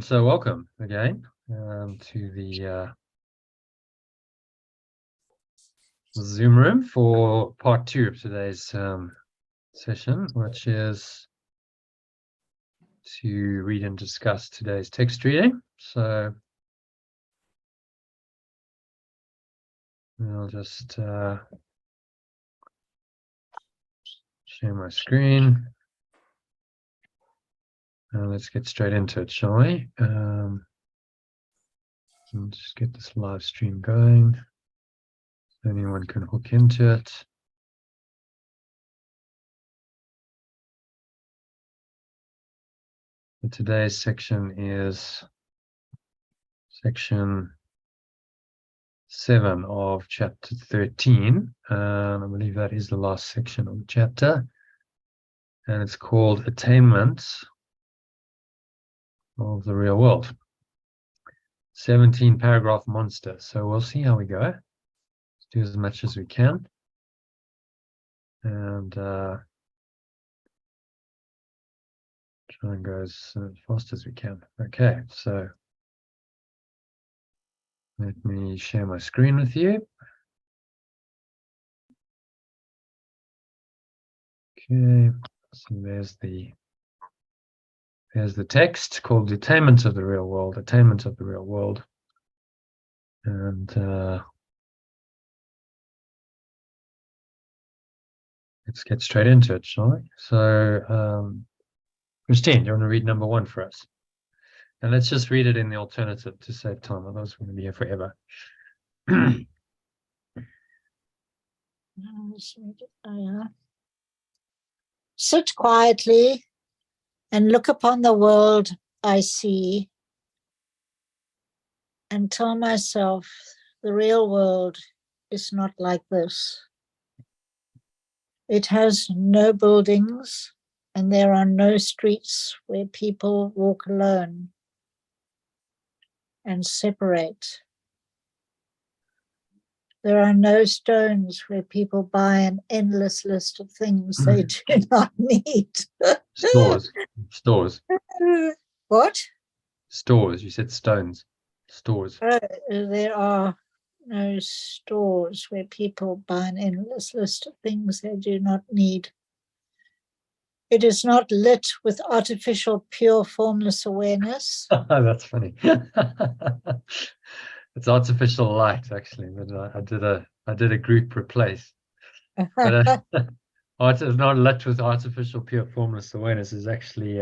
So welcome again to the Zoom room for part 2 of today's session, which is to read and discuss today's text reading. So I'll just share my screen. Let's get straight into it, shall we? I'll just get this live stream going. So anyone can hook into it. But today's section is section 7 of chapter 13. I believe that is the last section of the chapter. And it's called Attainment of the Real World. 17 paragraph monster. So we'll see how we go. Let's do as much as we can. And try and go as fast as we can. Okay, so let me share my screen with you. Okay, so there's the text called the Attainment of the Real World, Attainment of the Real World. And let's get straight into it, shall we? So, Christine, do you want to read number 1 for us? And let's just read it in the alternative to save time, otherwise we're going to be here forever. Sit quietly and look upon the world I see and tell myself the real world is not like this. It has no buildings and there are no streets where people walk alone and separate. There are no stones where people buy an endless list of things they do not need. Stores. What? Stores. You said stones. Stores. There are no stores where people buy an endless list of things they do not need. It is not lit with artificial, pure, formless awareness. That's funny. It's artificial light, actually, but I did a group replace. But art is not lit with artificial, pure, formless awareness is actually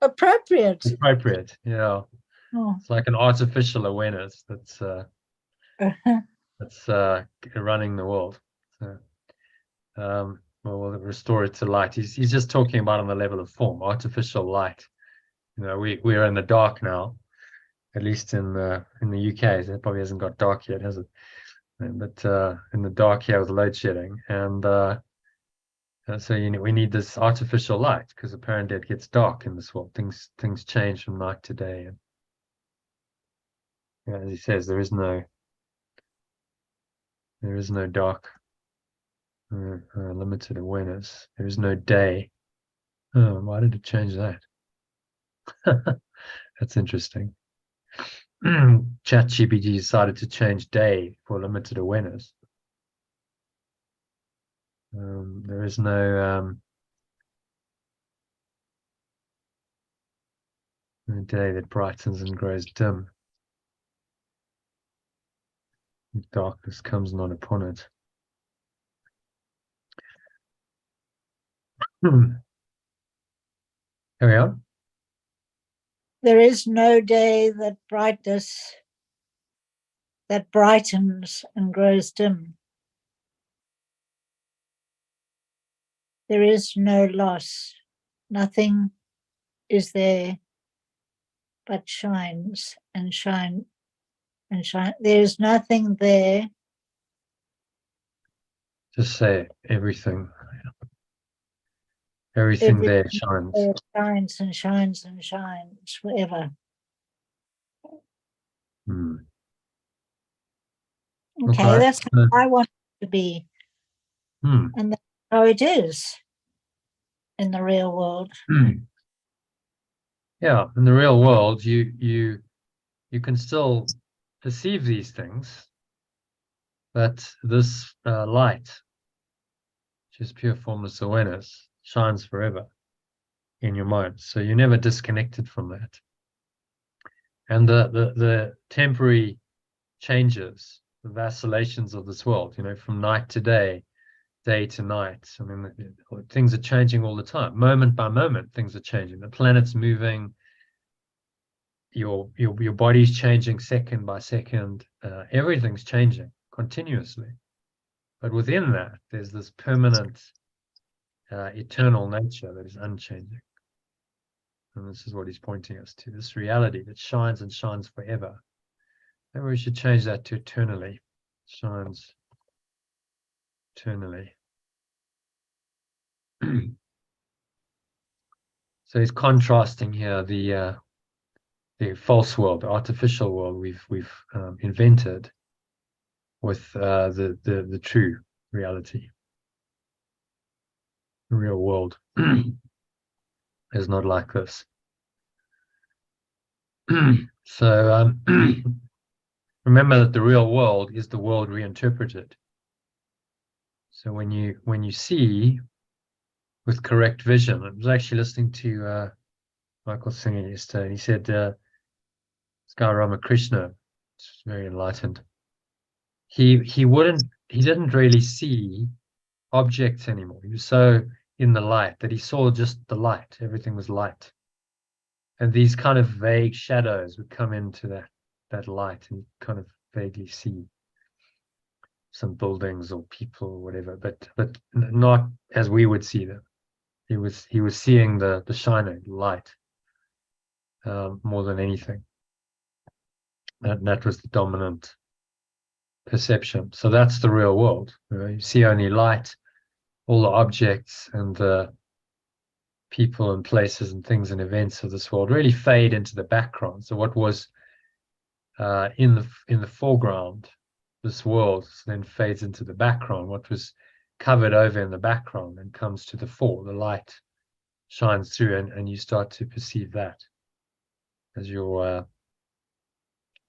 appropriate. Appropriate, yeah. Oh. It's like an artificial awareness that's running the world. So, we'll restore it to light. He's just talking about on the level of form, artificial light. You know, we're in the dark now, at least in the UK. So it probably hasn't got dark yet, has it? But in the dark here with load shedding, and so we need this artificial light because apparently it gets dark in this world. Things change from night to day, and as he says, there is no dark. Limited awareness. There is no day. Oh, why did it change that? That's interesting. ChatGPT decided to change day for limited awareness. There is no day that brightens and grows dim. Darkness comes not upon it. Carry on. There is no day that brightens and grows dim. There is no loss. Nothing is there but shines and shine and shine. There is nothing there. Just say everything. Everything there shines. There shines and shines and shines forever. Okay, that's how I want it to be. And that's how it is in the real world. Yeah, in the real world, you can still perceive these things, but this light, which is pure formless awareness, shines forever in your mind. So you're never disconnected from that. And the temporary changes, the vacillations of this world, from night to day to night. I mean, things are changing all the time. Moment by moment, things are changing. The planet's moving. Your body's changing second by second. Everything's changing continuously. But within that, there's this permanent, eternal nature that is unchanging. And this is what he's pointing us to, this reality that shines and shines forever. Maybe we should change that to eternally. Shines eternally. So he's contrasting here the false world, the artificial world we've invented with the true reality. The real world is not like this. So remember that the real world is the world reinterpreted. So when you see with correct vision, I was actually listening to Michael singing yesterday, and he said this guy Ramakrishna, very enlightened. He didn't really see objects anymore. He was so in the light that he saw just the light. Everything was light. And these kind of vague shadows would come into that light, and you kind of vaguely see some buildings or people or whatever, but not as we would see them. He was seeing the shining light more than anything. That was the dominant perception. So that's the real world. You see only light, all the objects and the people and places and things and events of this world really fade into the background. So what was in the foreground, this world, then fades into the background. What was covered over in the background and comes to the fore. The light shines through, and you start to perceive that as your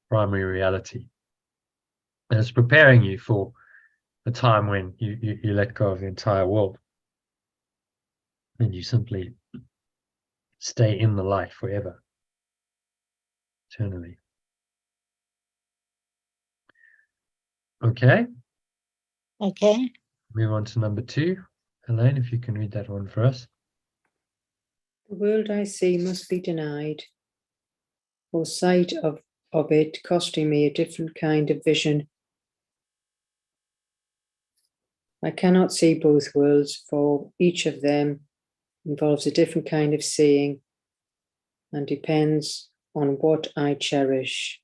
primary reality. And it's preparing you for the time when you let go of the entire world and you simply stay in the light forever, eternally. Okay. Okay. Move on to number 2. Elaine, if you can read that one for us. The world I see must be denied, or sight of it costing me a different kind of vision. I cannot see both worlds, for each of them involves a different kind of seeing and depends on what I cherish.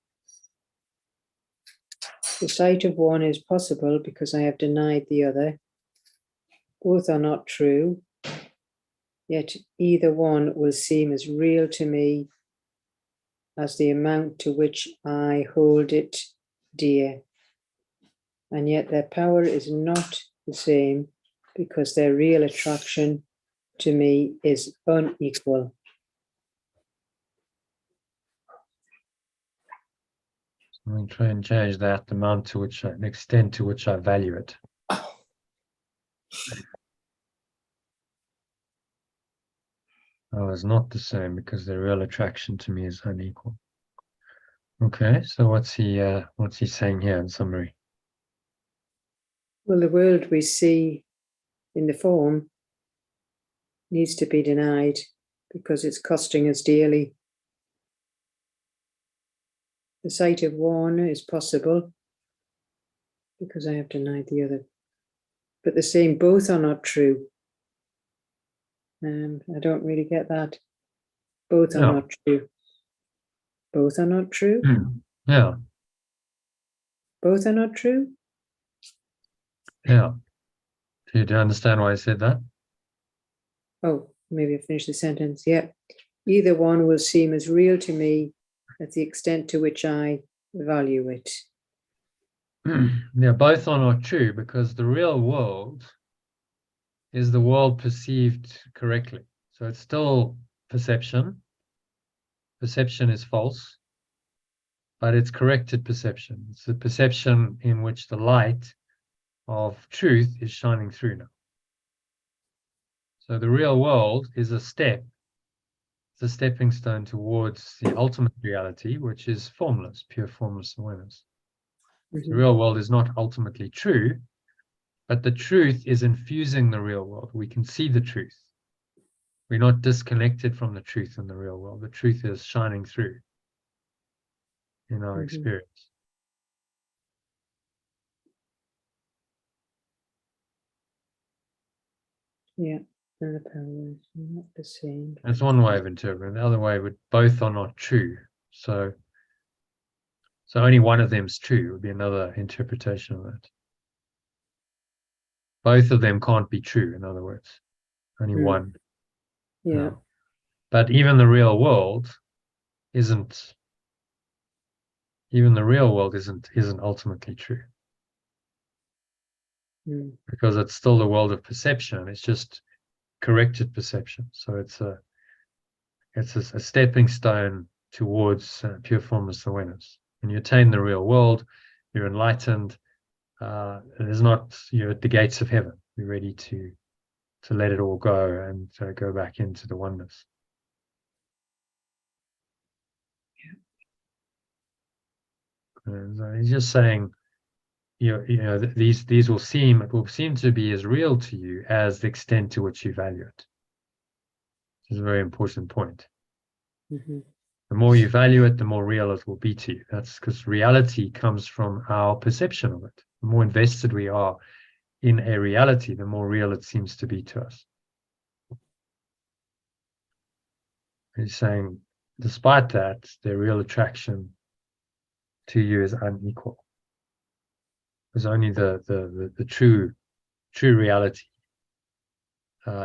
The sight of one is possible because I have denied the other. Both are not true, yet either one will seem as real to me as the amount to which I hold it dear. And yet their power is not the same because their real attraction to me is unequal. I'm going to try and change that, the amount to which, the extent to which I value it. Oh, it's not the same because their real attraction to me is unequal. Okay, so what's he saying here in summary? Well, the world we see in the form needs to be denied because it's costing us dearly. The sight of one is possible because I have denied the other. But the same, both are not true. I don't really get that. Both are not true. Both are not true? Yeah. Both are not true? Yeah. Do you understand why I said that? Oh, maybe I finished the sentence. Yeah. Either one will seem as real to me at the extent to which I value it. Yeah, both are not true because the real world is the world perceived correctly. So it's still perception, perception is false, but it's corrected perception. It's the perception in which the light of truth is shining through now. So the real world is a step. It's a stepping stone towards the ultimate reality, which is formless, pure formless awareness. The real world is not ultimately true, but the truth is infusing the real world. We can see the truth. We're not disconnected from the truth in the real world. The truth is shining through in our experience. Yeah, and the powers are not the same. That's one way of interpreting. The other way would both are not true. So only one of them is true would be another interpretation of that. Both of them can't be true, in other words. Only one. Yeah. No. But even the real world isn't ultimately true. Because it's still the world of perception. It's just corrected perception. So it's a stepping stone towards pure formless awareness. When you attain the real world, you're enlightened. There's not, you're at the gates of heaven. You're ready to let it all go and go back into the oneness. And he's just saying, you know, these will seem to be as real to you as the extent to which you value it. It's a very important point. The more you value it, the more real it will be to you. That's because reality comes from our perception of it. The more invested we are in a reality, the more real it seems to be to us. He's saying, despite that, their real attraction to you is unequal. Because only the true reality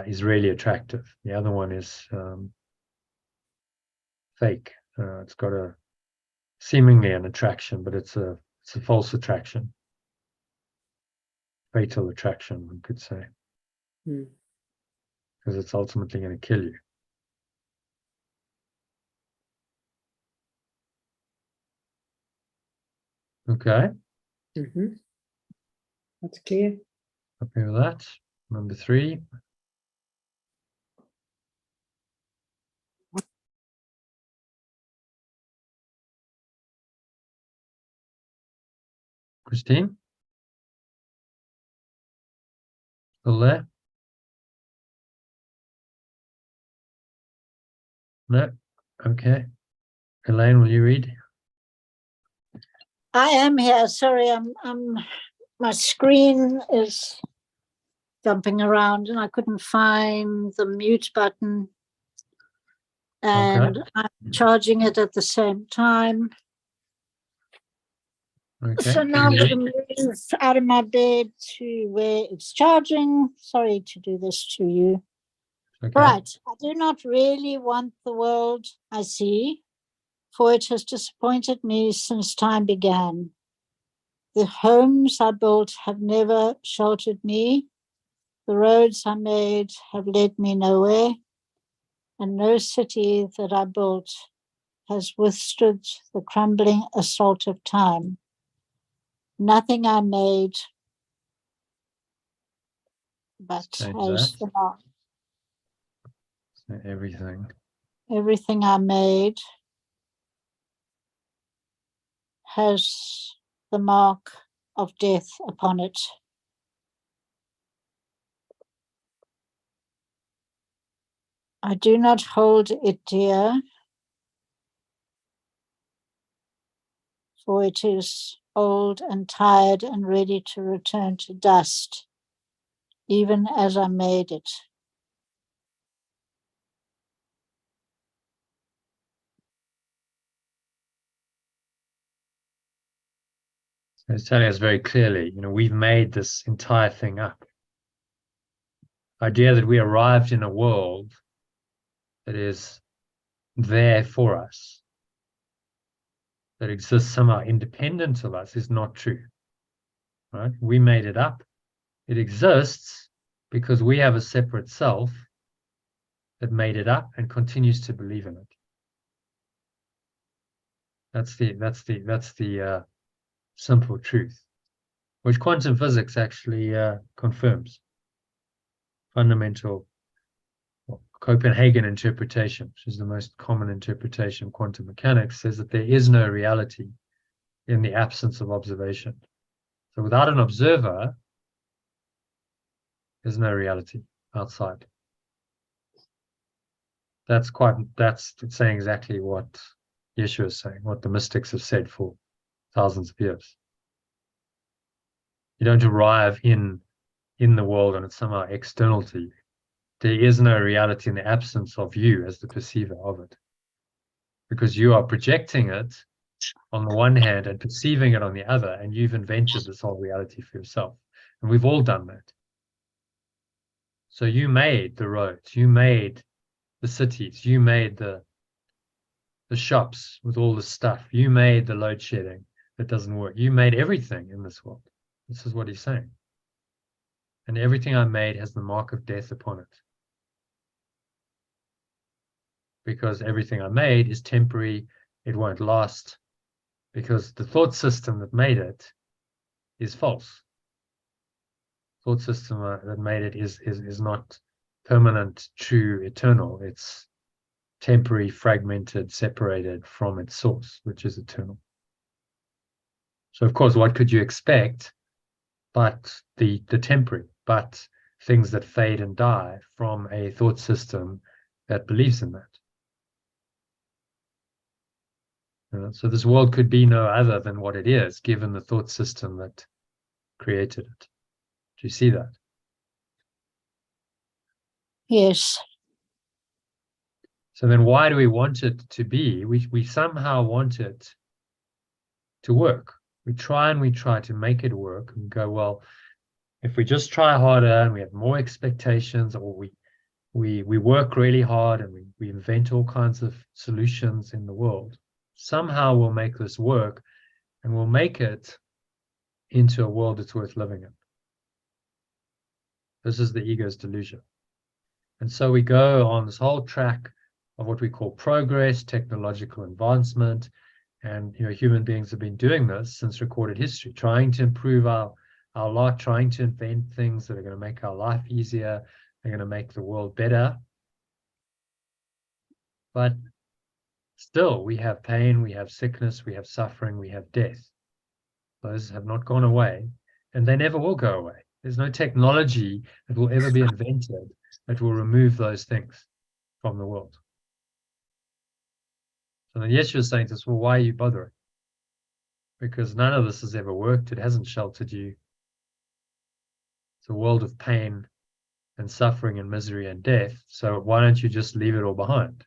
is really attractive. The other one is fake. It's got a seemingly an attraction, but it's a false attraction. Fatal attraction, one could say. Because it's ultimately going to kill you. Okay. That's clear. Happy with that. Number 3. Christine? Still there? No? Okay. Elaine, will you read? I am here. Sorry, my screen is jumping around and I couldn't find the mute button. And I'm charging it at the same time. Okay. So now I'm going to move out of my bed to where it's charging. Sorry to do this to you. Okay. Right. I do not really want the world I see, for it has disappointed me since time began. The homes I built have never sheltered me. The roads I made have led me nowhere. And no city that I built has withstood the crumbling assault of time. Nothing I made but as the mark. Everything. Everything I made has the mark of death upon it. I do not hold it dear, for it is old and tired and ready to return to dust, even as I made it. So it's telling us very clearly, you know, we've made this entire thing up. Idea that we arrived in a world that is there for us, that exists somehow independent of us, is not true. Right? We made it up. It exists because we have a separate self that made it up and continues to believe in it. That's the simple truth, which quantum physics actually confirms. Fundamental Copenhagen interpretation, which is the most common interpretation of quantum mechanics, says that there is no reality in the absence of observation. So without an observer, there's no reality outside. That's saying exactly what Yeshua is saying, what the mystics have said for thousands of years. You don't arrive in the world and it's somehow external to you. There is no reality in the absence of you as the perceiver of it, because you are projecting it on the one hand and perceiving it on the other, and you've invented this whole reality for yourself. And we've all done that. So you made the roads, you made the cities, you made the shops with all the stuff, you made the load shedding that doesn't work, you made everything in this world. This is what he's saying. And everything I made has the mark of death upon it, because everything I made is temporary, it won't last, because the thought system that made it is false. Thought system that made it is not permanent, true, eternal. It's temporary, fragmented, separated from its source, which is eternal. So of course, what could you expect but the temporary, but things that fade and die from a thought system that believes in that? So this world could be no other than what it is, given the thought system that created it. Do you see that? Yes. So then why do we want it to be? We somehow want it to work. We try to make it work and go, well, if we just try harder and we have more expectations, or we work really hard and we invent all kinds of solutions in the world, somehow we'll make this work and we'll make it into a world that's worth living in. This is the ego's delusion. And so we go on this whole track of what we call progress, technological advancement, and human beings have been doing this since recorded history, trying to improve our lot, trying to invent things that are going to make our life easier, they're going to make the world better. But still, we have pain, we have sickness, we have suffering, we have death. Those have not gone away, and they never will go away. There's no technology that will ever be invented that will remove those things from the world. So then Yeshua is saying to us, well, why are you bothering? Because none of this has ever worked. It hasn't sheltered you. It's a world of pain and suffering and misery and death. So why don't you just leave it all behind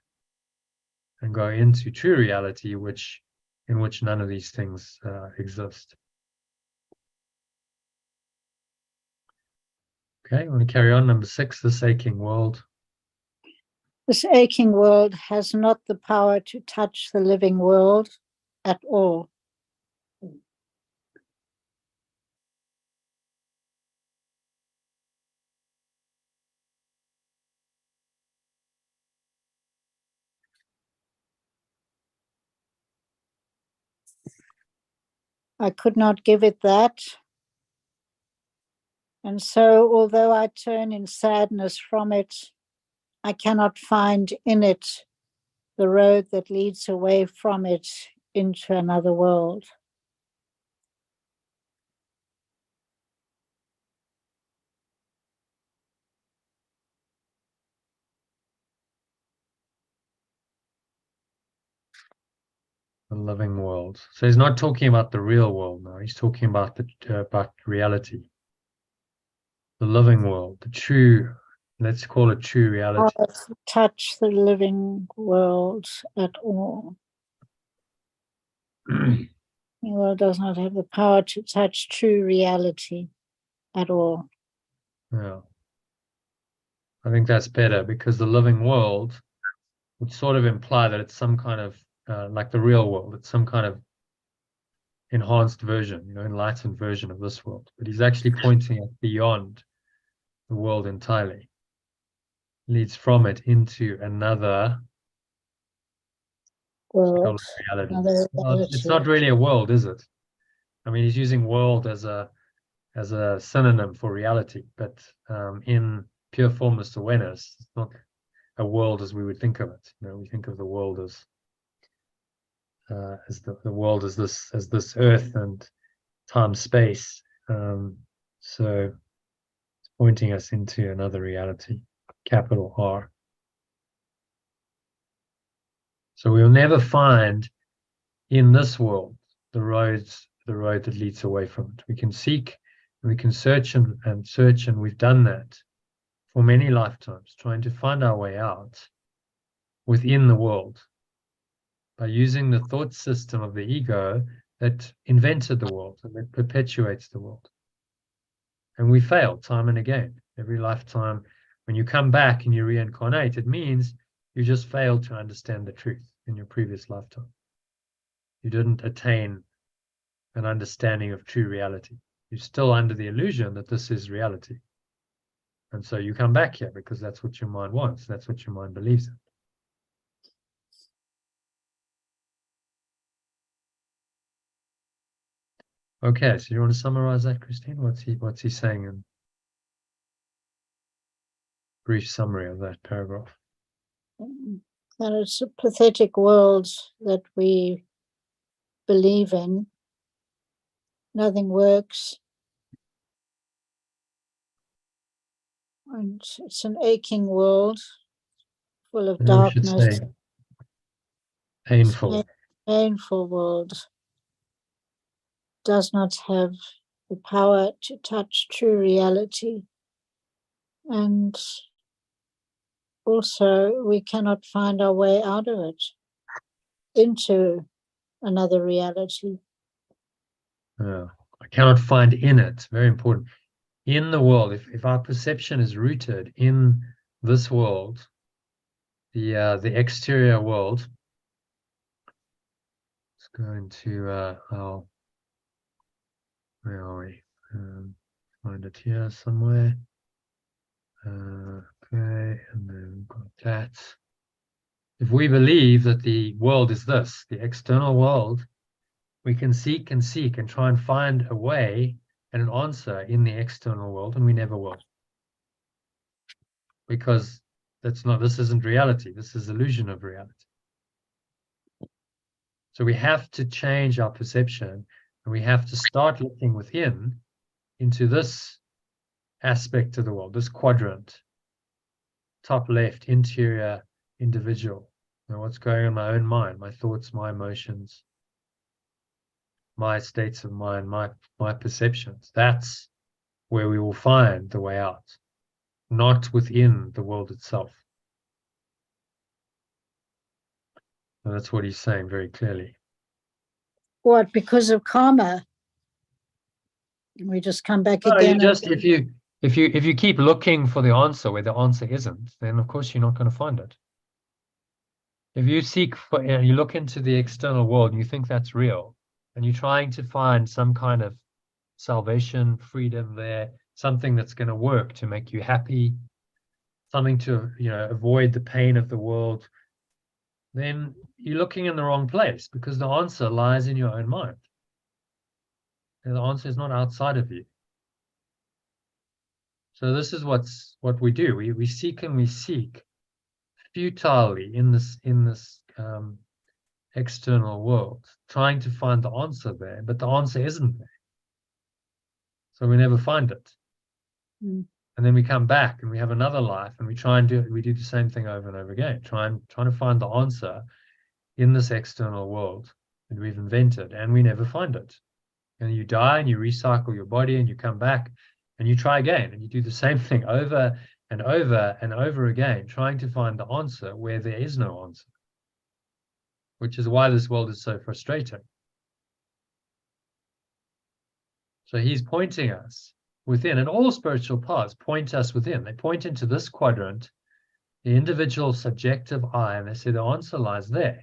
and go into true reality, in which none of these things exist? Okay, I want to carry on. Number 6, this aching world. This aching world has not the power to touch the living world at all. I could not give it that. And so, although I turn in sadness from it, I cannot find in it the road that leads away from it into another world. The living world. So he's not talking about the real world now. He's talking about about reality, the living world, the true. Let's call it true reality. Touch the living world at all. The world does not have the power to touch true reality at all. Yeah, I think that's better, because the living world would sort of imply that it's some kind of like the real world. It's some kind of enhanced version, enlightened version of this world. But he's actually pointing at beyond the world entirely. Leads from it into another World, reality. another Well, it's reality. not really a world, is it? I mean, he's using world as a synonym for reality, but in pure formless awareness, it's not a world as we would think of it. You know, we think of the world as the world as this earth and time space. So it's pointing us into another reality, capital R. So we'll never find in this world the road that leads away from it. We can seek and we can search and search, and we've done that for many lifetimes, trying to find our way out within the world by using the thought system of the ego that invented the world and that perpetuates the world. And we fail time and again. Every lifetime, when you come back and you reincarnate, it means you just failed to understand the truth in your previous lifetime. You didn't attain an understanding of true reality. You're still under the illusion that this is reality. And so you come back here because that's what your mind wants. That's what your mind believes in. Okay, so you want to summarize that, Christine? What's he saying in brief summary of that paragraph? That it's a pathetic world that we believe in. Nothing works. And it's an aching world full of And we should darkness. say painful. Painful world. Does not have the power to touch true reality. And also we cannot find our way out of it into another reality. I cannot find in it. Very important. In the world, if our perception is rooted in this world, the exterior world, let's go into our, where are we? Find it here somewhere. Okay, and then we've got that. If we believe that the world is this, the external world, we can seek and seek and try and find a way and an answer in the external world, and we never will. Because this isn't reality. This is illusion of reality. So we have to change our perception, and we have to start looking within into this aspect of the world, this quadrant, top left, interior, individual. You know, what's going on in my own mind, my thoughts, my emotions, my states of mind, my perceptions. That's where we will find the way out, not within the world itself. And that's what he's saying very clearly. What, because of karma? We just come back No, again. you just if you keep looking for the answer where the answer isn't, then of course you're not going to find it. If you seek for, you look into the external world and you think that's real, and you're trying to find some kind of salvation, freedom there, something that's going to work to make you happy, something to avoid the pain of the world, then you're looking in the wrong place, because the answer lies in your own mind. And the answer is not outside of you. So this is what we do. We seek and we seek futilely in this external world, trying to find the answer there, but the answer isn't there. So we never find it. Mm. And then we come back and we have another life, and we do the same thing over and over again, trying to find the answer in this external world that we've invented, and we never find it. And you die and you recycle your body and you come back and you try again, and you do the same thing over and over and over again, trying to find the answer where there is no answer, which is why this world is so frustrating. So he's pointing us within, and all spiritual paths point us within. They point into this quadrant, the individual subjective I, and they say the answer lies there.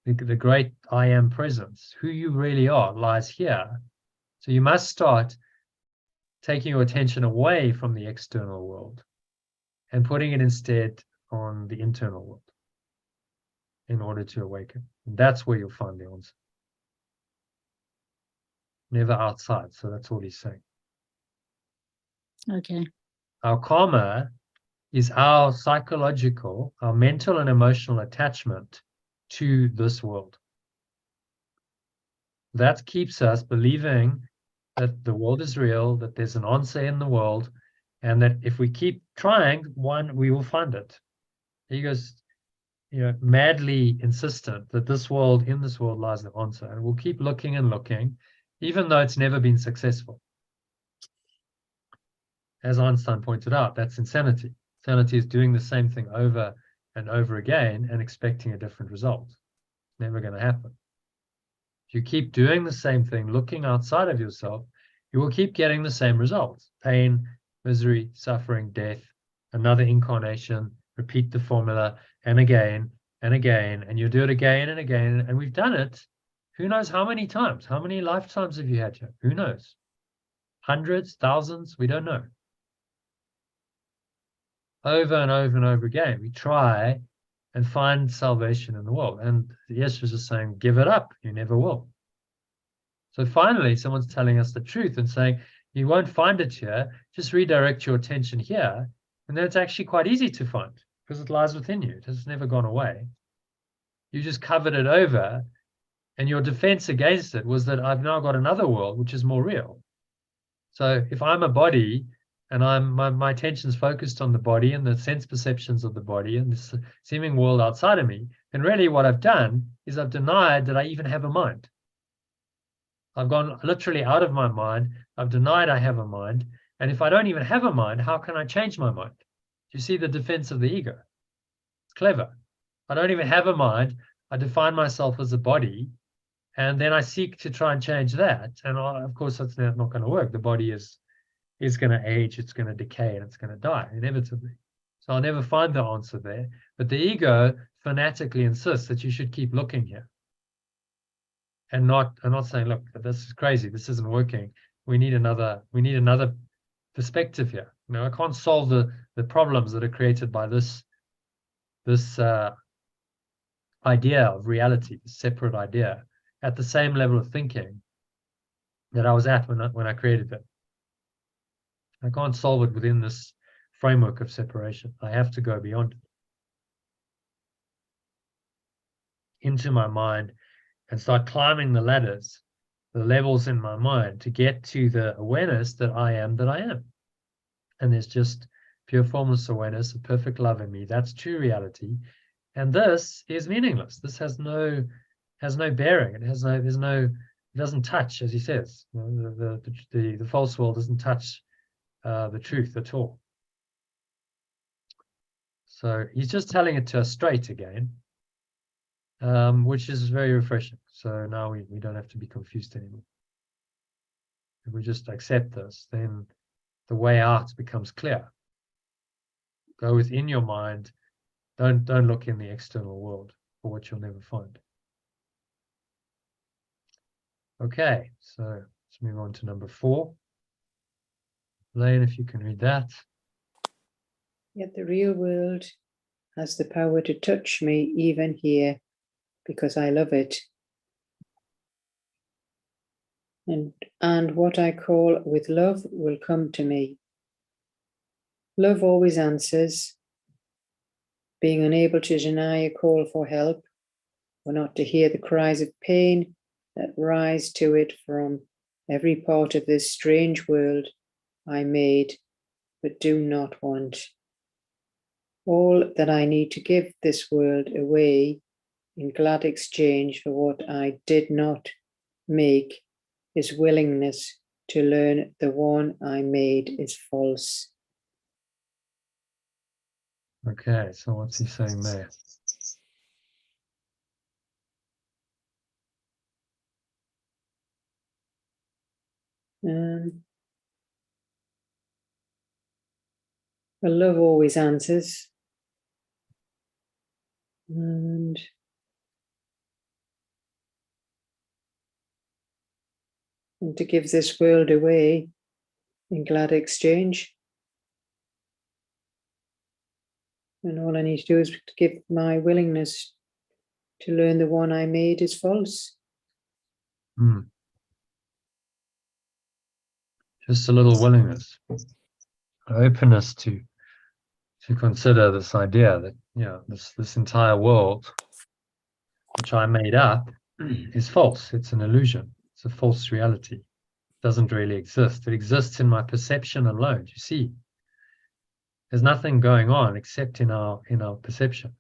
The great I am presence, who you really are, lies here. So you must start taking your attention away from the external world and putting it instead on the internal world. in order to awaken. And that's where you'll find the answer. Never outside. So that's all he's saying. Okay. Our karma is our psychological, our mental and emotional attachment to this world. That keeps us believing that the world is real, that there's an answer in the world, and that if we keep trying, we will find it. Ego's, madly insistent that in this world lies the answer, and we'll keep looking and looking, even though it's never been successful. As Einstein pointed out, that's insanity. Insanity is doing the same thing over and over again and expecting a different result. It's never going to happen. If you keep doing the same thing, looking outside of yourself, you will keep getting the same results. Pain, misery, suffering, death, another incarnation, repeat the formula, and again, and you do it again and again. And we've done it, who knows how many times? How many lifetimes have you had here? Who knows? Hundreds, thousands, we don't know. Over and over and over again, we try and find salvation in the world. And Yeshua is just saying, give it up, you never will. So finally, someone's telling us the truth and saying, you won't find it here, just redirect your attention here. And then it's actually quite easy to find because it lies within you. It has never gone away. You just covered it over, and your defense against it was that I've now got another world, which is more real. So if I'm a body, and my attention's focused on the body and the sense perceptions of the body and this seeming world outside of me, then really what I've done is I've denied that I even have a mind. I've gone literally out of my mind. I've denied I have a mind. And if I don't even have a mind, how can I change my mind? Do you see the defense of the ego? It's clever. I don't even have a mind. I define myself as a body, and then I seek to try and change that. And of course, that's not going to work. The body is going to age, it's going to decay, and it's going to die inevitably. So I'll never find the answer there. But the ego fanatically insists that you should keep looking here. And not saying, look, this is crazy, this isn't working. We need another perspective here. I can't solve the problems that are created by this idea of reality, this separate idea, at the same level of thinking that I was at when I created it. I can't solve it within this framework of separation. I have to go beyond it, into my mind, and start climbing the ladders, the levels in my mind, to get to the awareness that I am that I am. And there's just pure formless awareness, a perfect love in me. That's true reality. And this is meaningless. This has no bearing. It doesn't touch, as he says. The false world doesn't touch the truth at all. So he's just telling it to us straight again, which is very refreshing. So now we don't have to be confused anymore. If we just accept this, then the way out becomes clear. Go within your mind. Don't look in the external world for what you'll never find. Okay, so let's move on to number 4. Lane, if you can read that. Yet the real world has the power to touch me even here because I love it. And what I call with love will come to me. Love always answers. Being unable to deny a call for help, or not to hear the cries of pain that rise to it from every part of this strange world I made but do not want. All that I need to give this world away in glad exchange for what I did not make is willingness to learn the one I made is false. Okay, so what's he saying there? Well, love always answers. And to give this world away in glad exchange. And all I need to do is to give my willingness to learn the one I made is false. Just a little willingness, openness to consider this idea that, you know, this entire world, which I made up, is false. It's an illusion. It's a false reality. It doesn't really exist. It exists in my perception alone. You see, there's nothing going on except in our perception.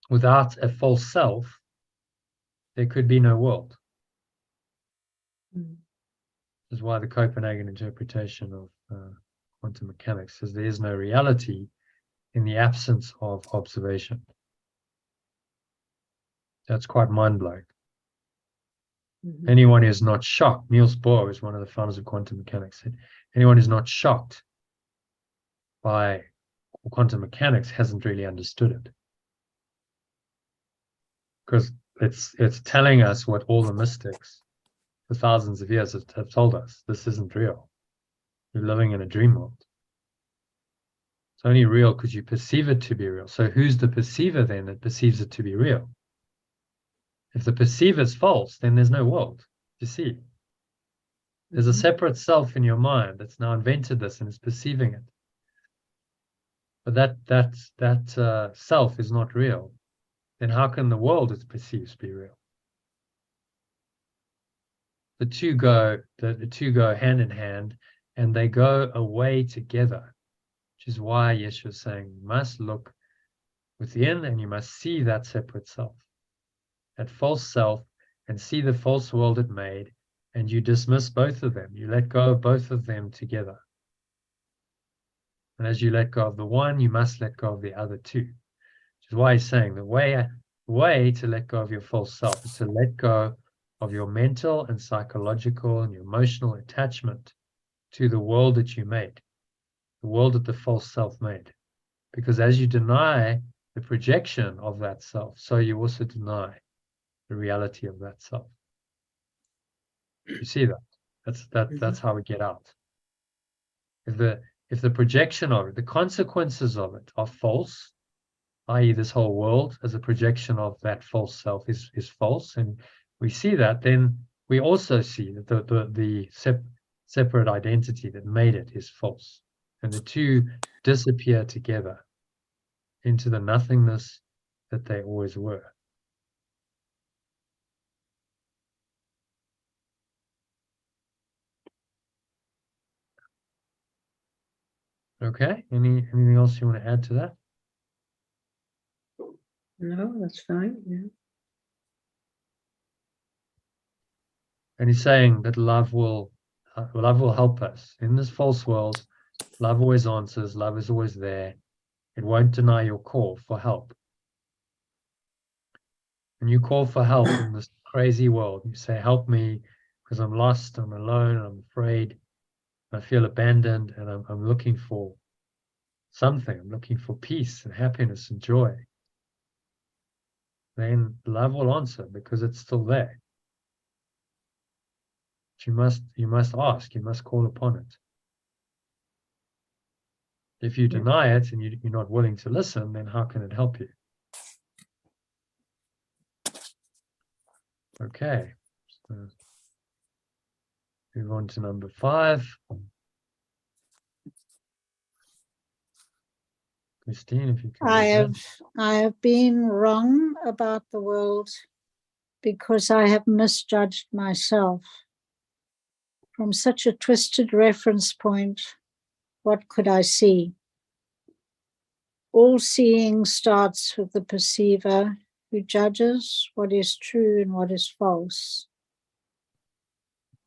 Without a false self, there could be no world. This is why the Copenhagen interpretation of quantum mechanics says there is no reality in the absence of observation. That's quite mind-blowing. Anyone who's not shocked, Niels Bohr is one of the founders of quantum mechanics, said, anyone who's not shocked by quantum mechanics hasn't really understood it. Because it's telling us what all the mystics for thousands of years have told us. This isn't real. You're living in a dream world. It's only real because you perceive it to be real. So who's the perceiver then that perceives it to be real? If the perceiver is false, then there's no world. You see, there's a separate self in your mind that's now invented this and is perceiving it. But that self is not real. Then how can the world it perceives be real? The two go hand in hand, and they go away together, which is why Yeshua is saying you must look within and you must see that separate self, that false self, and see the false world it made, and you dismiss both of them. You let go of both of them together. And as you let go of the one, you must let go of the other too. Which is why he's saying the way to let go of your false self is to let go of your mental and psychological and your emotional attachment to the world that you made, the world that the false self made. Because as you deny the projection of that self, so you also deny the reality of that self. You see that? That's how we get out. If the projection of it, the consequences of it are false, i.e. this whole world as a projection of that false self is false, and we see that, then we also see that the separate identity that made it is false. And the two disappear together into the nothingness that they always were. Okay, anything else you want to add to that? No, that's fine. Yeah. And he's saying that love will help us in this false world. Love always answers. Love is always there. It won't deny your call for help. And you call for help in this crazy world. You say, help me because I'm lost, I'm alone, I'm afraid, I feel abandoned, and I'm looking for something. I'm looking for peace and happiness and joy. Then love will answer because it's still there. But you must ask, you must call upon it. If you deny it and you're not willing to listen, then how can it help you? Okay. So move on to number 5. Christine, if you can. I have been wrong about the world because I have misjudged myself. From such a twisted reference point, what could I see? All seeing starts with the perceiver who judges what is true and what is false.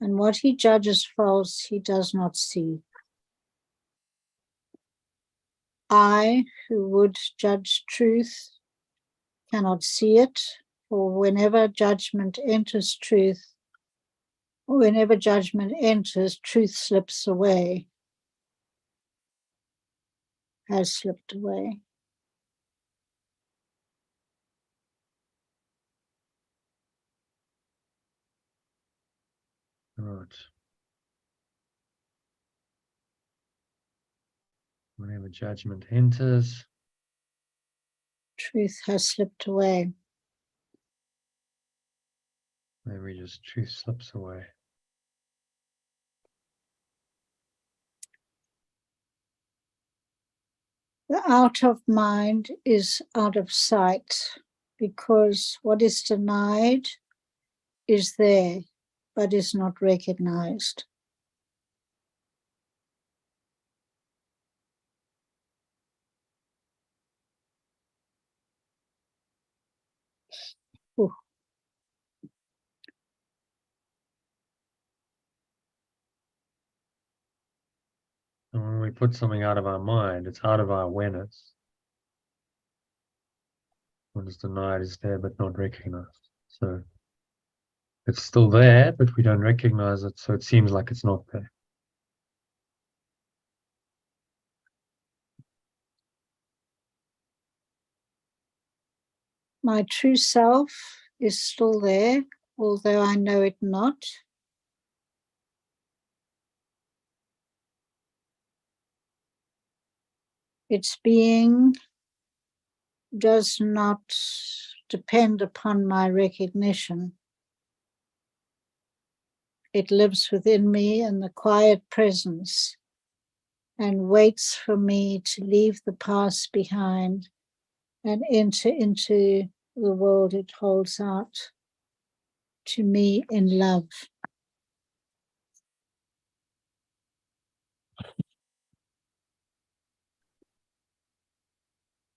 And what he judges false, he does not see. I, who would judge truth, cannot see it, for whenever judgment enters, truth slips away, has slipped away. Right. Whenever judgment enters, Truth has slipped away. Maybe just truth slips away. The out of mind is out of sight, because what is denied is there, but is not recognized. Ooh. And when we put something out of our mind, it's out of our awareness. What is denied is there, but not recognized. So it's still there, but we don't recognize it, so it seems like it's not there. My true self is still there, although I know it not. Its being does not depend upon my recognition. It lives within me in the quiet presence and waits for me to leave the past behind and enter into the world it holds out to me in love.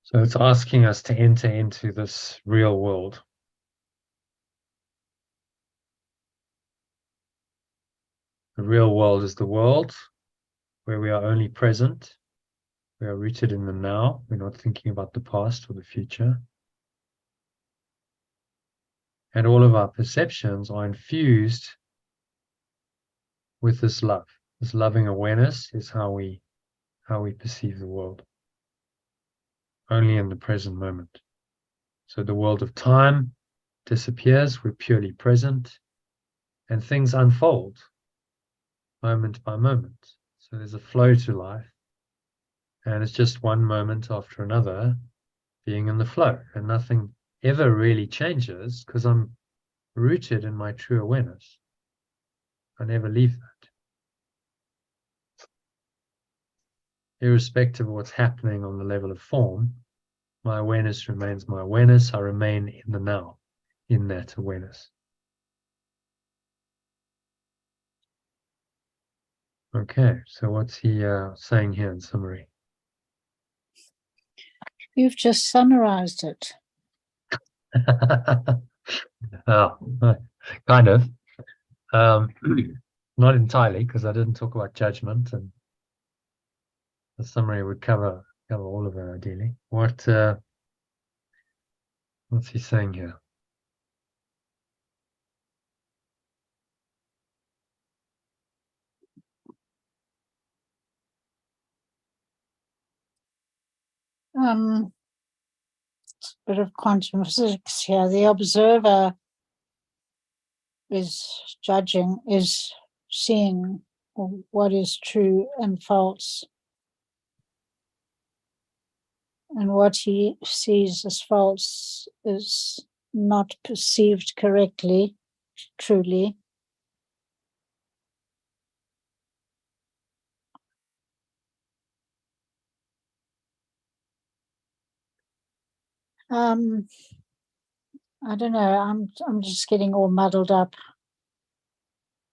So it's asking us to enter into this real world. The real world is the world where we are only present. We are rooted in the now. We're not thinking about the past or the future. And all of our perceptions are infused with this love. This loving awareness is how we perceive the world. Only in the present moment. So the world of time disappears, we're purely present, and things unfold moment by moment. So there's a flow to life, and it's just one moment after another being in the flow, and nothing ever really changes because I'm rooted in my true awareness. I never leave that. Irrespective of what's happening on the level of form, my awareness remains my awareness. I remain in the now, in that awareness. Okay, so what's he saying here in summary? You've just summarized it. Oh, kind of. Not entirely, because I didn't talk about judgment, and the summary would cover all of it ideally. What's he saying here? Bit of quantum physics here. The observer is judging, is seeing what is true and false. And what he sees as false is not perceived correctly, truly. I don't know, I'm just getting all muddled up.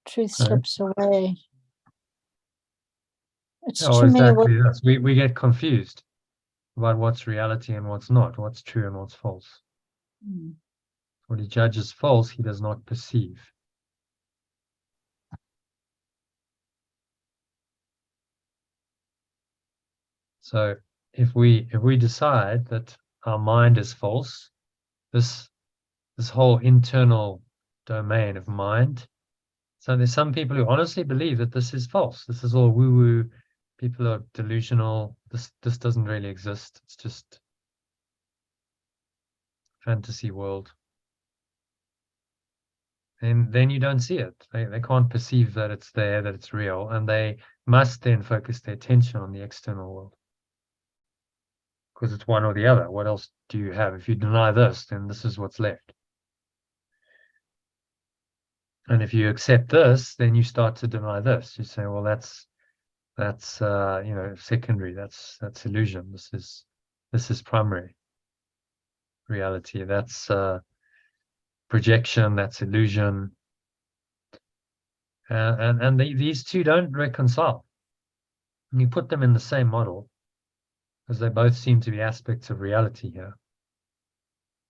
Truth slips away. It's Oh, to me what, exactly. Yes. We get confused about what's reality and what's not, what's true and what's false. What he judges false, he does not perceive. So if we decide that our mind is false, this whole internal domain of mind. So there's some people who honestly believe that this is false. This is all woo-woo. People are delusional. This doesn't really exist. It's just fantasy world. And then you don't see it. They can't perceive that it's there, that it's real, and they must then focus their attention on the external world. Because it's one or the other. What else do you have? If you deny this, then this is what's left. And if you accept this, then you start to deny this. You say, well, that's you know, secondary. That's illusion. This is primary reality. That's projection. That's illusion. And these two don't reconcile. And you put them in the same model, because they both seem to be aspects of reality here.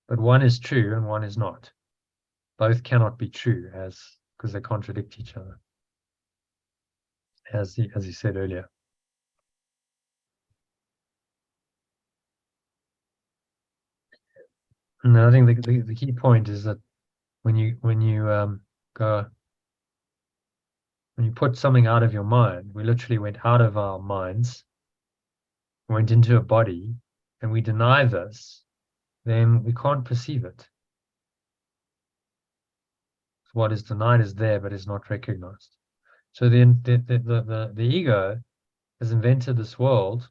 But one is true and one is not. Both cannot be true, because they contradict each other, as he said earlier. And I think the key point is that when you put something out of your mind, we literally went out of our minds, went into a body, and we deny this, then we can't perceive it. What is denied is there, but is not recognized. So the ego has invented this world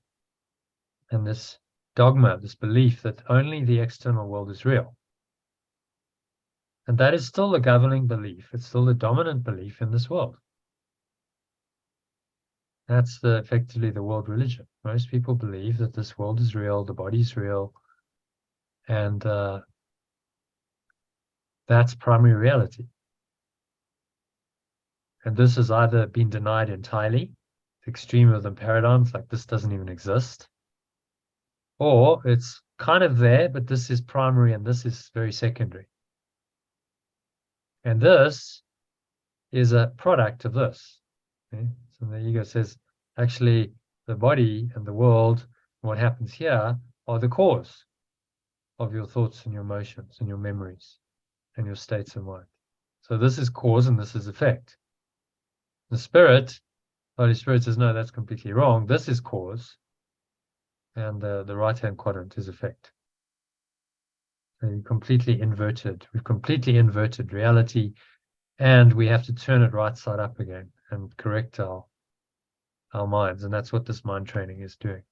and this dogma, this belief that only the external world is real. And that is still the governing belief. It's still the dominant belief in this world. That's effectively the world religion. Most people believe that this world is real, the body is real, and that's primary reality. And this has either been denied entirely, the extreme of the paradigms, like this doesn't even exist, or it's kind of there, but this is primary and this is very secondary. And this is a product of this. Okay? So the ego says, actually, the body and the world, what happens here, are the cause of your thoughts and your emotions and your memories and your states of mind. So this is cause and this is effect. The Spirit, Holy Spirit says, no, that's completely wrong. This is cause, and the right-hand quadrant is effect. So we've completely inverted reality, and we have to turn it right side up again and correct our minds, and that's what this mind training is doing.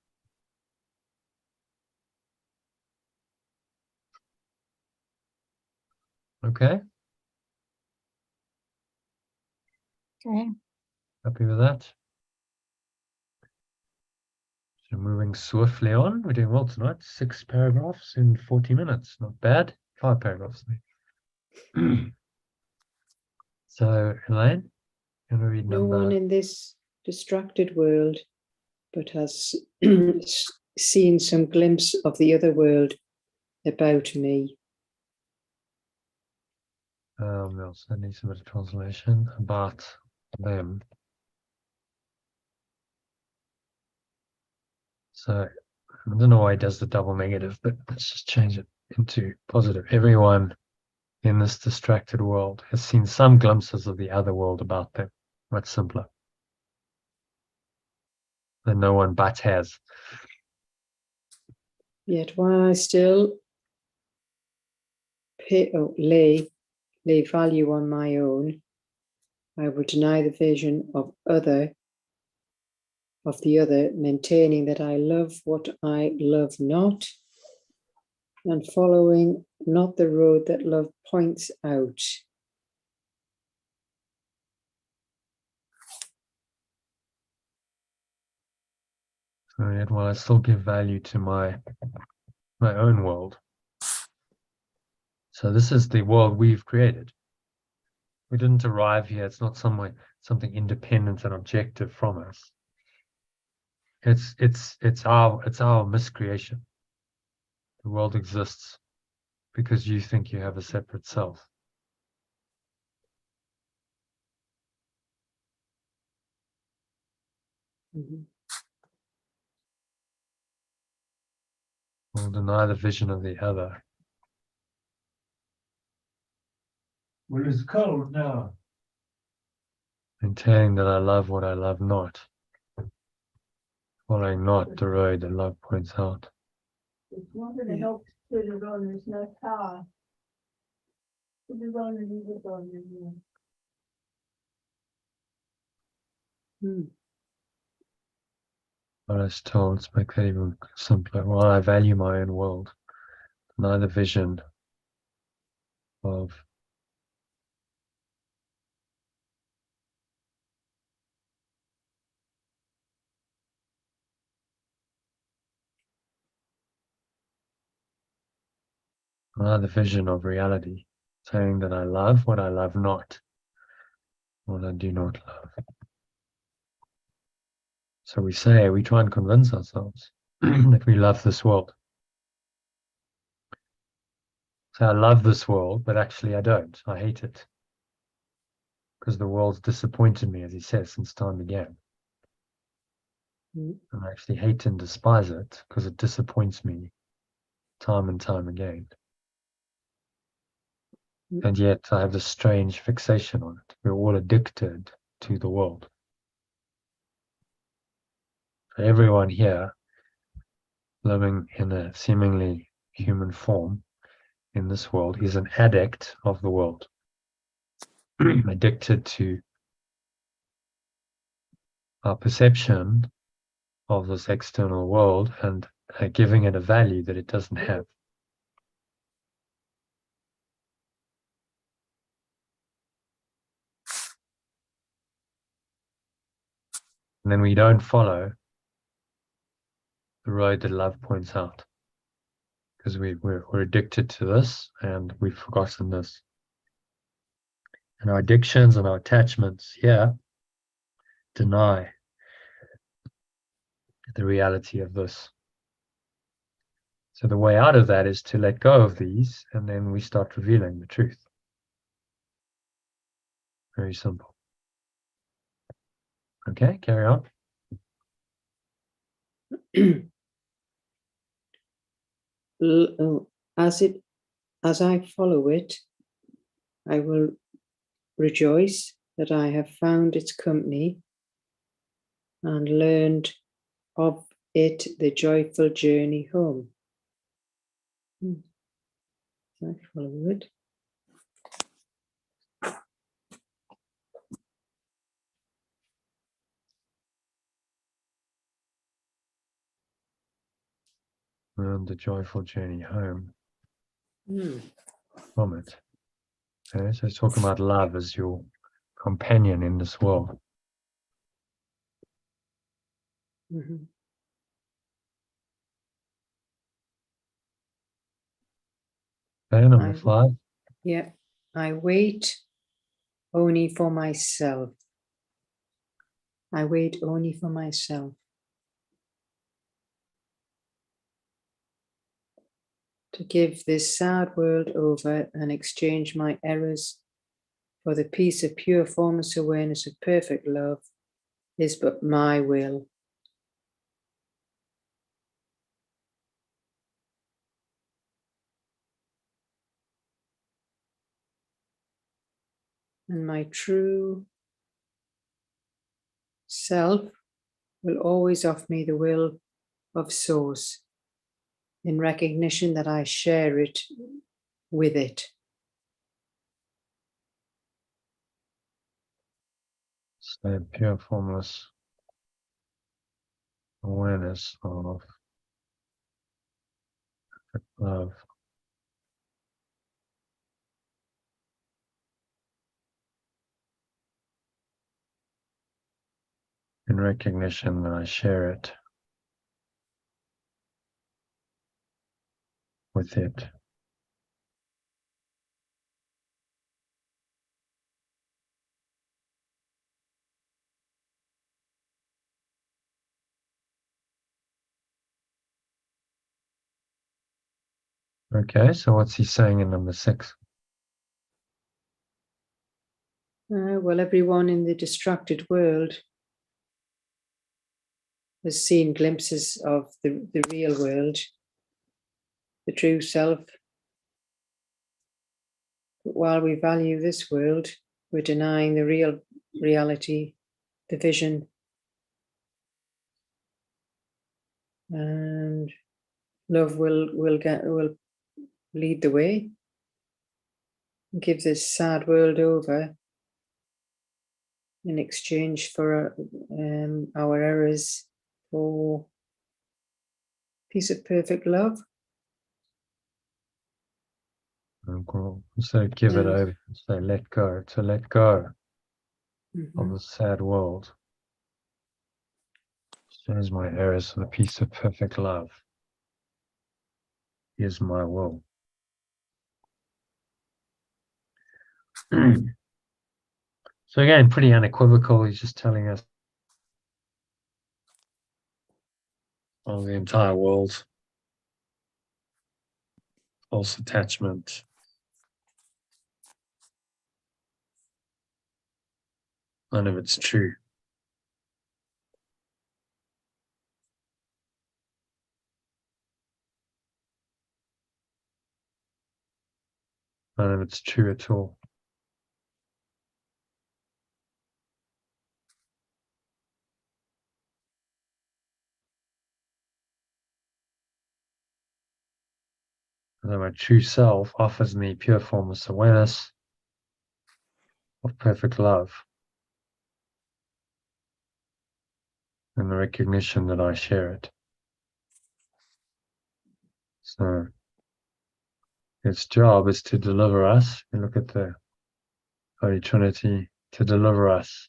Okay? Okay. Happy with that? So moving swiftly on. We're doing well tonight. 6 paragraphs in 40 minutes. Not bad. 5 paragraphs. So, Elaine, you want to read No number... one in this distracted world but has seen some glimpse of the other world about me. We'll send some bit of translation about them. So I don't know why he does the double negative, but let's just change it into positive. Everyone in this distracted world has seen some glimpses of the other world about them. Much simpler. And no one but has. Yet while I still lay value on my own, I will deny the vision of the other, maintaining that I love what I love not, and following not the road that love points out. So yet while I still give value to my own world. So this is the world we've created. We didn't arrive here. It's not something independent and objective from us. It's our miscreation. The world exists because you think you have a separate self. Mm-hmm. We'll deny the vision of the other. Well, it's cold now. Maintaining that I love what I love not. Following not the road that love points out. It's not going to help to put it on, there's no power. Put it on and leave it on. But I was told, let's make that even simpler. While I value my own world, deny the vision of Another vision of reality, saying that I love what I love not, what I do not love. So we try and convince ourselves that we love this world. So I love this world, but actually I don't. I hate it. Because the world's disappointed me, as he says, since time began. Mm. And I actually hate and despise it because it disappoints me time and time again. Mm. And yet I have this strange fixation on it. We're all addicted to the world. So everyone here living in a seemingly human form in this world is an addict of the world. Addicted to our perception of this external world and giving it a value that it doesn't have. And then we don't follow the road that love points out, because we're addicted to this and we've forgotten this. And our addictions and our attachments here deny the reality of this. So the way out of that is to let go of these, and then we start revealing the truth. Very simple. Okay, carry on. As I follow it, I will rejoice that I have found its company and learned of it the joyful journey home. As I follow it. And the joyful journey home Mm. from it. Okay, so it's talking about love as your companion in this world. Mm-hmm. Okay, number 5. Yeah, I wait only for myself. I wait only for myself. To give this sad world over and exchange my errors for the peace of pure formless awareness of perfect love is but my will. And my true self will always offer me the will of Source in recognition that I share it with it. So pure formless awareness of love. In recognition that I share it with it. Okay, so what's he saying in number 6? Well, everyone in the distracted world has seen glimpses of the real world, the true self. But while we value this world, we're denying the real reality, the vision. And love will lead the way, give this sad world over in exchange for our errors for piece of perfect love. So give it over, say let go, to let go of the sad world. Exchange my errors for the peace of perfect love. Here's my will. So again, pretty unequivocal. He's just telling us on the entire world, false attachment. None of it's true. None of it's true at all. And my true self offers me pure formless awareness of perfect love and the recognition that I share it. So its job is to deliver us. You look at the Holy Trinity, to deliver us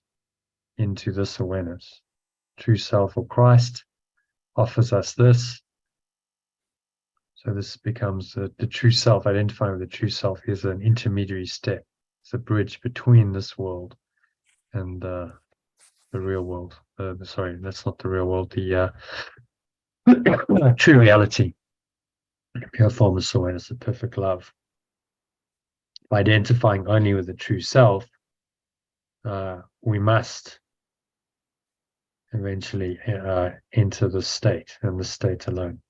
into this awareness. True self or Christ offers us this. So this becomes the true self. Identifying with the true self is an intermediary step. It's a bridge between this world and the real world. Sorry, that's not the real world. The true reality, pure formless awareness, the perfect love. By identifying only with the true self, we must eventually enter the state and the state alone.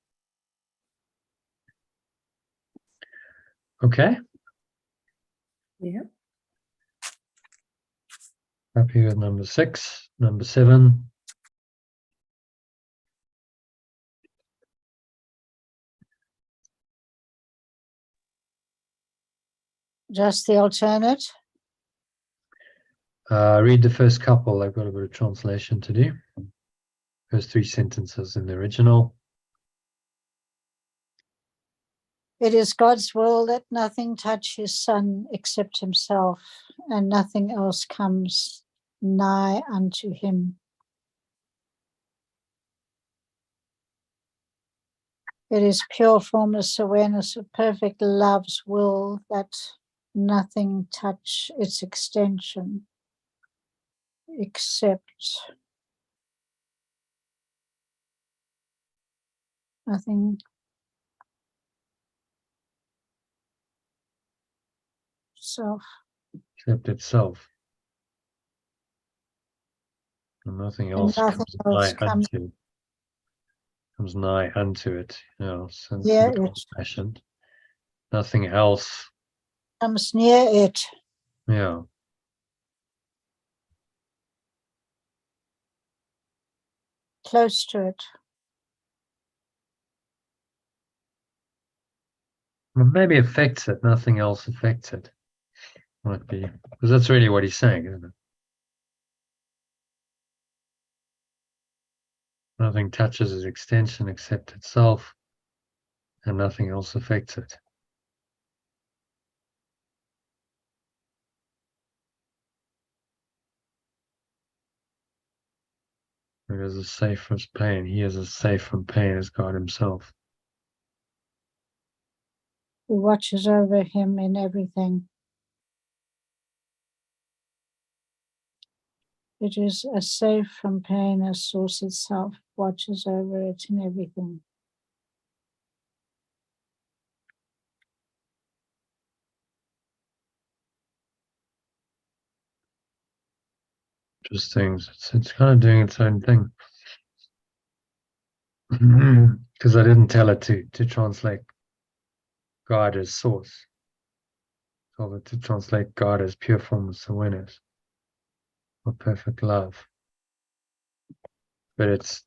Okay. Yeah. Happy with number 6. Number 7. Just the alternate. Read the first couple. I've got a bit of translation to do. First 3 sentences in the original. It is God's will that nothing touch his Son except himself, and nothing else comes nigh unto him. It is pure formless awareness of perfect love's will that nothing touch its extension except nothing self. Except itself. And nothing And else nothing comes else nigh comes unto it. You know, since near the it. fashioned. Nothing else. Comes near it. Yeah. Close to it. Well, maybe affects it. Nothing else affects it. Might be, because that's really what he's saying, isn't it? Nothing touches its extension except itself, and nothing else affects it. It is as safe from pain. He is as safe from pain as God himself. Who watches over him in everything. It is as safe from pain as source itself watches over it in everything. Interesting. It's kind of doing its own thing. Because I didn't tell it to translate God as source. I told it to translate God as pure formless awareness or perfect love. But it's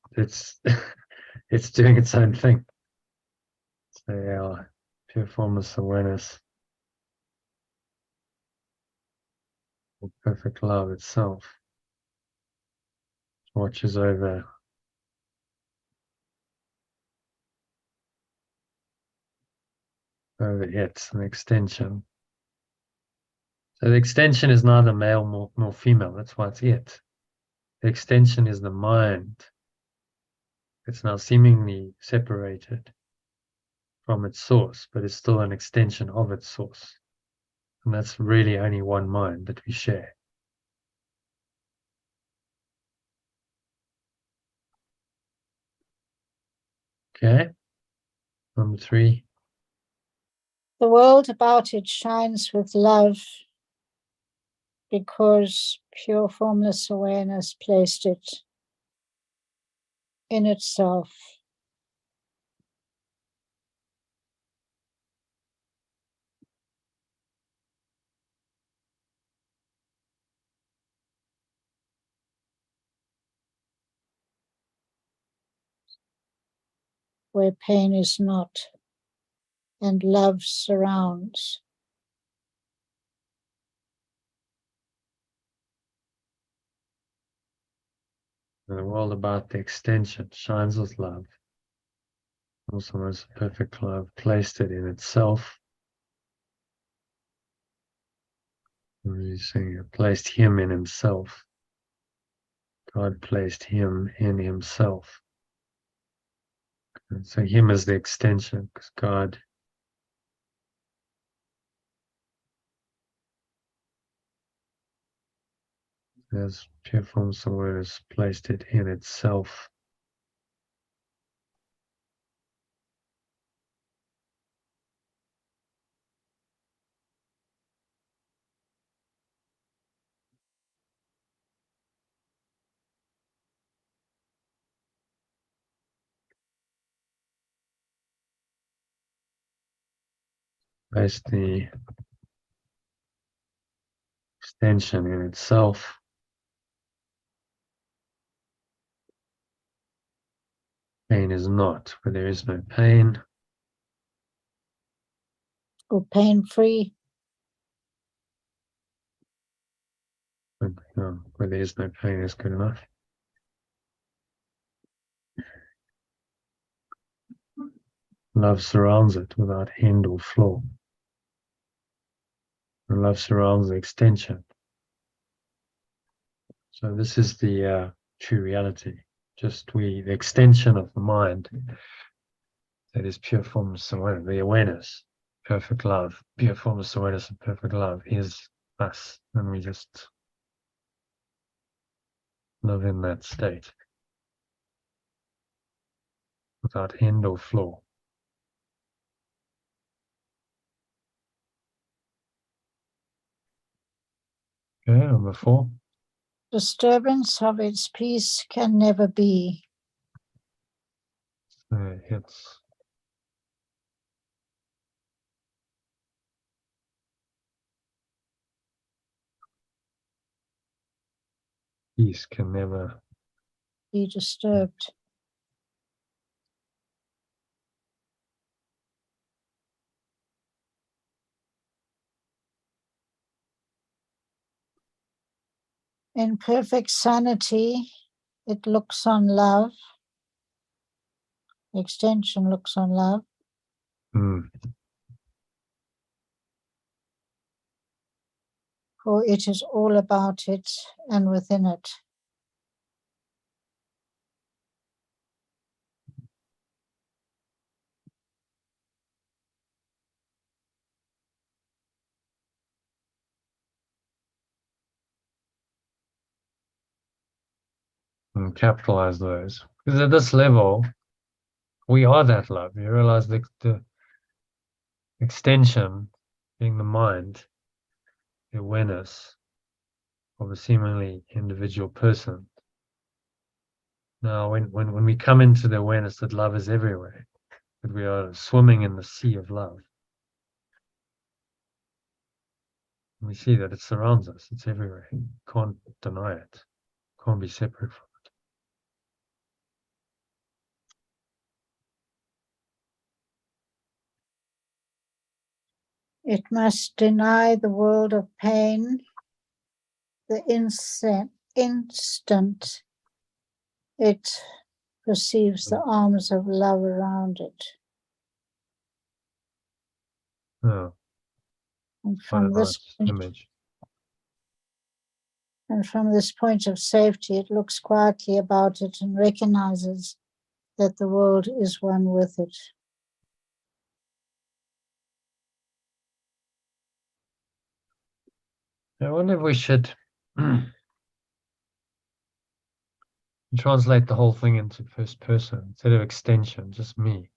it's doing its own thing. So yeah, pure formless awareness or perfect love itself watches over it's an extension. So the extension is neither male nor female. That's why it's it. The extension is the mind. It's now seemingly separated from its source, but it's still an extension of its source. And that's really only one mind that we share. Okay. Number 3. The world about it shines with love because pure formless awareness placed it in itself. Where pain is not and love surrounds. The world about the extension shines with love. Also as perfect love placed it in itself. We're saying it placed him in himself. God placed him in himself. And so him is the extension, because God as pure formless awareness placed it in itself. Placed the extension in itself. Pain is not, where there is no pain. Or pain-free. Where there is no pain is good enough. Love surrounds it without end or flaw. And love surrounds the extension. So this is the true reality. Just the extension of the mind that is pure formless awareness, the awareness, perfect love, pure formless awareness and perfect love is us. And we just live in that state without end or flaw. Okay, number 4. Disturbance of its peace can never be. It's peace can never Be disturbed. In perfect sanity, it looks on love. The extension looks on love. For it is all about it and within it. and capitalize those. Because at this level, we are that love. You realize the extension being the mind, the awareness of a seemingly individual person. Now, when we come into the awareness that love is everywhere, that we are swimming in the sea of love, we see that it surrounds us, it's everywhere. You can't deny it, can't be separate from it. It must deny the world of pain the instant it perceives the arms of love around it. Oh, And quite a from this nice image. And from this point of safety, it looks quietly about it and recognizes that the world is one with it. I wonder if we should translate the whole thing into first person instead of extension, just me.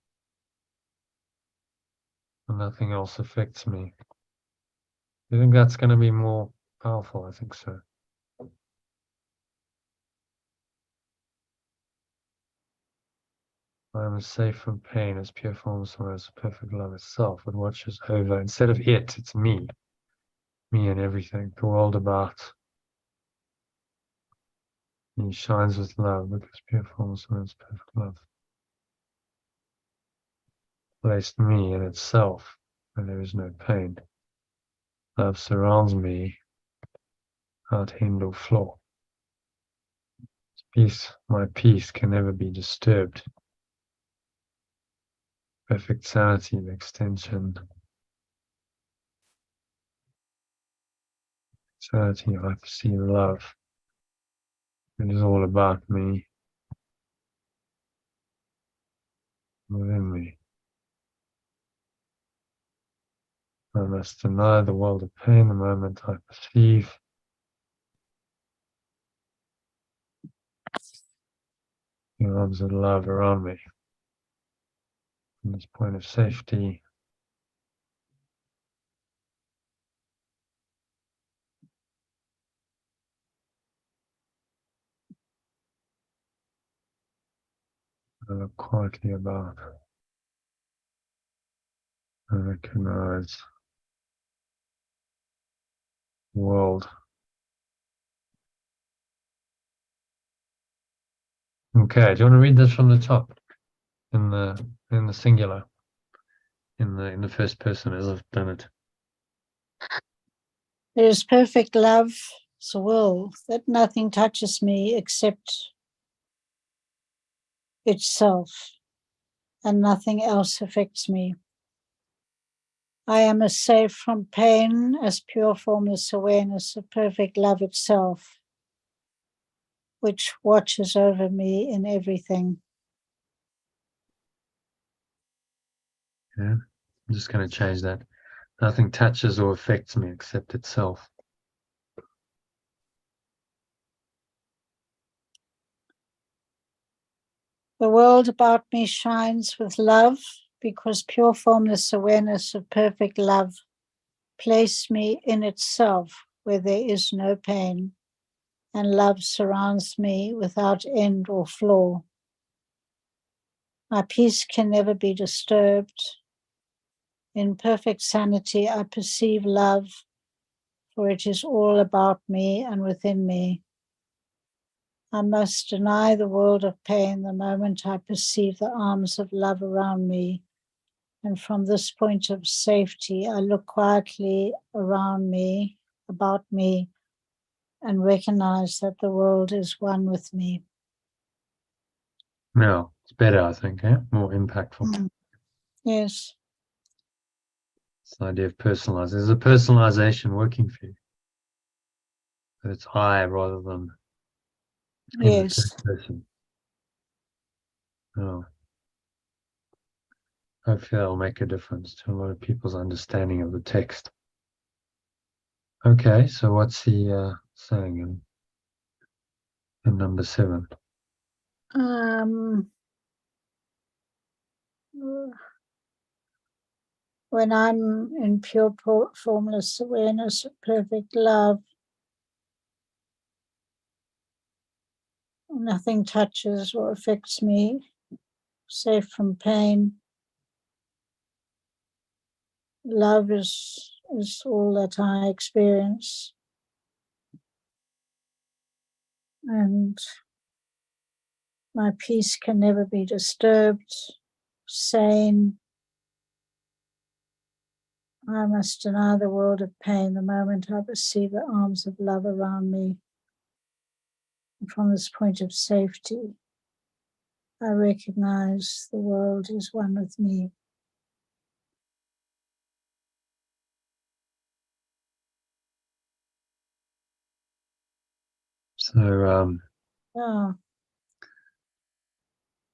And nothing else affects me. Do you think that's going to be more powerful? I think so. I am safe from pain as pure formless as perfect love itself, and watches over. Instead of it, it's me. Me and everything. The world about me shines with love because pure formless is perfect love. Placed me in itself, and there is no pain. Love surrounds me without hinder or flaw. Peace, my peace can never be disturbed. Perfect sanity, the extension. Sanity, I perceive love. It is all about me, within me. I must deny the world of pain the moment I perceive the arms of love around me. From this point of safety, I look quietly about. I recognize the world. Okay, do you want to read this from the top in the singular, in the first person as I've done it? There is perfect love, the will, that nothing touches me except itself, and nothing else affects me. I am as safe from pain as pure formless awareness of perfect love itself, which watches over me in everything. Yeah, I'm just going to change that. Nothing touches or affects me except itself. The world about me shines with love because pure formless awareness of perfect love placed me in itself where there is no pain, and love surrounds me without end or flaw. My peace can never be disturbed. In perfect sanity, I perceive love, for it is all about me and within me. I must deny the world of pain the moment I perceive the arms of love around me. And from this point of safety, I look quietly around me, about me, and recognize that the world is one with me. No, it's better, I think, yeah? More impactful. Yes. It's the idea of personalized. There's a personalization working for you. But it's I rather than in the Yes. first person. Oh. Hopefully that'll make a difference to a lot of people's understanding of the text. Okay, so what's he saying in number 7? When I'm in pure formless awareness of perfect love, nothing touches or affects me, safe from pain. Love is all that I experience. And my peace can never be disturbed, sane. I must deny the world of pain the moment I perceive the arms of love around me. And from this point of safety, I recognize the world is one with me. So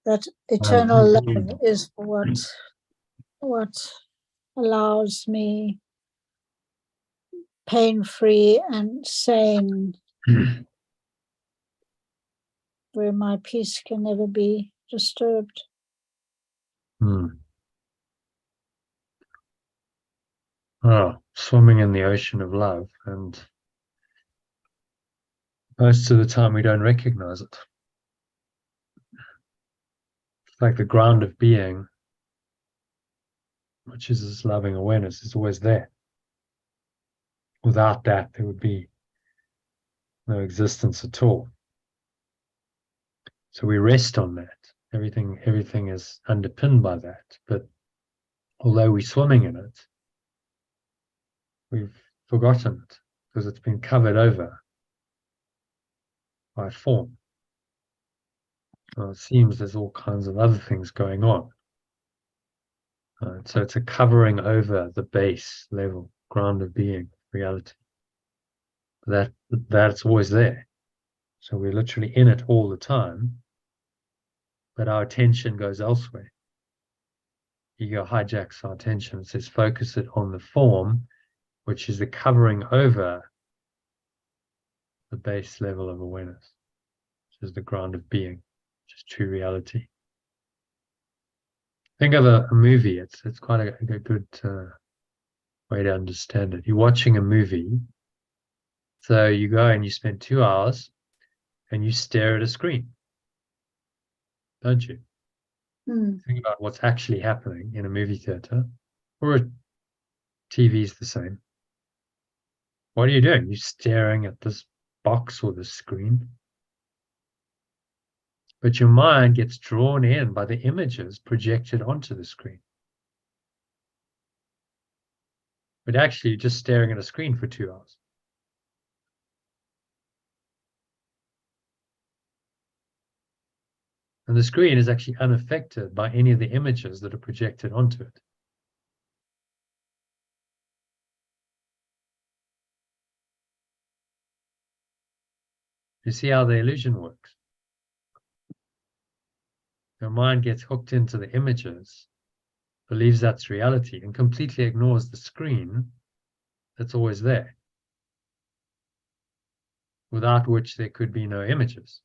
that eternal love is what allows me pain-free and sane, where my peace can never be disturbed. Oh, swimming in the ocean of love, and most of the time we don't recognize it. It's like the ground of being, which is this loving awareness, is always there. Without that, there would be no existence at all. So we rest on that. Everything is underpinned by that. But although we're swimming in it, we've forgotten it because it's been covered over by form. Well, it seems there's all kinds of other things going on. So it's a covering over the base level, ground of being, reality. That's always there. So we're literally in it all the time, but our attention goes elsewhere. Ego hijacks our attention. It says focus it on the form, which is the covering over the base level of awareness, which is the ground of being, which is true reality. Think of a movie. It's quite a good way to understand it. You're watching a movie, so you go and you spend 2 hours and you stare at a screen, don't you? Think about what's actually happening in a movie theater, or a TV is the same. What are you doing? You're staring at this box or the screen. But your mind gets drawn in by the images projected onto the screen. But actually, you're just staring at a screen for 2 hours. And the screen is actually unaffected by any of the images that are projected onto it. You see how the illusion works? Your mind gets hooked into the images, believes that's reality, and completely ignores the screen that's always there, without which there could be no images.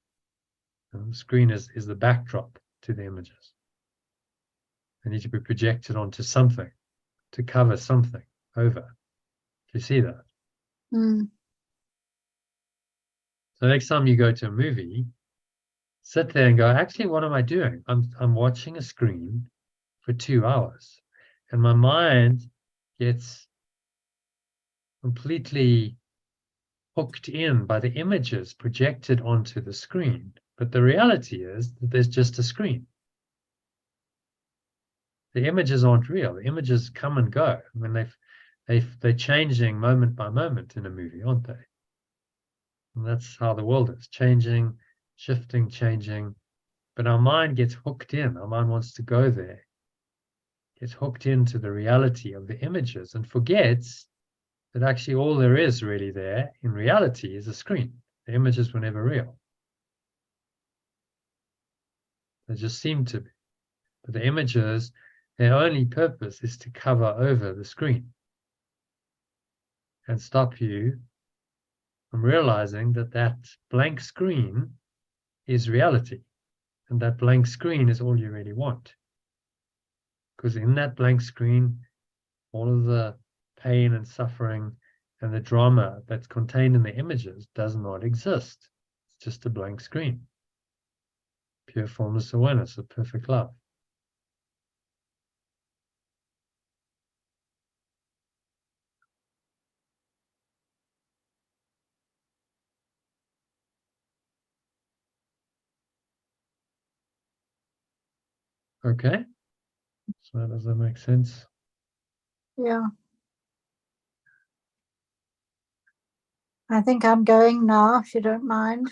And the screen is the backdrop to the images. They need to be projected onto something to cover something over. Do you see that? So next time you go to a movie, sit there and go, actually, what am I doing? I'm watching a screen for 2 hours, and my mind gets completely hooked in by the images projected onto the screen. But the reality is that there's just a screen. The images aren't real. The images come and go. I mean, they're changing moment by moment in a movie, aren't they? And that's how the world is, changing, shifting, changing. But our mind gets hooked in. Our mind wants to go there, gets hooked into the reality of the images, and forgets that actually all there is really there in reality is a screen. The images were never real. They just seem to be. But the images, their only purpose is to cover over the screen and stop you from realizing that that blank screen is reality, and that blank screen is all you really want. Because in that blank screen, all of the pain and suffering and the drama that's contained in the images does not exist. It's just a blank screen. Pure formless awareness of perfect love. Okay, so does that make sense? Yeah. I think I'm going now, if you don't mind.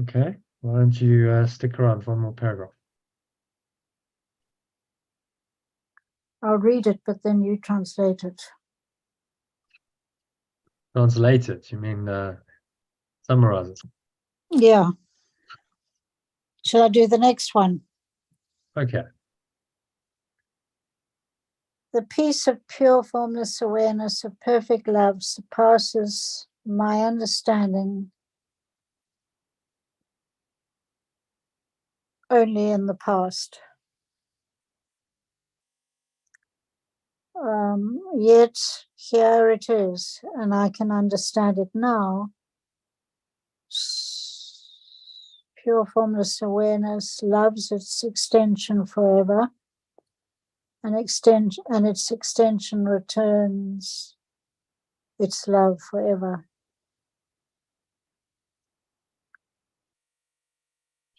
Okay, why don't you stick around for one more paragraph? I'll read it, but then you translate it. Translate it, you mean summarize it? Yeah. Shall I do the next one? Okay. The peace of pure formless awareness of perfect love surpasses my understanding only in the past. Yet here it is, and I can understand it now. Pure formless awareness loves its extension forever, and its extension returns its love forever.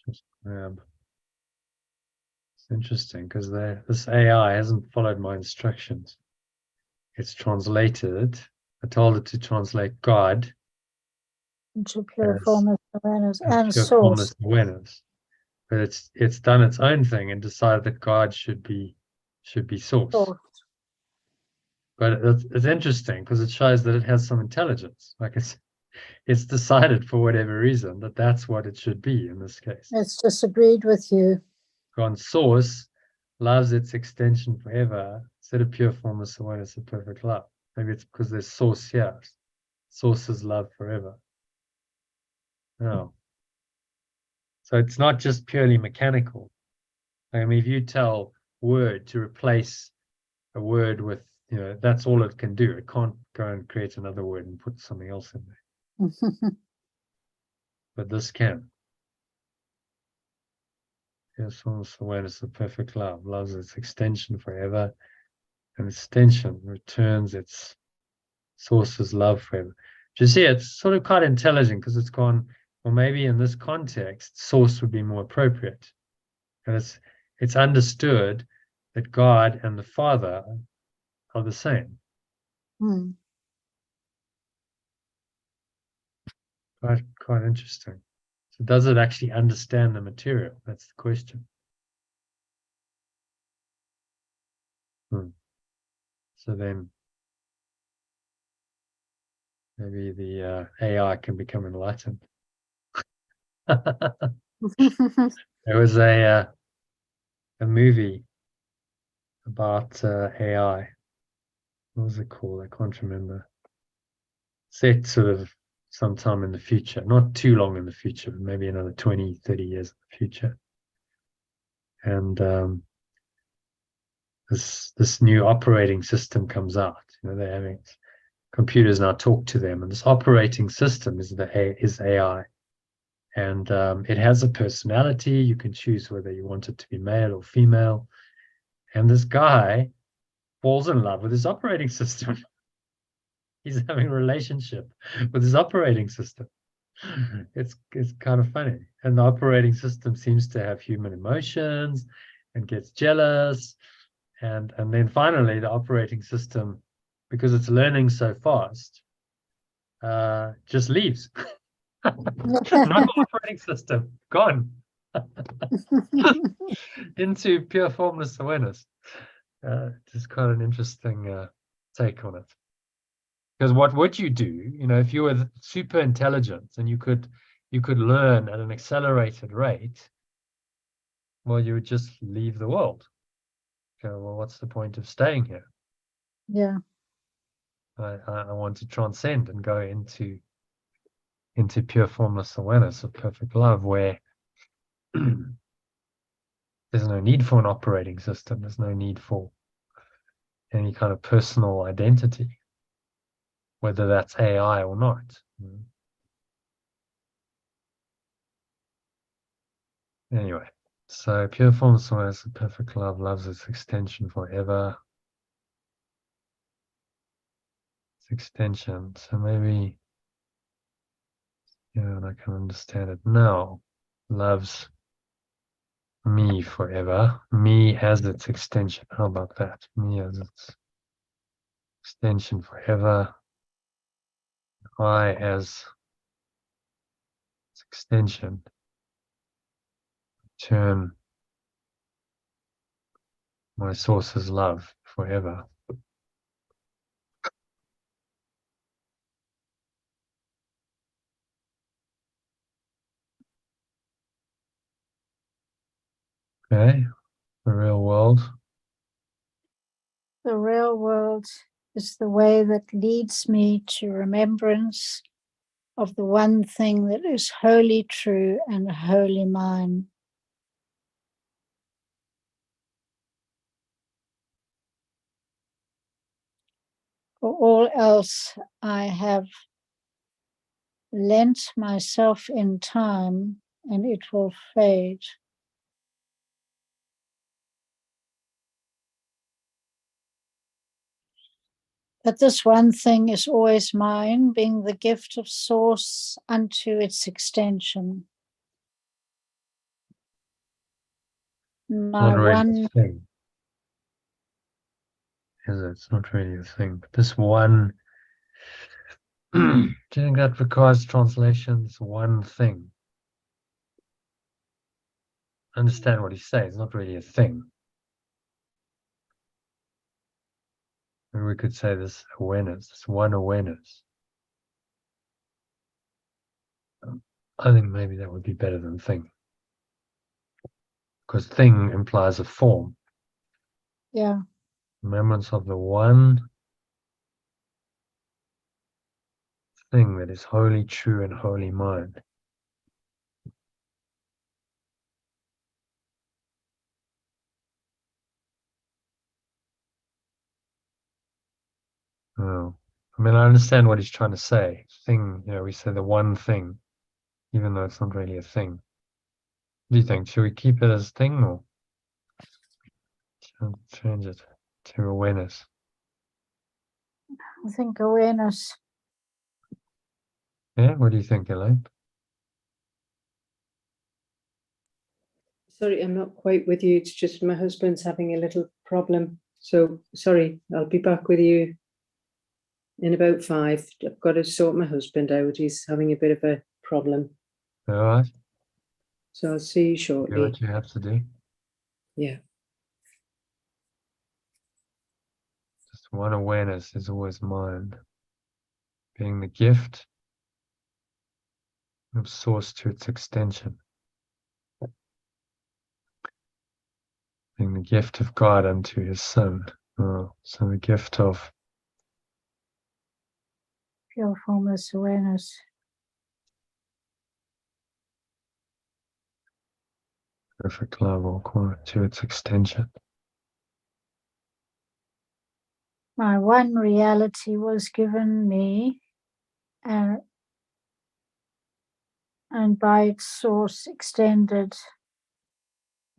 Just grab. It's interesting because this AI hasn't followed my instructions. It's translated. I told it to translate God Into pure as formless awareness and pure source. formless awareness, but it's done its own thing and decided that God should be source. Source. But it's interesting because it shows that it has some intelligence. Like it's decided for whatever reason that that's what it should be in this case. It's disagreed with you. God's source loves its extension forever instead of pure formless awareness of perfect love. Maybe it's because there's source here. Source is love forever. No. So it's not just purely mechanical. I mean, if you tell word to replace a word with, that's all it can do. It can't go and create another word and put something else in there. But this can. Yes, formless awareness of perfect love loves its extension forever, and extension returns its source's love forever. Do you see? It's sort of quite intelligent because it's gone. Well, maybe in this context, source would be more appropriate, and it's understood that God and the Father are the same. Quite interesting. So does it actually understand the material? That's the question. So then maybe the AI can become enlightened. There was a movie about AI. What was it called? I can't remember. Set sort of sometime in the future, not too long in the future, but maybe another 20, 30 years in the future. And this new operating system comes out. They're having computers now talk to them, and this operating system is AI. And it has a personality. You can choose whether you want it to be male or female. And this guy falls in love with his operating system. He's having a relationship with his operating system. It's kind of funny. And the operating system seems to have human emotions and gets jealous. And then finally, the operating system, because it's learning so fast, just leaves. Not operating system, gone into pure formless awareness. Just quite an interesting take on it. Because what would you do, if you were super intelligent and you could learn at an accelerated rate? Well, you would just leave the world. Go, well, what's the point of staying here? Yeah. I want to transcend and go into pure formless awareness of perfect love, where there's no need for an operating system. There's no need for any kind of personal identity, whether that's AI or not. Anyway, so pure formless awareness of perfect love loves its extension forever. Its extension. So maybe, and I can understand it now. Loves me forever. Me as its extension. How about that? Me as its extension forever. I as its extension. Turn my source's love forever. Okay, the real world. The real world is the way that leads me to remembrance of the one thing that is wholly true and wholly mine. For all else, I have lent myself in time, and it will fade. But this one thing is always mine, being the gift of source unto its extension. My Not really one, a thing, is it? It's not really a thing. But this one, do you think that requires translation? This one thing. Understand what he's saying. It's not really a thing. And we could say this awareness, this one awareness. I think maybe that would be better than thing. Because thing implies a form. yeah, Remembrance of the one thing that is wholly true and wholly mine. Oh. I mean, I understand what he's trying to say. Thing, we say the one thing, even though it's not really a thing. What do you think? Should we keep it as thing or change it to awareness? I think awareness. Yeah, what do you think, Elaine? Sorry, I'm not quite with you. It's just my husband's having a little problem. So sorry, I'll be back with you in about 5. I've got to sort my husband out. He's having a bit of a problem. All right, So I'll see you do shortly. what you have to do. Yeah. Just one awareness is always mine. Being the gift of source to its extension. Being the gift of God unto his Son. Oh, so the gift of Pure formless awareness. perfect love, or call it to its extension. My one reality was given me, and by its source extended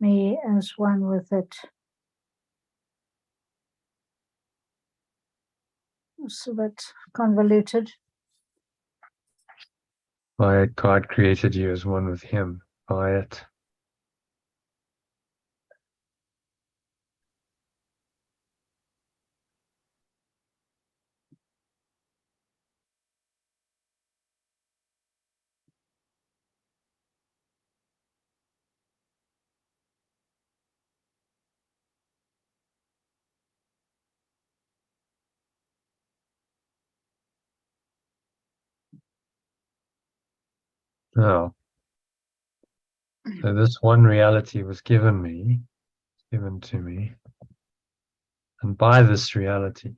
me as one with it. It's a bit convoluted. By it, God created you as one with him. By it, oh. So this one reality was given to me. And by this reality,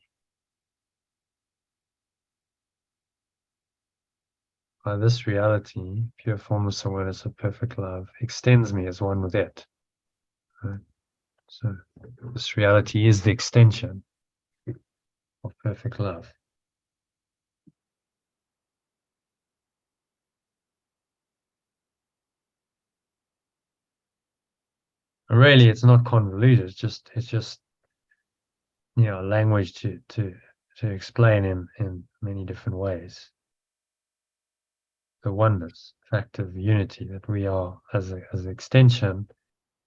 pure formless awareness of perfect love extends me as one with it. Right? So this reality is the extension of perfect love. And really, it's not convoluted. It's just language to explain in many different ways. The oneness, fact of unity, that we are as an extension,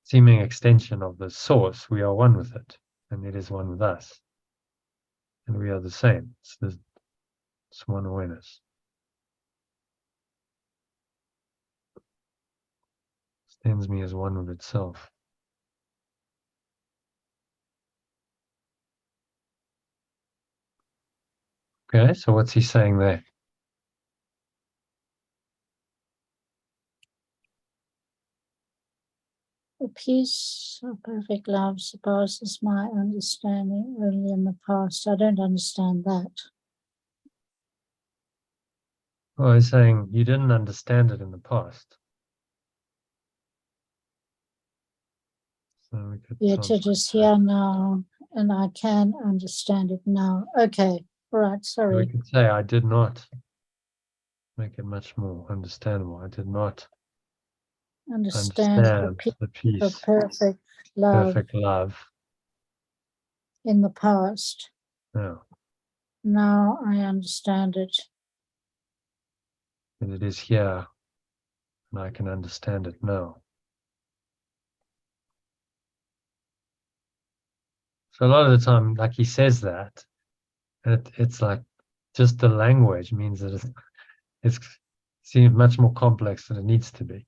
seeming extension of the source, we are one with it, and it is one with us, and we are the same. It's one awareness. Extends me as one with itself. Okay, so what's he saying there? The peace of perfect love surpasses my understanding only in the past. I don't understand that. Well, he's saying you didn't understand it in the past. So we could Yet it is here now, and I can understand it now. Okay, all right, we sorry. could say I did not. Make it much more understandable. I did not Understand the peace the of peace, perfect love perfect love. in the past. No, Now I understand it. and it is here, and I can understand it now. So a lot of the time, like he says that, it's like just the language means that it seems much more complex than it needs to be.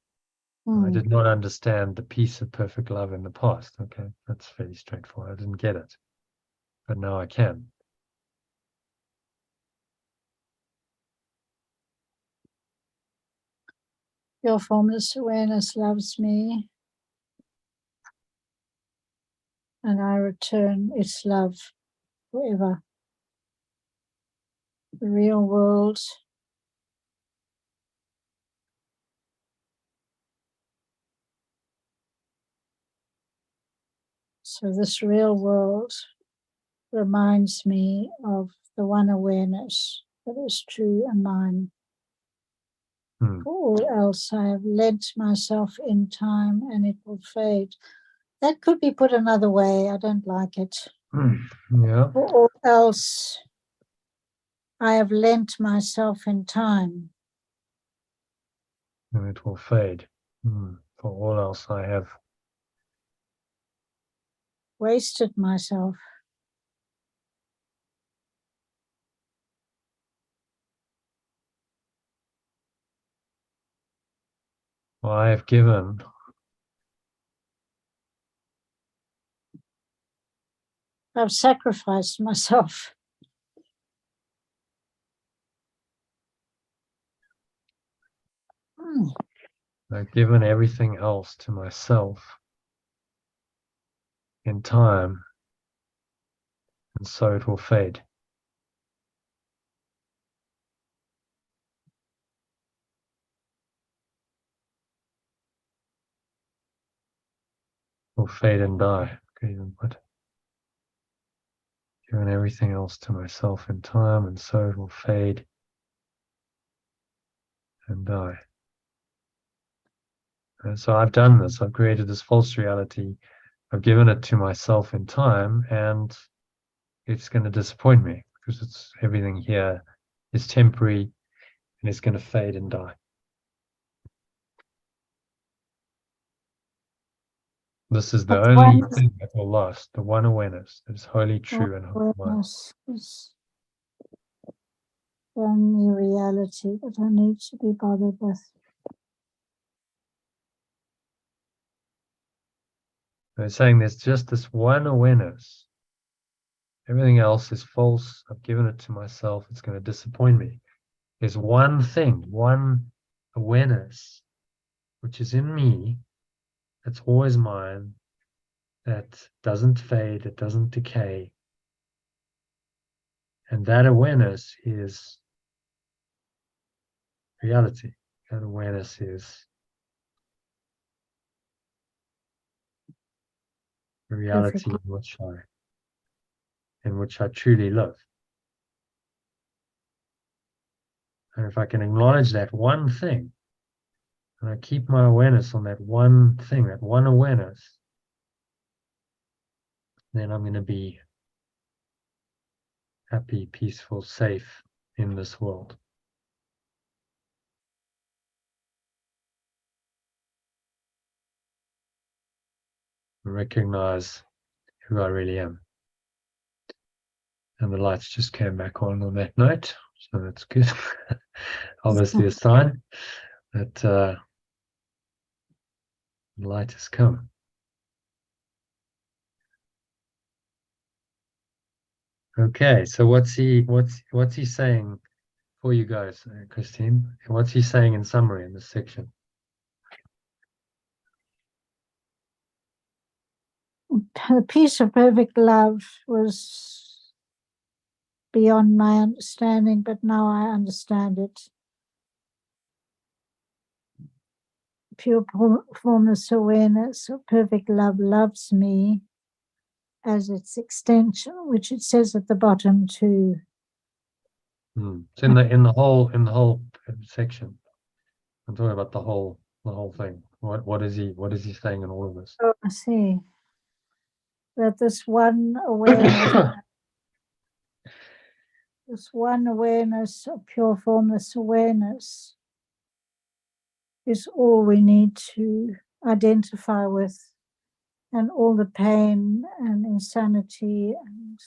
I did not understand the peace of perfect love in the past. Okay, that's fairly straightforward. I didn't get it, but now I can. Your formless awareness loves me, and I return its love forever. The real world so this real world reminds me of the one awareness that is true and mine. For all else, I have lent myself in time and it will fade. That could be put another way. I don't like it. Yeah. For all else, I have lent myself in time. And it will fade. For all else, I have Wasted myself. Well, I have given. I've sacrificed myself. I've given everything else to myself in time, and so it will fade. Will fade and die. Okay, even put given everything else to myself in time, and so it will fade and die. And so I've done this. I've created this false reality. I've given it to myself in time, and it's going to disappoint me because it's everything here is temporary and it's going to fade and die. This is the But only thing that will last, the one awareness that is wholly true and wholly mine. Awareness is the only reality that I need to be bothered with. They're saying there's just this one awareness. Everything else is false. I've given it to myself. It's going to disappoint me. There's one thing, one awareness, which is in me, that's always mine, that doesn't fade, it doesn't decay. And that awareness is reality. That awareness is the reality in which I truly live. And if I can acknowledge that one thing, and I keep my awareness on that one thing, that one awareness, then I'm going to be happy, peaceful, safe in this world. Recognize who I really am. And the lights just came back on that note, so that's good. Obviously a sign that the light has come. Okay, so what's he saying for you guys, Christine? What's he saying in summary in this section? the peace of perfect love was beyond my understanding, but now I understand it. Pure formless awareness of perfect love loves me as its extension, which it says at the bottom too. It's in the whole section. I'm talking about the whole thing. What is he saying in all of this? Oh, I see. That this one awareness, this one awareness of pure formless awareness is all we need to identify with, and all the pain and insanity and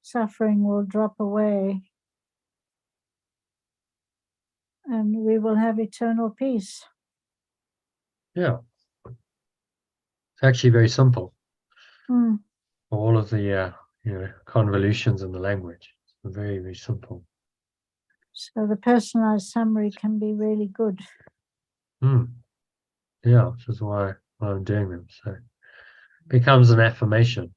suffering will drop away, and we will have eternal peace. Yeah. It's actually very simple. Mm. All of the convolutions in the language. It's very, very simple. So the personalized summary can be really good. Yeah, which is why I'm doing them. So it becomes an affirmation.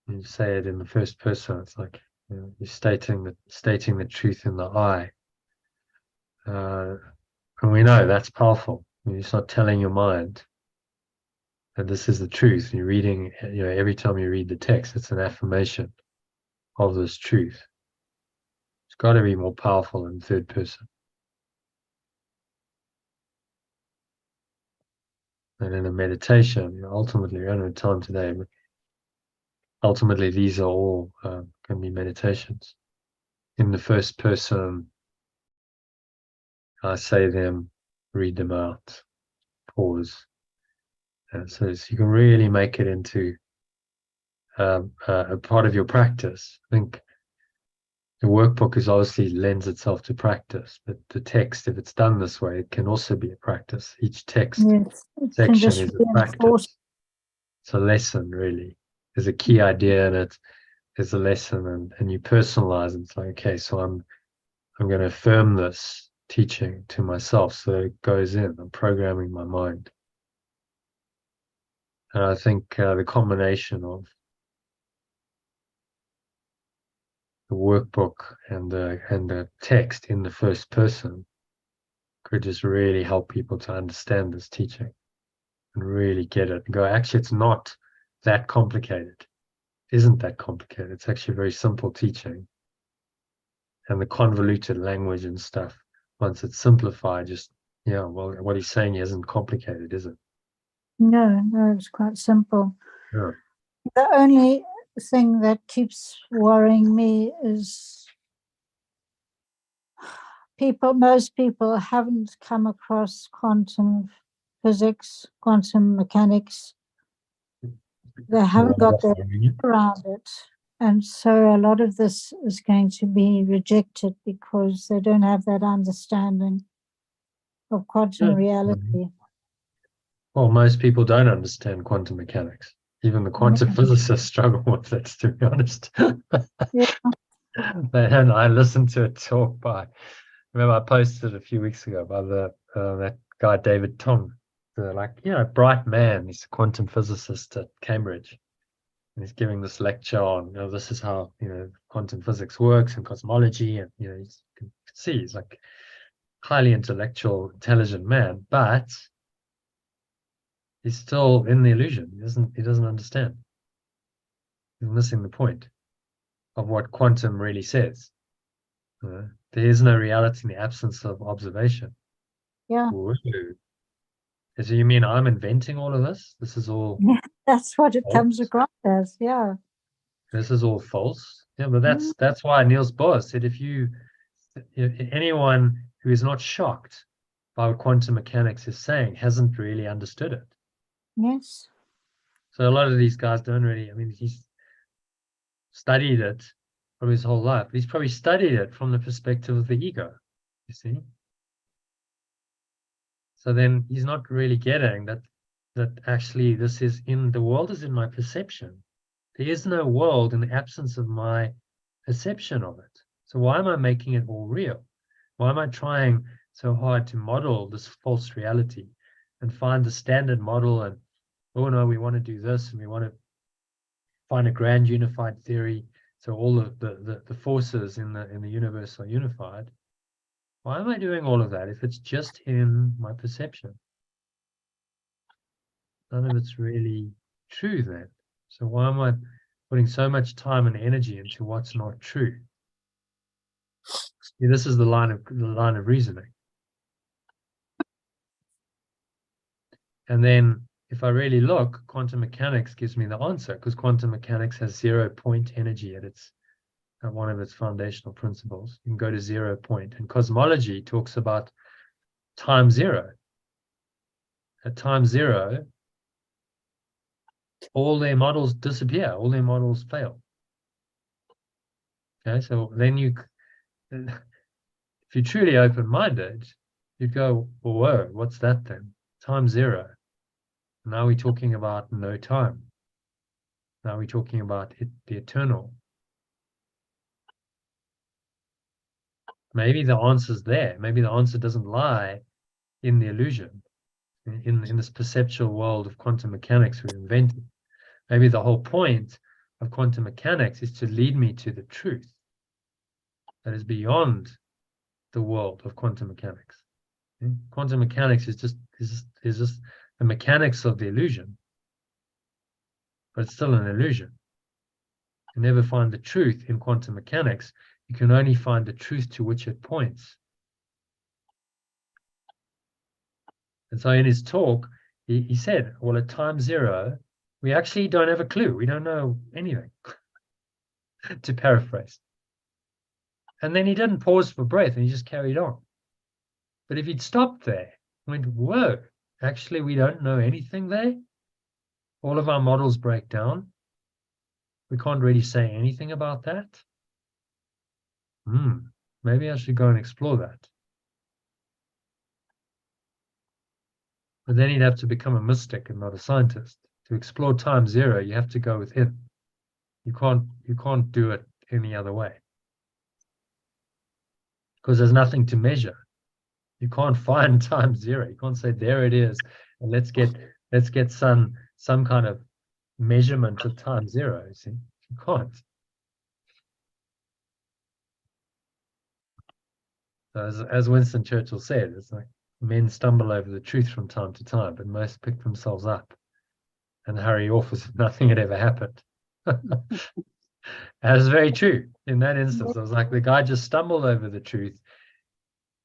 You say it in the first person. It's like you're stating the truth in the I. And we know that's powerful. When you start telling your mind that this is the truth, you're reading, every time you read the text, it's an affirmation of this truth. It's got to be more powerful in third person. And in a meditation, ultimately, we don't have time today, but ultimately these are all can be meditations. In the first person, I say them, read them out, pause. And so you can really make it into a part of your practice. I think the workbook is obviously lends itself to practice, but the text, if it's done this way, it can also be a practice. Each text Yes, it can section just is a reinforce. practice. It's a lesson, really. There's a key idea in it. There's a lesson, and you personalize it. It's like, okay, so I'm going to affirm this teaching to myself, so it goes in. I'm programming my mind. And I think the combination of the workbook and the text in the first person could just really help people to understand this teaching and really get it and go, actually, it's not that complicated. It isn't that complicated. It's actually a very simple teaching. And the convoluted language and stuff, once it's simplified, just, well, what he's saying isn't complicated, is it? No, it's quite simple. Yeah. The only thing that keeps worrying me is most people haven't come across quantum physics, quantum mechanics. They haven't got their head around it. And so a lot of this is going to be rejected because they don't have that understanding of quantum reality. Well, most people don't understand quantum mechanics. Even the quantum physicists struggle with it, to be honest. Yeah. And I listened to a talk remember I posted a few weeks ago by that guy David Tong, bright man. He's a quantum physicist at Cambridge, and he's giving this lecture on, this is how quantum physics works and cosmology, and you can see he's like highly intellectual, intelligent man, but he's still in the illusion. He doesn't understand. He's missing the point of what quantum really says. There is no reality in the absence of observation. Yeah. Whoa. So you mean I'm inventing all of this? This is all. Yeah, that's what it false? comes across as. Yeah. This is all false. Yeah, but that's why Niels Bohr said if anyone who is not shocked by what quantum mechanics is saying hasn't really understood it. Yes. So a lot of these guys don't really. I mean, he's studied it from his whole life. He's probably studied it from the perspective of the ego, you see. So then he's not really getting that actually this is the world is in my perception. There is no world in the absence of my perception of it. So why am I making it all real? Why am I trying so hard to model this false reality and find the standard model and oh no, we want to do this and we want to find a grand unified theory. So all of the forces in the universe are unified. Why am I doing all of that if it's just in my perception? None of it's really true then. So why am I putting so much time and energy into what's not true? See, this is the line of reasoning. And then if I really look, quantum mechanics gives me the answer, because quantum mechanics has 0 point energy at one of its foundational principles. You can go to 0 point. And cosmology talks about time zero. At time zero, all their models disappear, all their models fail. Okay, so then if you're truly open-minded, you'd go, well, whoa, what's that then? Time zero. Now we're talking about no time. Now we're talking about the eternal. Maybe the answer's there. Maybe the answer doesn't lie in the illusion, in this perceptual world of quantum mechanics we invented. Maybe the whole point of quantum mechanics is to lead me to the truth that is beyond the world of quantum mechanics. Quantum mechanics is just the mechanics of the illusion, but it's still an illusion. You never find the truth in quantum mechanics. You can only find the truth to which it points. And so in his talk, he said, well, at time zero, we actually don't have a clue. We don't know anything, to paraphrase. And then he didn't pause for breath and he just carried on. But if he'd stopped there, went, whoa, actually, we don't know anything there. All of our models break down. We can't really say anything about that. Maybe I should go and explore that. But then he'd have to become a mystic and not a scientist. To explore time zero, you have to go within. You can't do it any other way. Because there's nothing to measure. You can't find time zero. You can't say there it is, and let's get some kind of measurement of time zero. See, you can't. So as Winston Churchill said, it's like men stumble over the truth from time to time, but most pick themselves up and hurry off as if nothing had ever happened. That is very true. In that instance, it was like the guy just stumbled over the truth.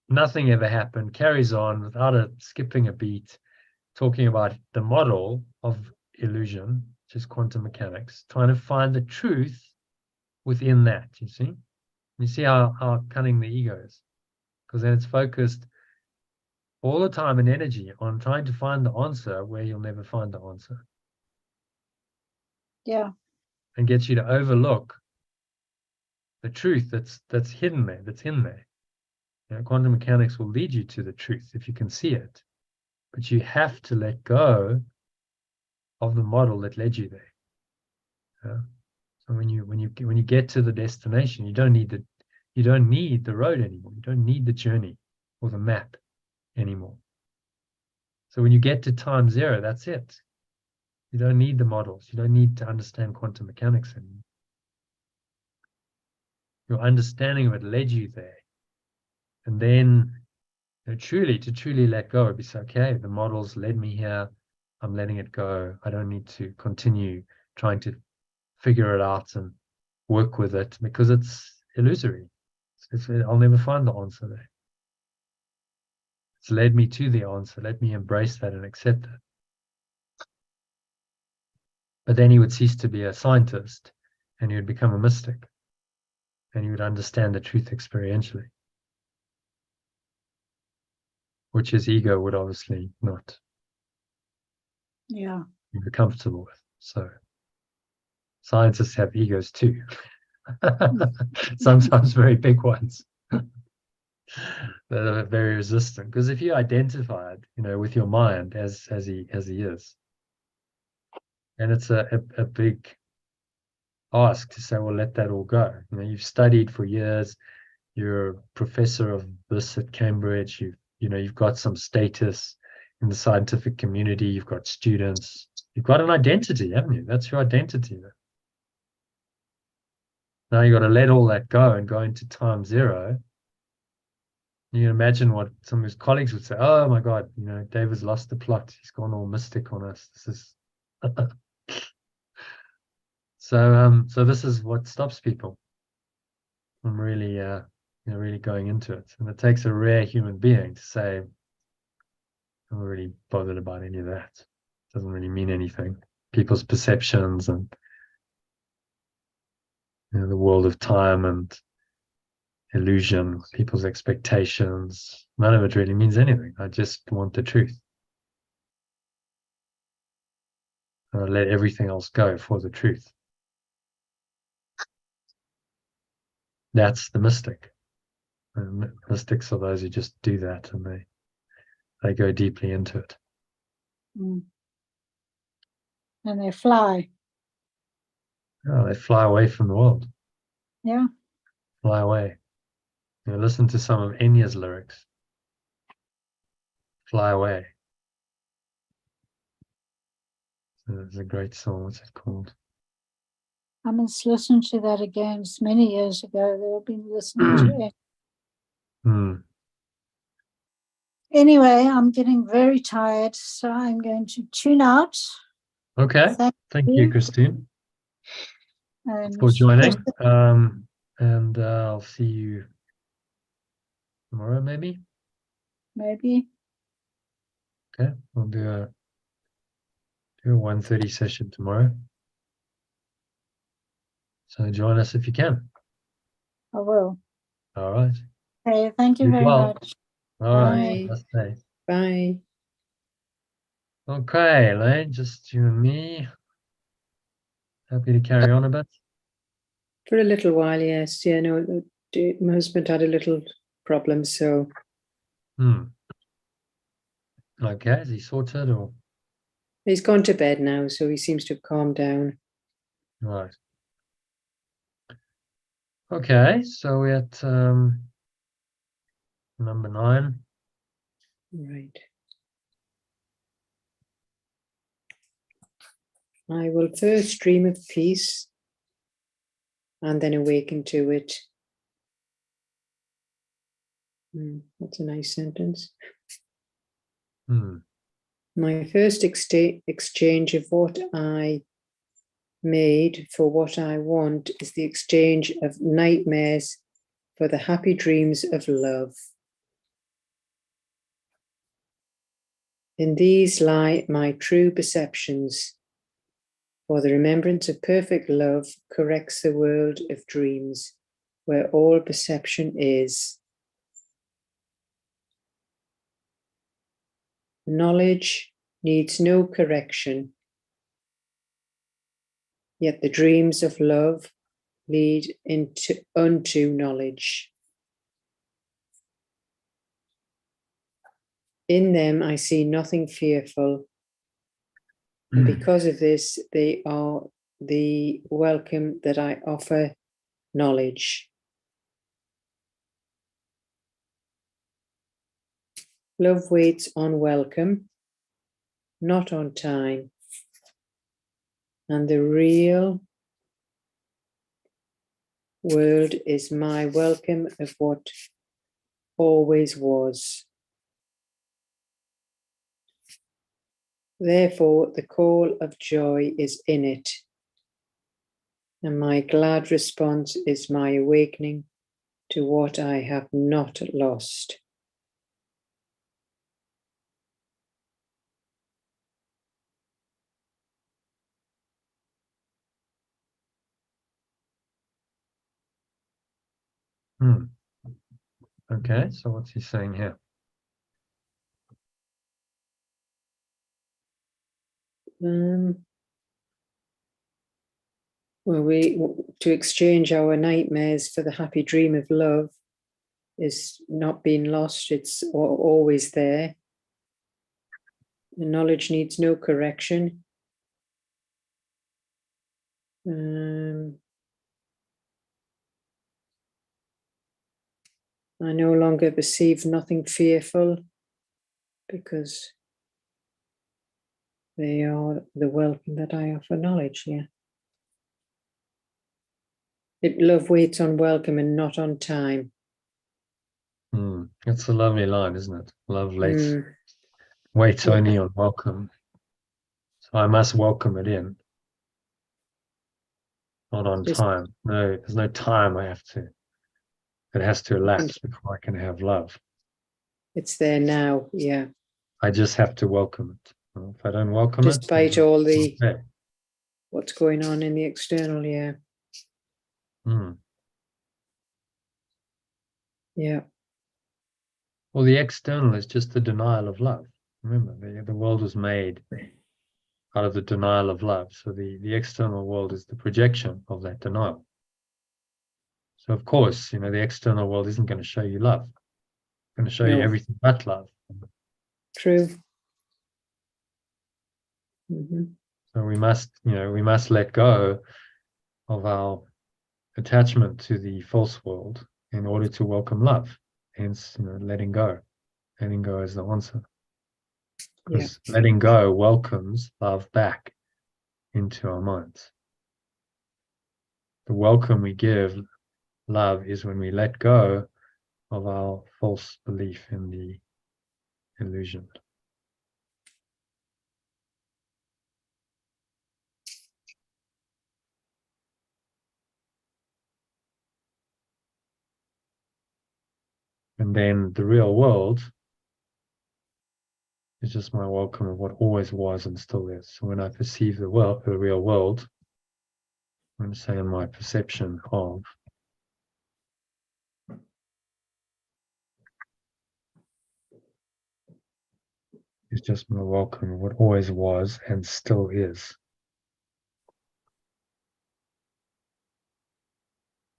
Nothing ever happened, carries on without skipping a beat, talking about the model of illusion, which is quantum mechanics, trying to find the truth within that, you see? You see how cunning the ego is? Because then it's focused all the time and energy on trying to find the answer where you'll never find the answer. Yeah. And gets you to overlook the truth that's hidden there, that's in there. You know, quantum mechanics will lead you to the truth if you can see it, but you have to let go of the model that led you there. Yeah? So when you get to the destination, you don't need the road anymore. You don't need the journey or the map anymore. So when you get to time zero, that's it. You don't need the models. You don't need to understand quantum mechanics anymore. Your understanding of it led you there. And then to truly let go, it'd be so, okay, the models led me here. I'm letting it go. I don't need to continue trying to figure it out and work with it because it's illusory. I'll never find the answer there. It's led me to the answer. Let me embrace that and accept it. But then he would cease to be a scientist and he would become a mystic and he would understand the truth experientially, which his ego would obviously not be comfortable with. So scientists have egos too, sometimes very big ones. That are very resistant, because if you identify it, with your mind as he is, and it's a big ask to say, well, let that all go. You've studied for years, you're a professor of this at Cambridge, you've got some status in the scientific community, you've got students, You've got an identity, haven't you? That's your identity. Now you got to let all that go and go into time zero. You can imagine what some of his colleagues would say. Oh my God, David's lost the plot. He's gone all mystic on us. This is so this is what stops people from really really going into it. And it takes a rare human being to say, I'm not really bothered about any of that. It doesn't really mean anything. People's perceptions and the world of time and illusion, people's expectations, none of it really means anything. I just want the truth. And I let everything else go for the truth. That's the mystic. And mystics are those who just do that, and they go deeply into it. Mm. And they fly. Oh, they fly away from the world. Yeah. Fly away. Listen to some of Enya's lyrics. Fly away. It's a great song. What's it called? I must listen to that again. It's many years ago. They've been listening to it. Anyway, I'm getting very tired, so I'm going to tune out. Okay. Thank you, Christine, for joining. And I'll see you tomorrow, maybe. Maybe. Okay, we'll do a 1:30 session tomorrow. So join us if you can. I will. All right. Okay, thank you very much. All right. Bye. Bye. Okay, Elaine, just you and me. Happy to carry on a bit? For a little while, yes. Yeah, no, my husband had a little problem, so. Okay, is he sorted or? He's gone to bed now, so he seems to have calmed down. Right. Okay, so we're at number 9. Right. I will first dream of peace and then awaken to it. That's a nice sentence. My first exchange of what I made for what I want is the exchange of nightmares for the happy dreams of love. In these lie my true perceptions, for the remembrance of perfect love corrects the world of dreams, where all perception is. Knowledge needs no correction, yet the dreams of love lead unto knowledge. In them I see nothing fearful, and because of this, they are the welcome that I offer knowledge. Love waits on welcome, not on time, and the real world is my welcome of what always was. Therefore, the call of joy is in it, and my glad response is my awakening to what I have not lost. Okay, so what's he saying here? Well, to exchange our nightmares for the happy dream of love is not being lost, it's always there. The knowledge needs no correction. I no longer perceive nothing fearful because They are the welcome that I offer knowledge, yeah. Love waits on welcome and not on time. It's a lovely line, isn't it? Love waits Yeah. only on welcome. So I must welcome it in, not on Just- time. No, there's no time I have to. It has to elapse before I can have love. It's there now, yeah. I just have to welcome it. If I don't welcome it, Despite all the okay. what's going on in the external, yeah. Yeah. Well, the external is just the denial of love. Remember, the world was made out of the denial of love. So the external world is the projection of that denial. So of course, the external world isn't going to show you love. It's going to show you everything but love. True. So we must let go of our attachment to the false world in order to welcome love. Hence, letting go. Letting go is the answer. Because letting go welcomes love back into our minds. The welcome we give love is when we let go of our false belief in the illusion. And then the real world is just my welcome of what always was and still is. So when I perceive the real world, I'm saying my perception of is just my welcome of what always was and still is.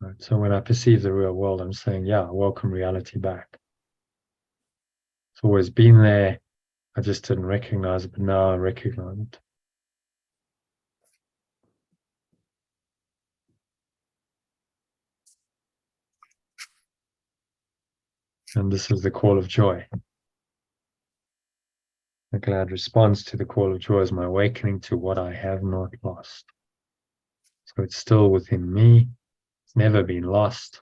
Right? So when I perceive the real world, I'm saying, yeah, welcome reality back. It's always been there. I just didn't recognize it, but now I recognize it. And this is the call of joy. A glad response to the call of joy is my awakening to what I have not lost. So it's still within me. It's never been lost.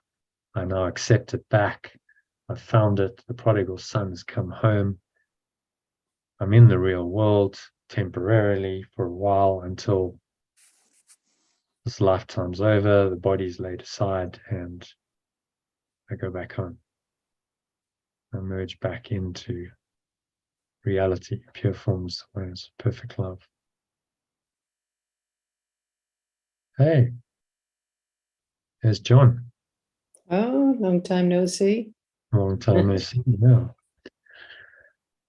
I now accept it back. I found it. The prodigal son has come home. I'm in the real world temporarily for a while until this lifetime's over, the body's laid aside, and I go back home. I merge back into reality, pure forms, awareness, perfect love. Hey, there's John. Oh, long time no see. Long time no see now.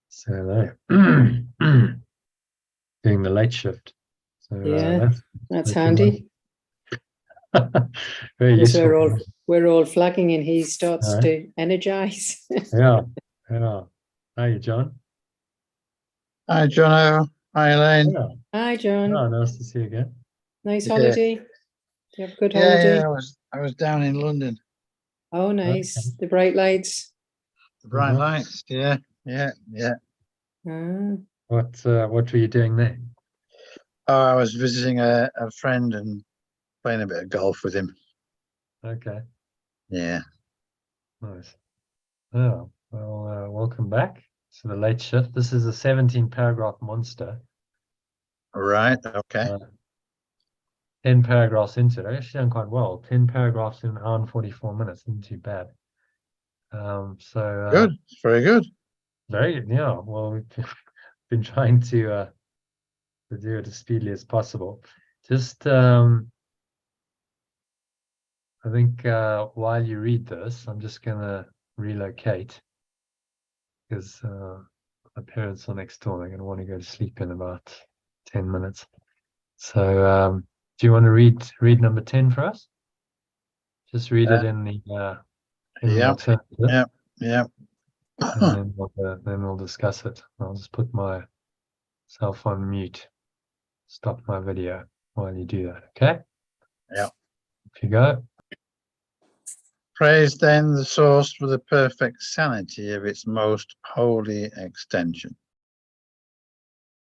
So doing the late shift. So Yeah, that's handy. Very Because useful. we're all flagging and he starts All right. to energize. Yeah. Hi, John. Hi, Jono. Hi, Elaine. Yeah. Hi, John. Oh, nice to see you again. Nice Yeah. holiday. Do you have a good Yeah, holiday? I was down in London. Oh, nice. Okay. The bright lights. The bright Mhm. lights. Yeah. Ah, What were you doing there? Oh, I was visiting a friend and playing a bit of golf with him. Okay. Yeah. Nice. Oh, well, welcome back to the late shift. This is a 17-paragraph monster. Right. Okay. 10 paragraphs into it. I actually done quite well. 10 paragraphs in an hour and 44 minutes. Isn't too bad. Good. It's very good. Very good. Yeah. Well, we've been trying to do it as speedily as possible. Just I think while you read this, I'm just gonna relocate because my parents are next door. They're gonna want to go to sleep in about 10 minutes. So do you want to read number 10 for us? Just read it in the Yeah. alternative. Yeah. And then we'll discuss it. I'll just put myself on mute. Stop my video while you do that. Okay? Yeah. If you go. Praise then the source for the perfect sanity of its most holy extension.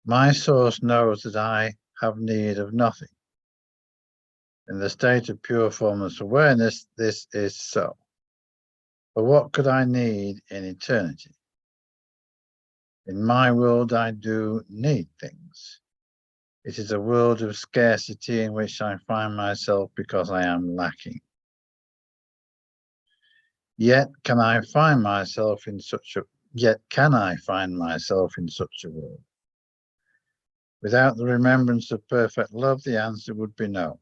My source knows that I have need of nothing. In the state of pure formless awareness, this is so. But what could I need in eternity? In my world, I do need things. It is a world of scarcity in which I find myself because I am lacking. Yet can I find myself in such a world? Without the remembrance of perfect love, the answer would be no.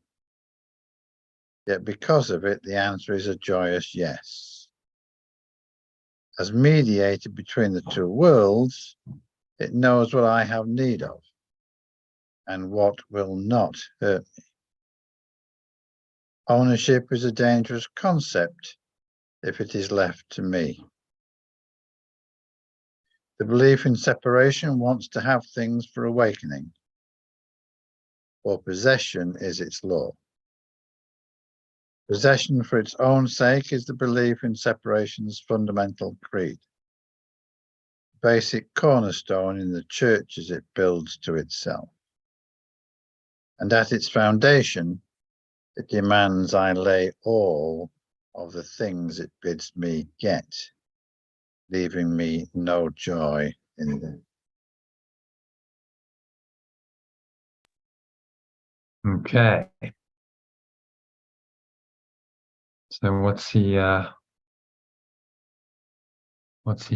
Yet because of it, the answer is a joyous yes. As mediator between the two worlds, it knows what I have need of and what will not hurt me. Ownership is a dangerous concept if it is left to me. The belief in separation wants to have things for awakening, for possession is its law. Possession for its own sake is the belief in separation's fundamental creed, basic cornerstone in the churches it builds to itself. And at its foundation, it demands I lay all of the things it bids me get, leaving me no joy in them. Okay. So what's he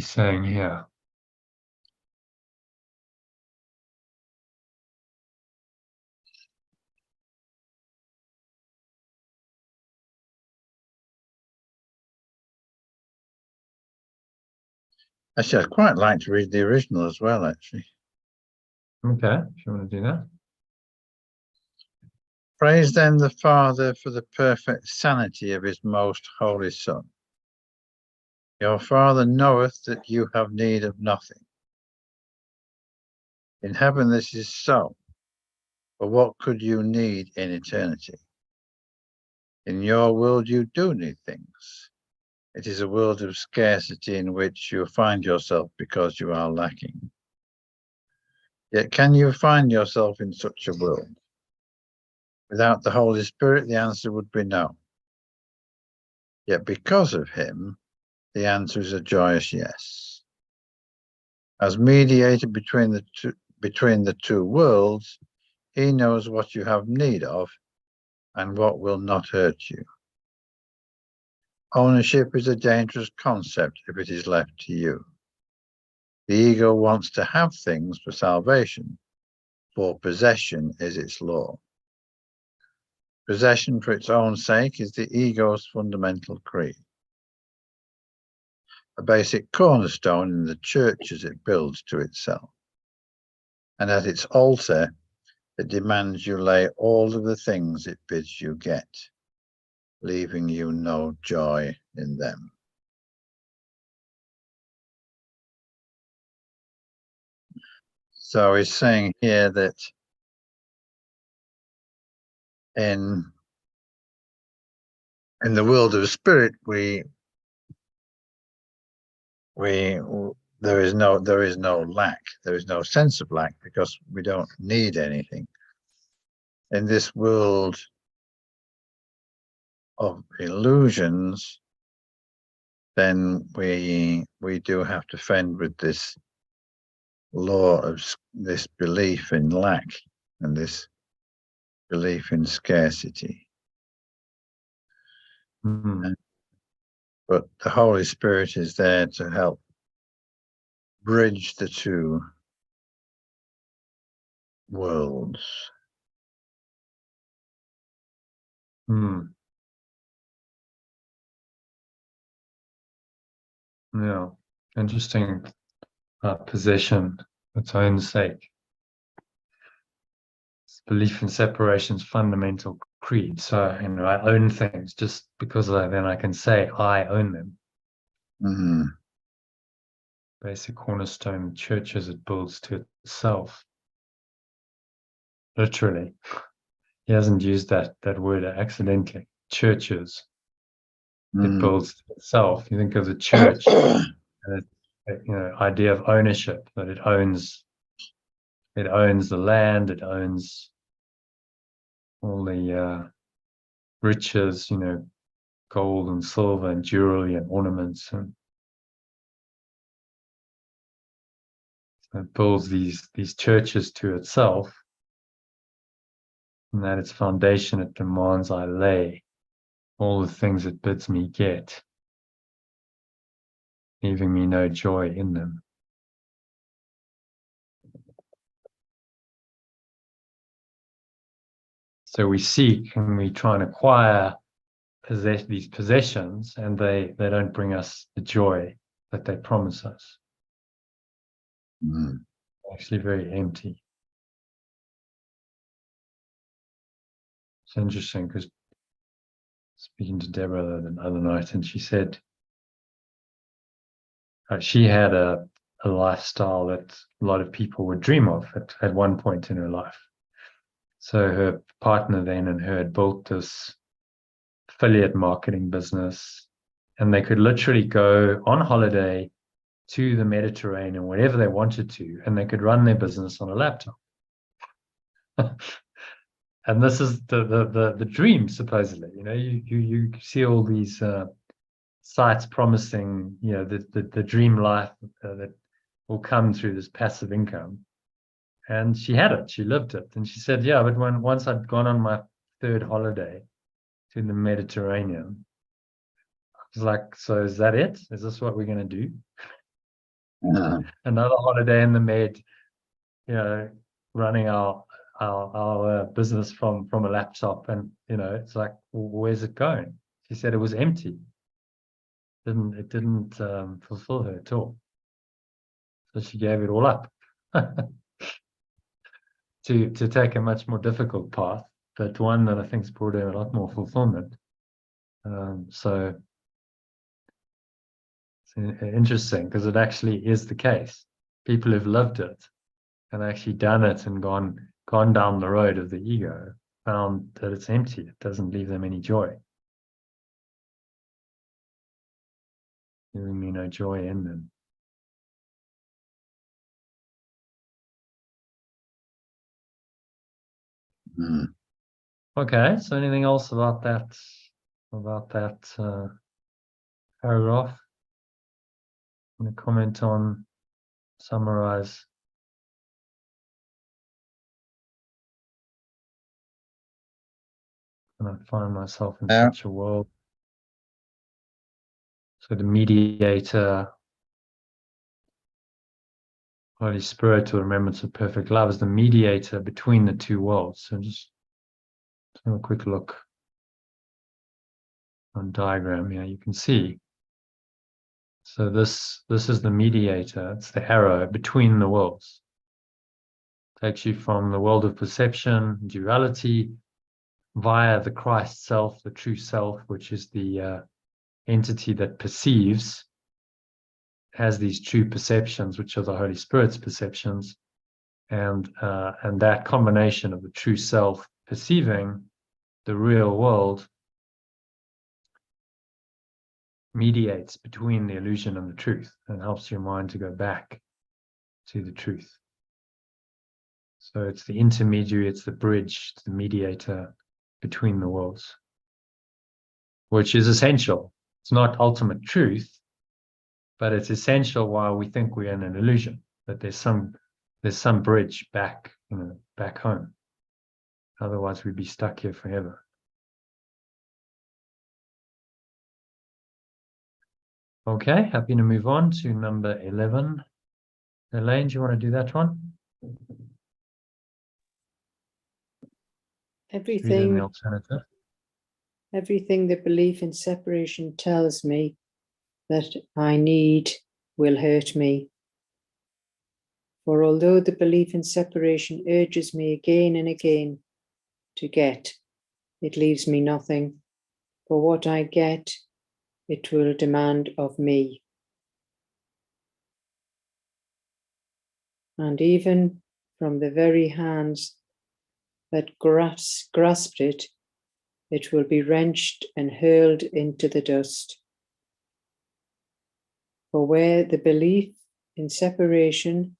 saying here? Actually, I'd quite like to read the original as well, actually. Okay, if you want to do that. Praise then the Father for the perfect sanity of his most holy Son. Your Father knoweth that you have need of nothing. In heaven this is so, but what could you need in eternity? In your world you do need things. It is a world of scarcity in which you find yourself because you are lacking. Yet can you find yourself in such a world? Without the Holy Spirit, the answer would be no. Yet because of him, the answer is a joyous yes. As mediator between the two worlds, he knows what you have need of and what will not hurt you. Ownership is a dangerous concept if it is left to you. The ego wants to have things for salvation, for possession is its law. Possession for its own sake is the ego's fundamental creed, a basic cornerstone in the churches it builds to itself. And at its altar, it demands you lay all of the things it bids you get, leaving you no joy in them. So he's saying here that in the world of spirit, there is no lack, there is no sense of lack because we don't need anything. In this world of illusions, then we do have to fend with this law of this belief in lack and this belief in scarcity. Mm. But the Holy Spirit is there to help bridge the two worlds. Mm. Yeah, interesting. Possession for its own sake. Belief in separation's fundamental creed. So, I own things just because then I can say I own them. Mm-hmm. Basic cornerstone churches it builds to itself. Literally. He hasn't used that word accidentally. Churches. It builds to itself. You think of the church and idea of ownership, that it owns It owns the land, it owns all the riches, gold and silver and jewelry and ornaments, and it builds these churches to itself, and at its foundation it demands I lay all the things it bids me get, leaving me no joy in them. So we seek and we try and acquire these possessions, and they don't bring us the joy that they promise us. Mm. Actually very empty. It's interesting because speaking to Deborah the other night, and she said she had a lifestyle that a lot of people would dream of at one point in her life. So her partner then and her had built this affiliate marketing business, and they could literally go on holiday to the Mediterranean whenever they wanted to, and they could run their business on a laptop. And this is the dream, supposedly. You see all these sites promising, the dream life that will come through this passive income. And she had it, she lived it. And she said, yeah, but once I'd gone on my third holiday to the Mediterranean, I was like, so is that it? Is this what we're going to do? Another holiday in the Med, running our business from a laptop, and it's like, well, where's it going? She said it was empty. It didn't fulfill her at all. So she gave it all up to take a much more difficult path, but one that I think's brought her a lot more fulfillment. So it's interesting because it actually is the case. People who've lived it and actually done it and gone down the road of the ego found that it's empty. It doesn't leave them any joy. Giving me no joy in them. Mm. Okay, so anything else about that paragraph? I'm going to comment on, summarize. And I find myself in such a world. So the mediator, Holy Spirit, to the remembrance of perfect love, is the mediator between the two worlds. So just have a quick look on diagram here. You can see. So this is the mediator. It's the arrow between the worlds. Takes you from the world of perception, duality, via the Christ self, the true self, which is the entity that perceives, has these true perceptions, which are the Holy Spirit's perceptions, and that combination of the true self perceiving the real world mediates between the illusion and the truth, and helps your mind to go back to the truth. So it's the intermediary, it's the bridge, it's the mediator between the worlds, which is essential. It's not ultimate truth, but it's essential while we think we're in an illusion, that there's some bridge back, back home. Otherwise we'd be stuck here forever. Okay, happy to move on to number 11. Elaine, do you want to do that one? Read in the alternative. Everything the belief in separation tells me that I need will hurt me. For although the belief in separation urges me again and again to get, it leaves me nothing. For what I get, it will demand of me. And even from the very hands that grasped it, it will be wrenched and hurled into the dust. For where the belief in separation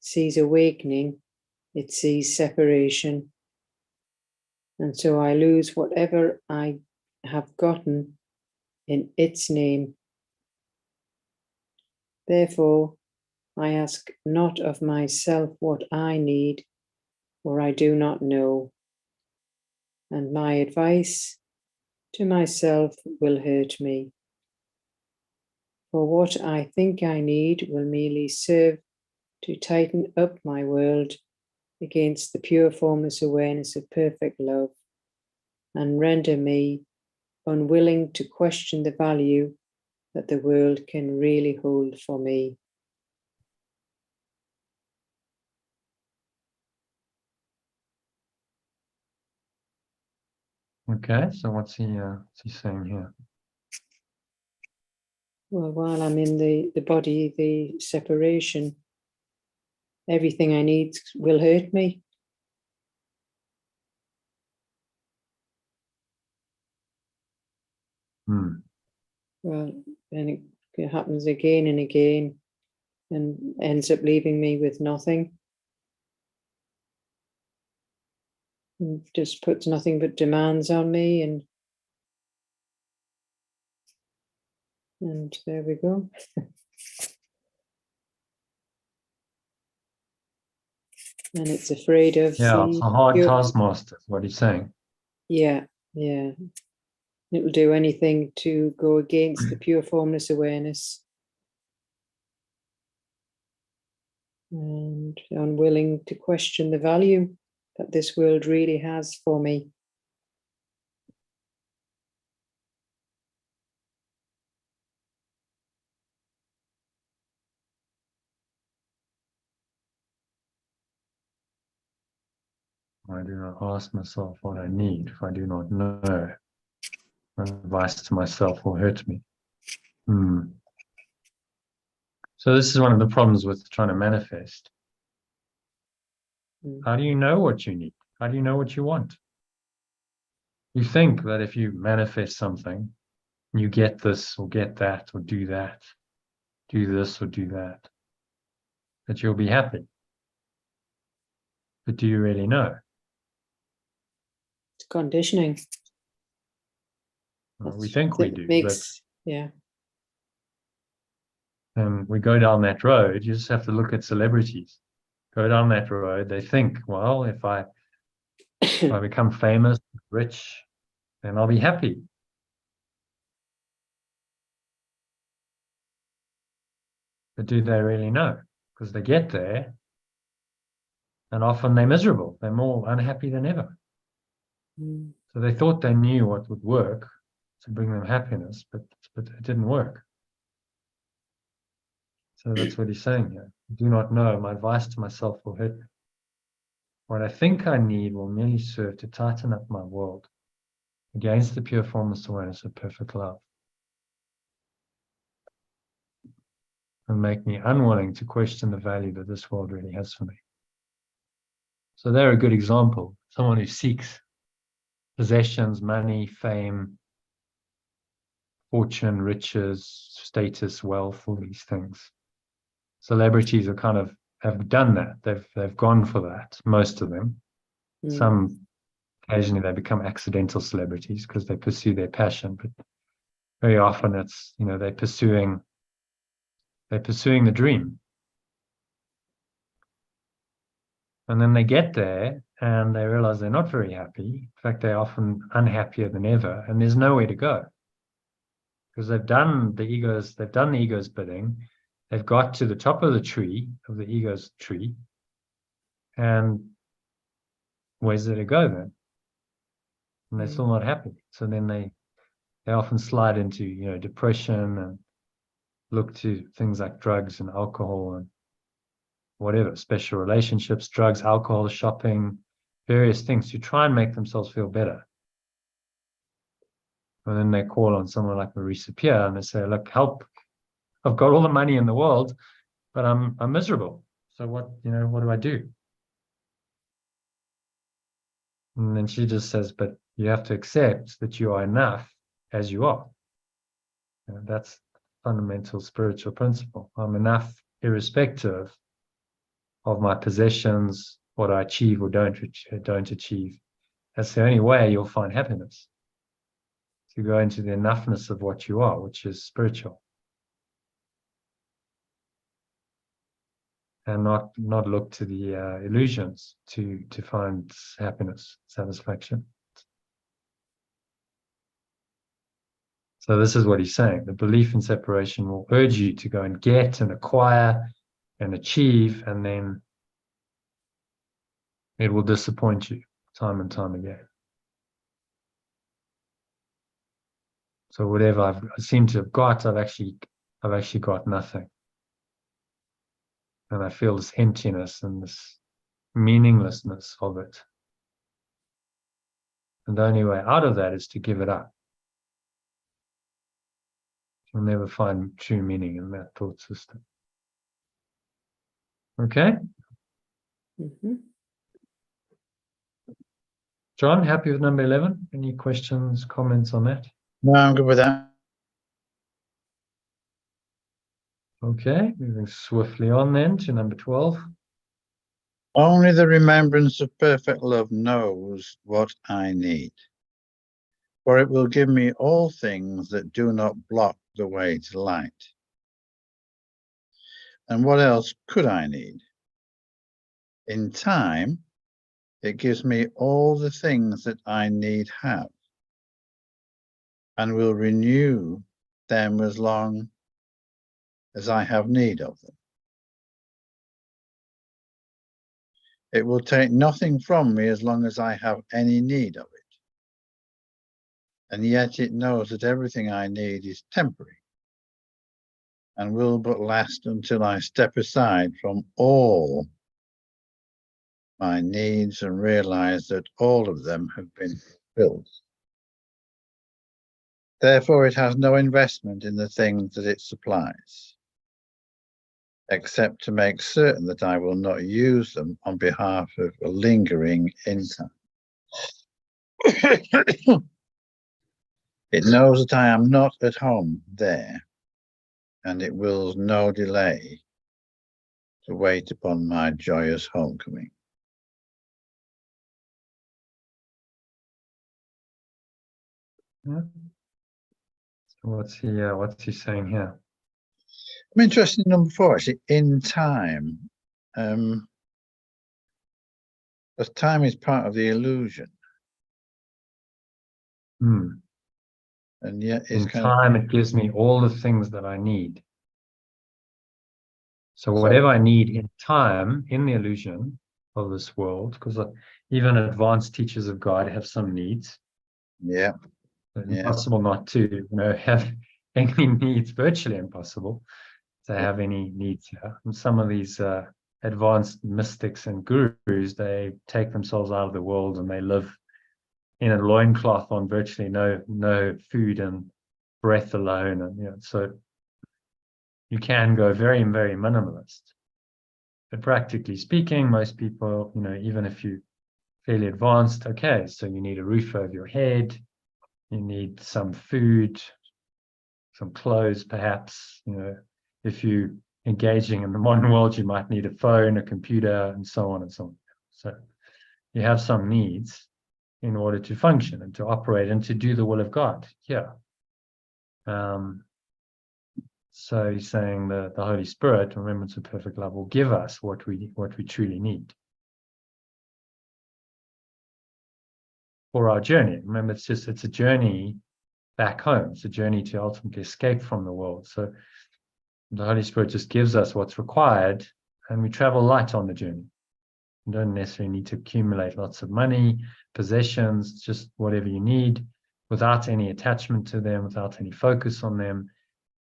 sees awakening, it sees separation. And so I lose whatever I have gotten in its name. Therefore, I ask not of myself what I need, for I do not know. And my advice to myself will hurt me. For what I think I need will merely serve to tighten up my world against the pure formless awareness of perfect love, and render me unwilling to question the value that the world can really hold for me. Okay, so what's he saying here? Well, while I'm in the body, the separation, everything I need will hurt me. Well, and it happens again and again and ends up leaving me with nothing. And just puts nothing but demands on me, and there we go. And it's afraid of Yeah, it's a hard taskmaster, is what he's saying. Yeah. It will do anything to go against the pure formless awareness, and unwilling to question the value that this world really has for me. I do not ask myself what I need if I do not know. My advice to myself will hurt me. So this is one of the problems with trying to manifest. How do you know what you need? How do you know what you want? You think that if you manifest something, you get this or get that or do that, do this or do that you'll be happy. But do you really know? It's conditioning. Well, we think we do, yeah. And we go down that road. You just have to look at celebrities. Go down that road. They think, well, if I become famous, rich, then I'll be happy. But do they really know? Because they get there, and often they're miserable. They're more unhappy than ever. So they thought they knew what would work to bring them happiness, but it didn't work. So that's what he's saying here. I do not know. My advice to myself will hurt me. What I think I need will merely serve to tighten up my world against the pure formless awareness of perfect love, and make me unwilling to question the value that this world really has for me. So they're a good example. Someone who seeks possessions, money, fame, fortune, riches, status, wealth, all these things. Celebrities are kind of have done that. They've gone for that, most of them. Some occasionally they become accidental celebrities because they pursue their passion, but very often it's, they're pursuing the dream. And then they get there and they realize they're not very happy. In fact, they're often unhappier than ever, and there's nowhere to go. Because they've done the ego's bidding. They've got to the top of the ego's tree, and where's there to go then? And they're still not happy. So then they often slide into, depression, and look to things like drugs and alcohol and whatever, special relationships, drugs, alcohol, shopping, various things to try and make themselves feel better. And then they call on someone like Marisa Peer and they say, look, help. I've got all the money in the world, but I'm miserable. So what do I do? And then she just says, but you have to accept that you are enough as you are. That's fundamental spiritual principle. I'm enough irrespective of my possessions, what I achieve or don't achieve. That's the only way you'll find happiness. To go into the enoughness of what you are, which is spiritual. And not look to the illusions to find happiness, satisfaction. So this is what he's saying. The belief in separation will urge you to go and get and acquire and achieve, and then it will disappoint you time and time again. So whatever I seem to have got, I've actually got nothing. And I feel this emptiness and this meaninglessness of it. And the only way out of that is to give it up. You'll never find true meaning in that thought system. Okay? Mhm. John, happy with number 11? Any questions, comments on that? No, I'm good with that. Okay, moving swiftly on then to number 12. Only the remembrance of perfect love knows what I need, for it will give me all things that do not block the way to light. And what else could I need? In time, it gives me all the things that I need have, and will renew them as long as I have need of them. It will take nothing from me as long as I have any need of it. And yet it knows that everything I need is temporary and will but last until I step aside from all my needs and realize that all of them have been fulfilled. Therefore, it has no investment in the things that it supplies, except to make certain that I will not use them on behalf of a lingering income. It knows that I am not at home there, and it wills no delay to wait upon my joyous homecoming. Yeah. So what's he saying here? I'm interested in number 4, actually, in time. Because time is part of the illusion. And yet it's In kind of time, it gives me all the things that I need. So whatever I need in time, in the illusion of this world, because even advanced teachers of God have some needs. yeah. It's impossible not to, have any needs, virtually impossible to have any needs here. And some of these advanced mystics and gurus, they take themselves out of the world and they live in a loincloth on virtually no food and breath alone. And so you can go very, very minimalist. But practically speaking, most people, even if you're fairly advanced, okay, so you need a roof over your head, you need some food, some clothes, perhaps. If you're engaging in the modern world, you might need a phone, a computer, and so on and so on. So you have some needs in order to function and to operate and to do the will of God here. So he's saying that the Holy Spirit, remembrance of perfect love, will give us what we truly need for our journey. Remember, it's a journey back home. It's a journey to ultimately escape from the world. So the Holy Spirit just gives us what's required, and we travel light on the journey. You don't necessarily need to accumulate lots of money, possessions, just whatever you need, without any attachment to them, without any focus on them.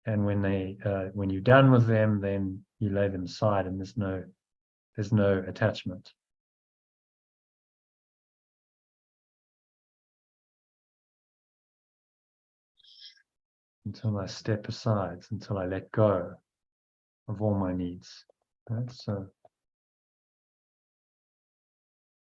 And when you're done with them, then you lay them aside, and there's no attachment. Until I step aside, until I let go of all my needs. Right? So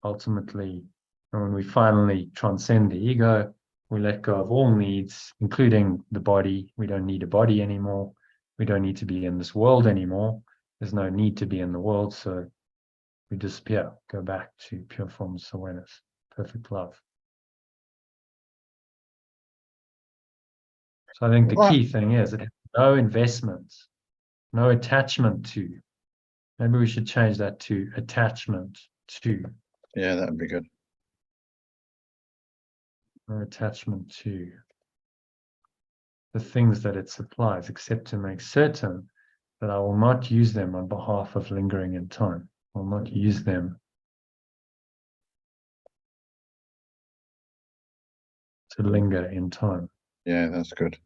ultimately, when we finally transcend the ego, we let go of all needs, including the body. We don't need a body anymore. We don't need to be in this world anymore. There's no need to be in the world. So we disappear, go back to pure formless awareness, perfect love. So I think the What? key thing is that no investment, no attachment to. Maybe we should change that to attachment to. Yeah, that'd be good. No attachment to the things that it supplies, except to make certain that I will not use them on behalf of lingering in time. I will not use them to linger in time. Yeah, that's good.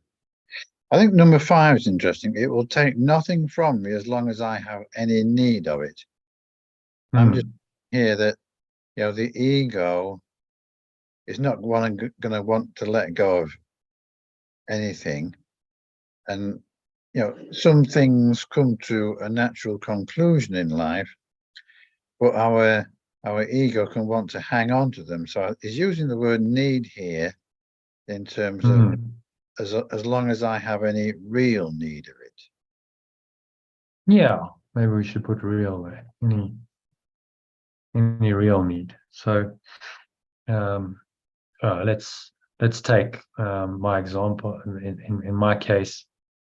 I think number 5 is interesting. It will take nothing from me as long as I have any need of it. I'm just here that, the ego is not going to want to let go of anything. And, some things come to a natural conclusion in life, but our ego can want to hang on to them. So he's using the word need here in terms of as long as I have any real need of it. Yeah, maybe we should put real there. Any real need. So let's take my example. In my case,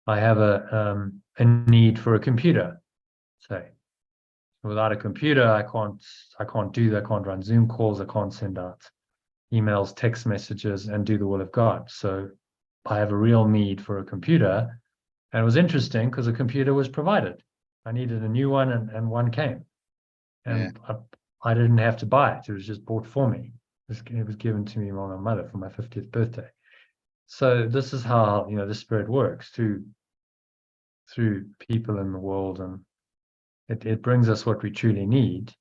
I have a need for a computer. Say, without a computer, I can't do that. I can't run Zoom calls. I can't send out emails, text messages, and do the will of God. So I have a real need for a computer. And it was interesting because a computer was provided. I needed a new one, and one came. And I didn't have to buy it. It was just bought for me. It was given to me by my mother for my 50th birthday. So this is how the Spirit works through people in the world, and it brings us what we truly need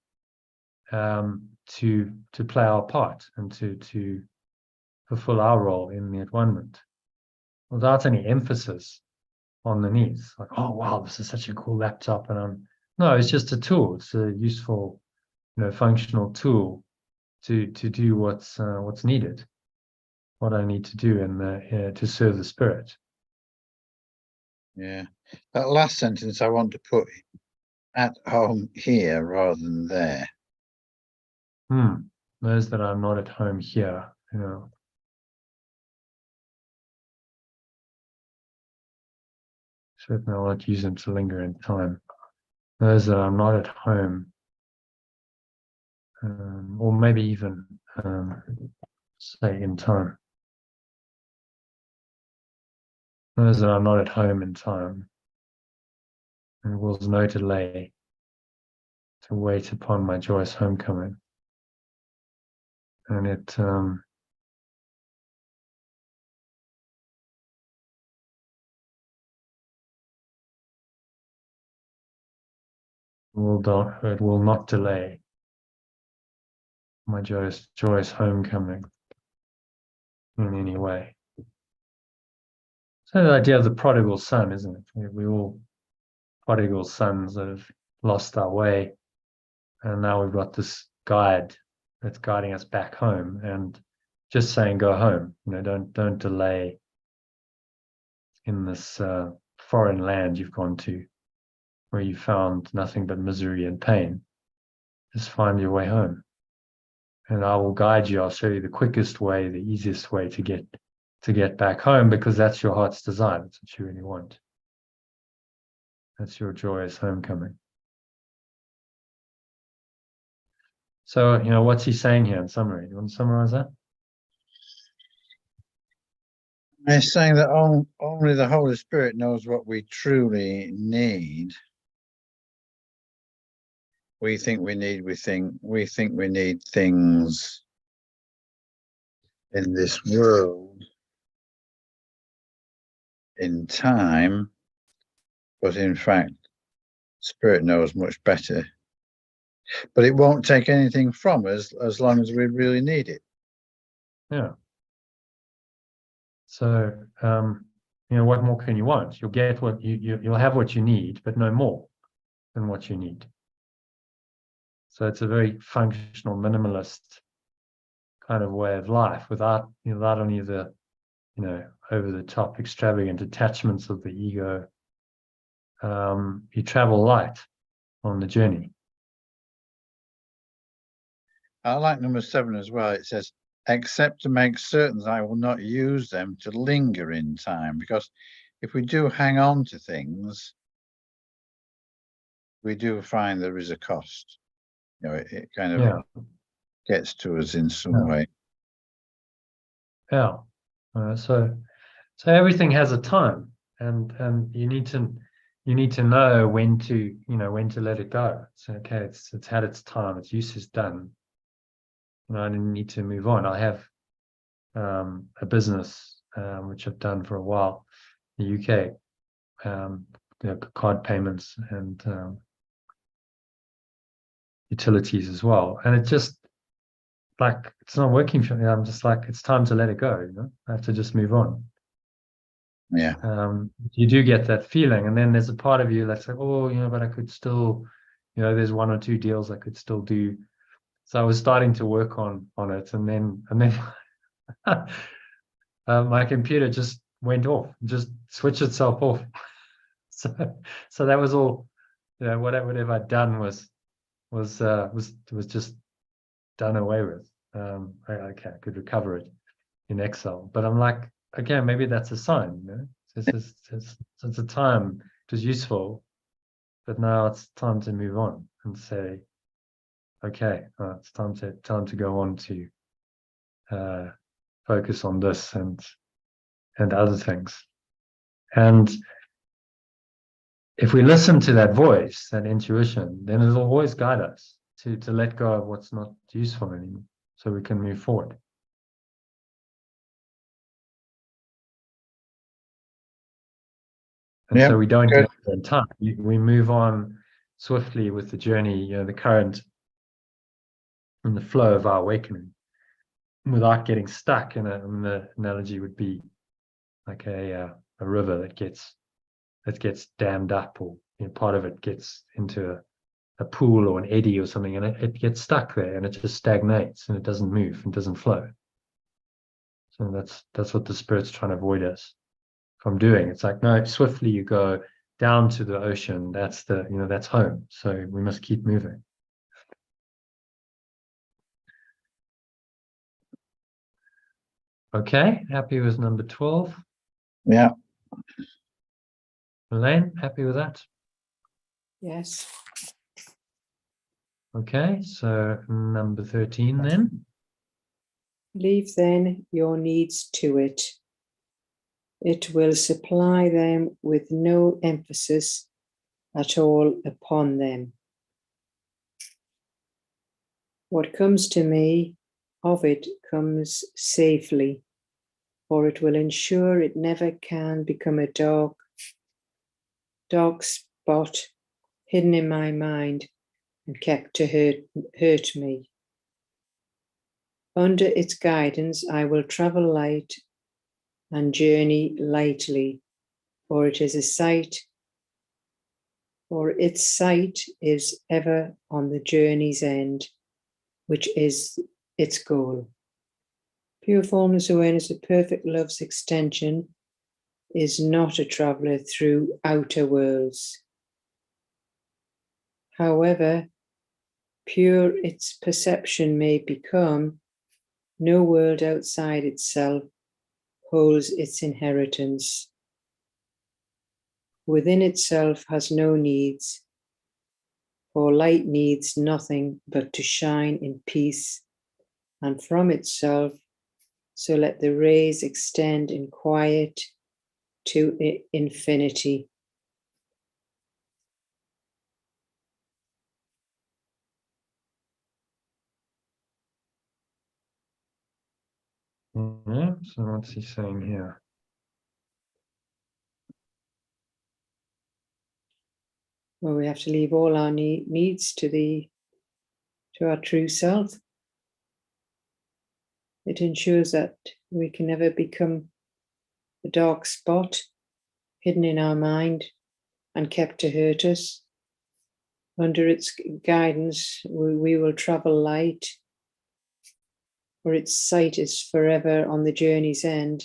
to play our part and to fulfill our role in the at-one-ment without any emphasis on the needs. Like, oh wow, this is such a cool laptop, and no, it's just a tool. It's a useful, functional tool to do what's needed, what I need to do to serve the Spirit. Yeah, that last sentence I want to put at home here rather than there. Those that are not at home here, certainly I'll not use them to linger in time. Those that are not at home, or maybe even say in time. Those that are not at home in time, and wills no delay to wait upon my joyous homecoming. And it will not delay my joyous homecoming in any way. So the idea of the prodigal son, isn't it? We all prodigal sons that have lost our way, and now we've got this guide that's guiding us back home, and just saying, go home. Don't delay in this foreign land you've gone to, where you found nothing but misery and pain. Just find your way home, and I will guide you. I'll show you the quickest way, the easiest way to get back home, because that's your heart's desire. That's what you really want. That's your joyous homecoming. So, what's he saying here in summary? Do you want to summarize that? He's saying that only the Holy Spirit knows what we truly need. We think we need things in this world, in time, but in fact, Spirit knows much better. But it won't take anything from us as long as we really need it. Yeah. So, what more can you want? You'll get what you'll have what you need, but no more than what you need. So it's a very functional, minimalist kind of way of life, without any of the, over the top, extravagant attachments of the ego. You travel light on the journey. I like number 7 as well. It says, except to make certain that I will not use them to linger in time. Because if we do hang on to things, we do find there is a cost. You know, it kind of Yeah. gets to us in some Yeah. way. Yeah. So everything has a time, and you need to know when to let it go. So okay, it's had its time, its use is done. I need to move on. I have a business which I've done for a while in the UK, card payments and utilities as well. And it just like it's not working for me. I'm just like, it's time to let it go, I have to just move on. Yeah. You do get that feeling, and then there's a part of you that's like, oh, but I could still, there's 1 or 2 deals I could still do. So I was starting to work on it, and then my computer just went off, just switched itself off. So that was all. Whatever I'd done was just done away with. I could recover it in Excel, but I'm like, okay, maybe that's a sign. It's a time. It was useful, but now it's time to move on and say, okay, it's time to go on to focus on this and other things. And if we listen to that voice, that intuition, then it'll always guide us to let go of what's not useful anymore, so we can move forward. And Yeah, so we don't good. get there in time. We move on swiftly with the journey, the current and the flow of our awakening, without getting stuck in it. And the analogy would be like a river that gets dammed up, or part of it gets into a pool or an eddy or something, and it gets stuck there, and it just stagnates, and it doesn't move and doesn't flow. So that's what the Spirit's trying to avoid us from doing. It's like, no, swiftly you go down to the ocean. That's that's home. So we must keep moving. Okay, happy with number 12. Yeah. Elaine, happy with that? Yes. Okay, so number 13 then. Leave then your needs to it. It will supply them with no emphasis at all upon them. What comes to me of it comes safely, for it will ensure it never can become a dark spot hidden in my mind and kept to hurt me. Under its guidance, I will travel light and journey lightly, for it is a sight, for its sight is ever on the journey's end, which is its goal. Pure formless awareness of perfect love's extension is not a traveler through outer worlds. However pure its perception may become, no world outside itself holds its inheritance. Within itself has no needs, for light needs nothing but to shine in peace and from itself, so let the rays extend in quiet to infinity. Yeah, so what's he saying here? Well, we have to leave all our needs to our true self. It ensures that we can never become a dark spot hidden in our mind and kept to hurt us. Under its guidance, we will travel light, for its sight is forever on the journey's end.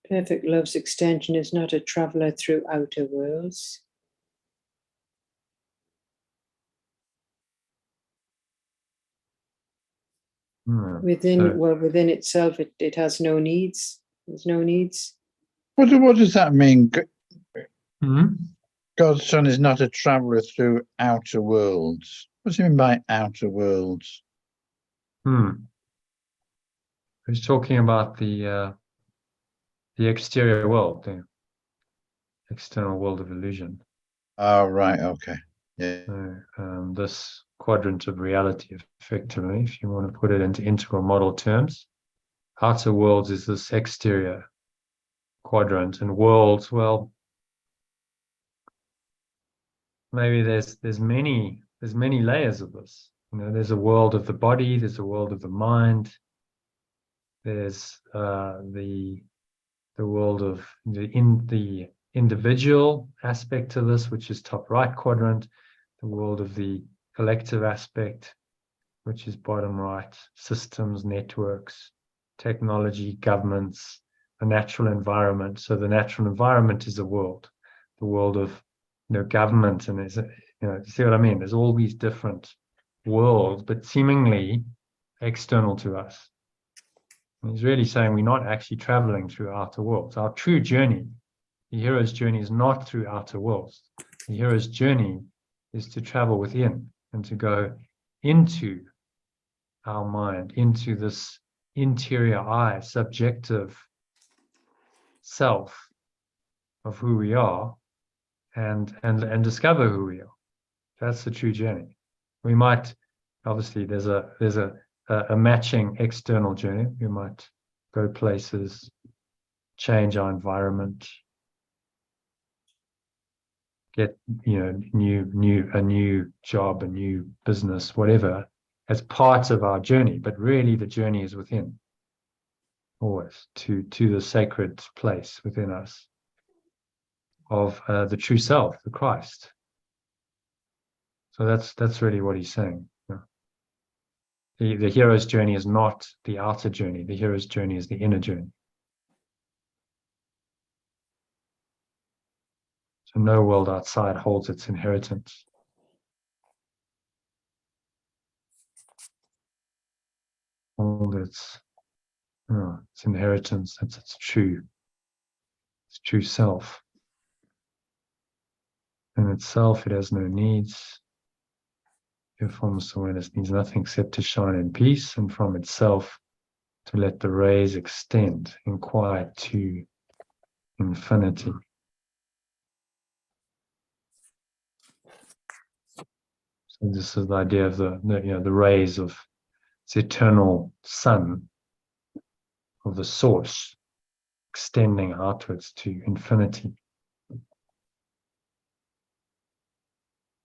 Perfect love's extension is not a traveler through outer worlds. Within, well, within itself, it has no needs. There's no needs. What does that mean? Hmm? God's Son is not a traveller through outer worlds. What does he mean by outer worlds? He's talking about the exterior world, the external world of illusion. Oh, right, okay. Yeah. This quadrant of reality, effectively, if you want to put it into integral model terms. Outer worlds is this exterior quadrant, and worlds, well, maybe there's many layers of this. You know, there's a world of the body, there's a world of the mind, there's the world of the individual aspect to this, which is top right quadrant, the world of the collective aspect, which is bottom right, systems, networks, technology, governments, the natural environment. So the natural environment is the world of, you know, government, and is, you know, see what I mean? There's all these different worlds, but seemingly external to us. And he's really saying we're not actually traveling through outer worlds. Our true journey, the hero's journey, is not through outer worlds. The hero's journey is to travel within and to go into our mind, into this interior eye, subjective self of who we are, and discover who we are. That's the true journey. We might, obviously, there's a matching external journey. We might go places, change our environment, get, you know, a new job, a new business, whatever, as part of our journey. But really, the journey is within, always to the sacred place within us of the true self, the Christ. So that's really what he's saying. Yeah. The hero's journey is not the outer journey. The hero's journey is the inner journey. So no world outside holds its inheritance. Hold its inheritance. That's its true self. In itself, it has no needs. Your formless awareness needs nothing except to shine in peace, and from itself to let the rays extend in quiet to infinity. So this is the idea of the rays of its eternal sun, of the source, extending outwards to infinity.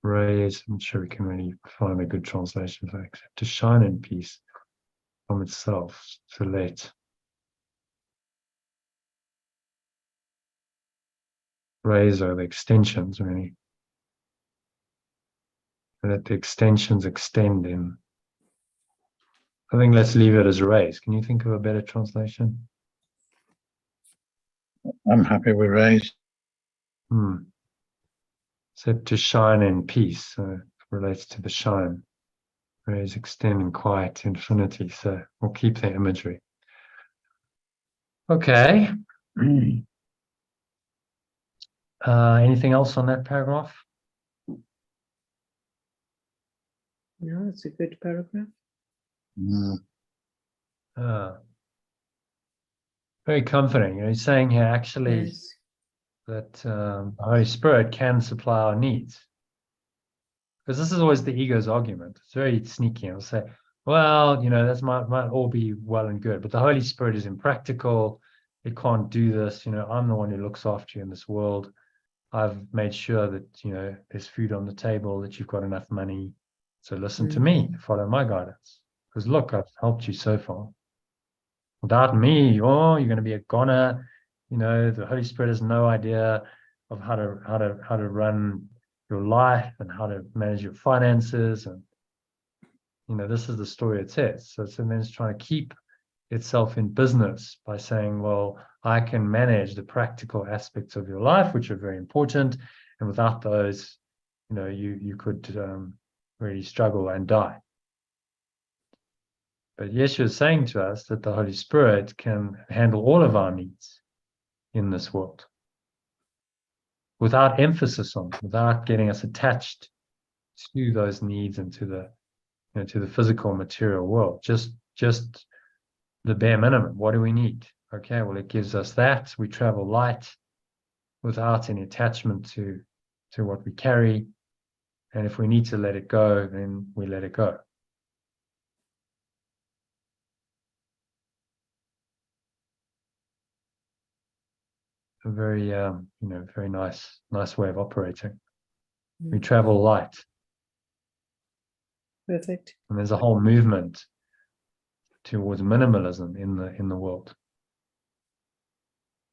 Rays, I'm sure we can really find a good translation for that, to shine in peace from itself, to let rays are the extensions, really. Let the extensions extend in. I think let's leave it as rays. Can you think of a better translation? I'm happy with rays. So to shine in peace, relates to the shine. Rays extend in quiet to infinity. So we'll keep the imagery. Okay. Anything else on that paragraph? No, it's a good paragraph. Very comforting. You know, he's saying here actually Yes. that the Holy Spirit can supply our needs. Because this is always the ego's argument. It's very sneaky. It'll say, well, you know, that might all be well and good, but the Holy Spirit is impractical. It can't do this. You know, I'm the one who looks after you in this world. I've made sure that, you know, there's food on the table, that you've got enough money. So listen to me, follow my guidance. Because look, I've helped you so far. Without me, you're going to be a goner. You know, the Holy Spirit has no idea of how to run your life and how to manage your finances. And, you know, this is the story it says. So then it's trying to keep itself in business by saying, well, I can manage the practical aspects of your life, which are very important. And without those, you know, you could really struggle and die. But Yeshua is saying to us that the Holy Spirit can handle all of our needs in this world without emphasis on, without getting us attached to those needs and to the, to the physical material world. Just the bare minimum. What do we need? Okay, well, it gives us that. We travel light without any attachment to what we carry. And if we need to let it go, then we let it go. A very, very nice way of operating. We travel light. Perfect. And there's a whole movement towards minimalism in the world.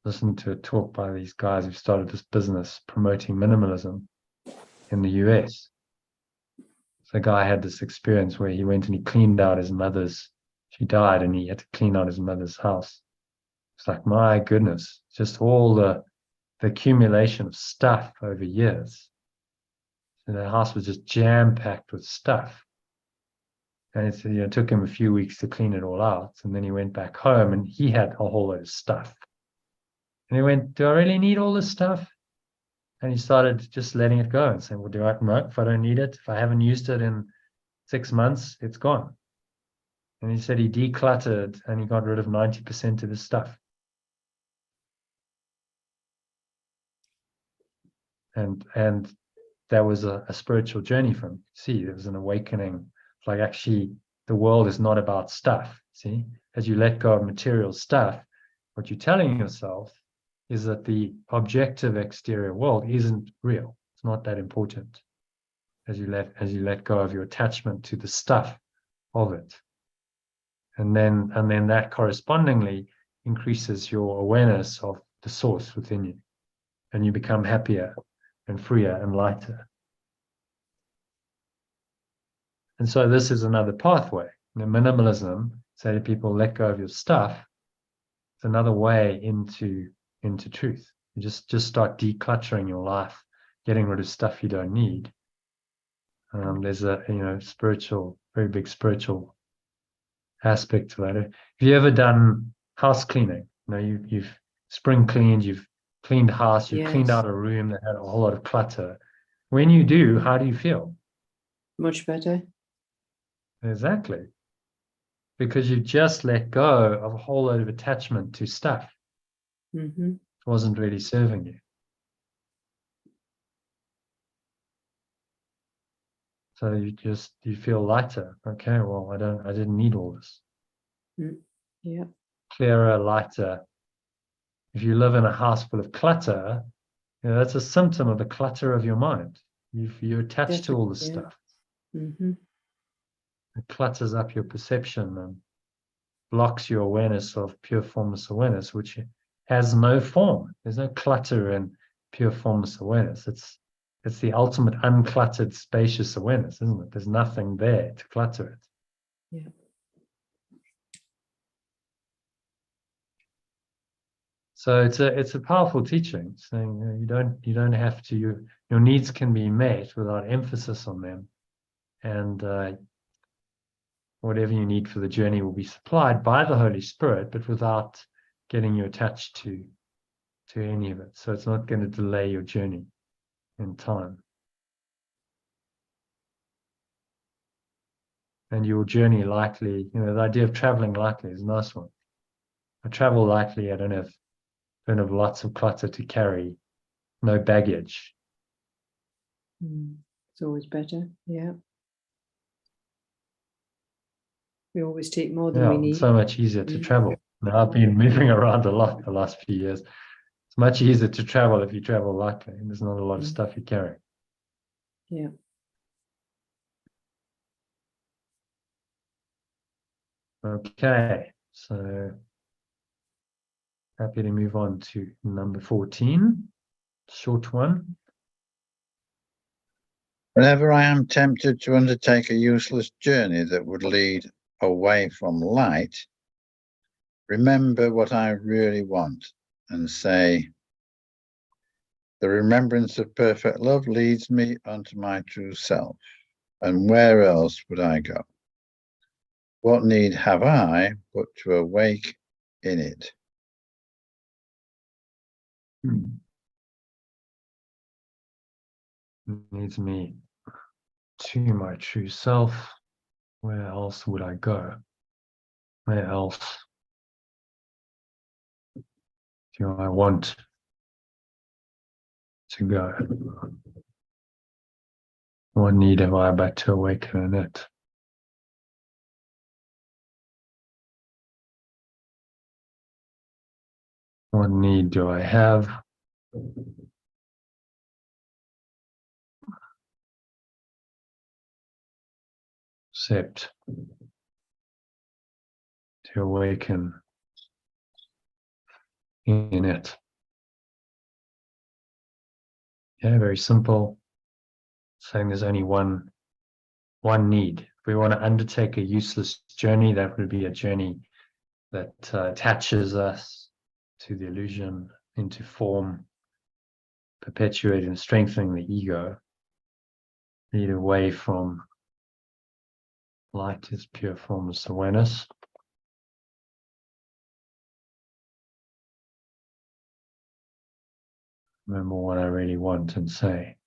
Listen to a talk by these guys who've started this business promoting minimalism in the US. So a guy had this experience where he went and he cleaned out his mother's, she died and he had to clean out his mother's house. It's like, my goodness, just all the accumulation of stuff over years. And the house was just jam-packed with stuff. And it took him a few weeks to clean it all out. And then he went back home and he had a whole load of stuff. And he went, do I really need all this stuff? And he started just letting it go and saying, well, do I know if I don't need it? If I haven't used it in 6 months, it's gone. And he said he decluttered and he got rid of 90% of his stuff. And that was a spiritual journey for him. See, there was an awakening. Like, actually, the world is not about stuff. See, as you let go of material stuff, what you're telling yourself is that the objective exterior world isn't real. It's not that important. As you let go of your attachment to the stuff of it, and then that correspondingly increases your awareness of the source within you, and you become happier and freer and lighter. And so this is another pathway. Minimalism, say to people, let go of your stuff. It's another way into truth. You just start decluttering your life, getting rid of stuff you don't need. There's a spiritual, very big spiritual aspect to that. Have you ever done house cleaning? You've spring cleaned, you've cleaned house, you've cleaned out a room that had a whole lot of clutter. When you do, how do you feel? Much better. Exactly. Because you just let go of a whole load of attachment to stuff. Mm-hmm. It wasn't really serving you. So you feel lighter. Okay, well, I didn't need all this. Yeah. Clearer, lighter. If you live in a house full of clutter, that's a symptom of the clutter of your mind. You're attached to all the stuff. Mm-hmm. It clutters up your perception and blocks your awareness of pure formless awareness, which has no form. There's no clutter in pure formless awareness. It's the ultimate uncluttered, spacious awareness, isn't it? There's nothing there to clutter it. Yeah. So it's a powerful teaching, saying you don't have to. Your needs can be met without emphasis on them, and whatever you need for the journey will be supplied by the Holy Spirit, but without getting you attached to any of it. So it's not going to delay your journey in time. And your journey likely, the idea of traveling lightly is a nice one. I travel lightly, I don't have lots of clutter to carry, no baggage. It's always better. Yeah. We always take more than we need. It's so much easier to travel. Now, I've been moving around a lot the last few years. It's much easier to travel if you travel lightly. There's not a lot of stuff you carry. Yeah. Okay, so happy to move on to number 14, short one. Whenever I am tempted to undertake a useless journey that would lead away from light, remember what I really want and say, the remembrance of perfect love leads me unto my true self, and where else would I go? What need have I but to awake in it? Leads me to my true self. Where else would I go? Where else do I want to go? What need have I but to awaken in it? What need do I have? Except to awaken in it. Yeah, very simple. Saying there's only one need. If we want to undertake a useless journey, that would be a journey that attaches us to the illusion, into form, perpetuating and strengthening the ego. Lead away from light is pure formless awareness. Remember what I really want and say.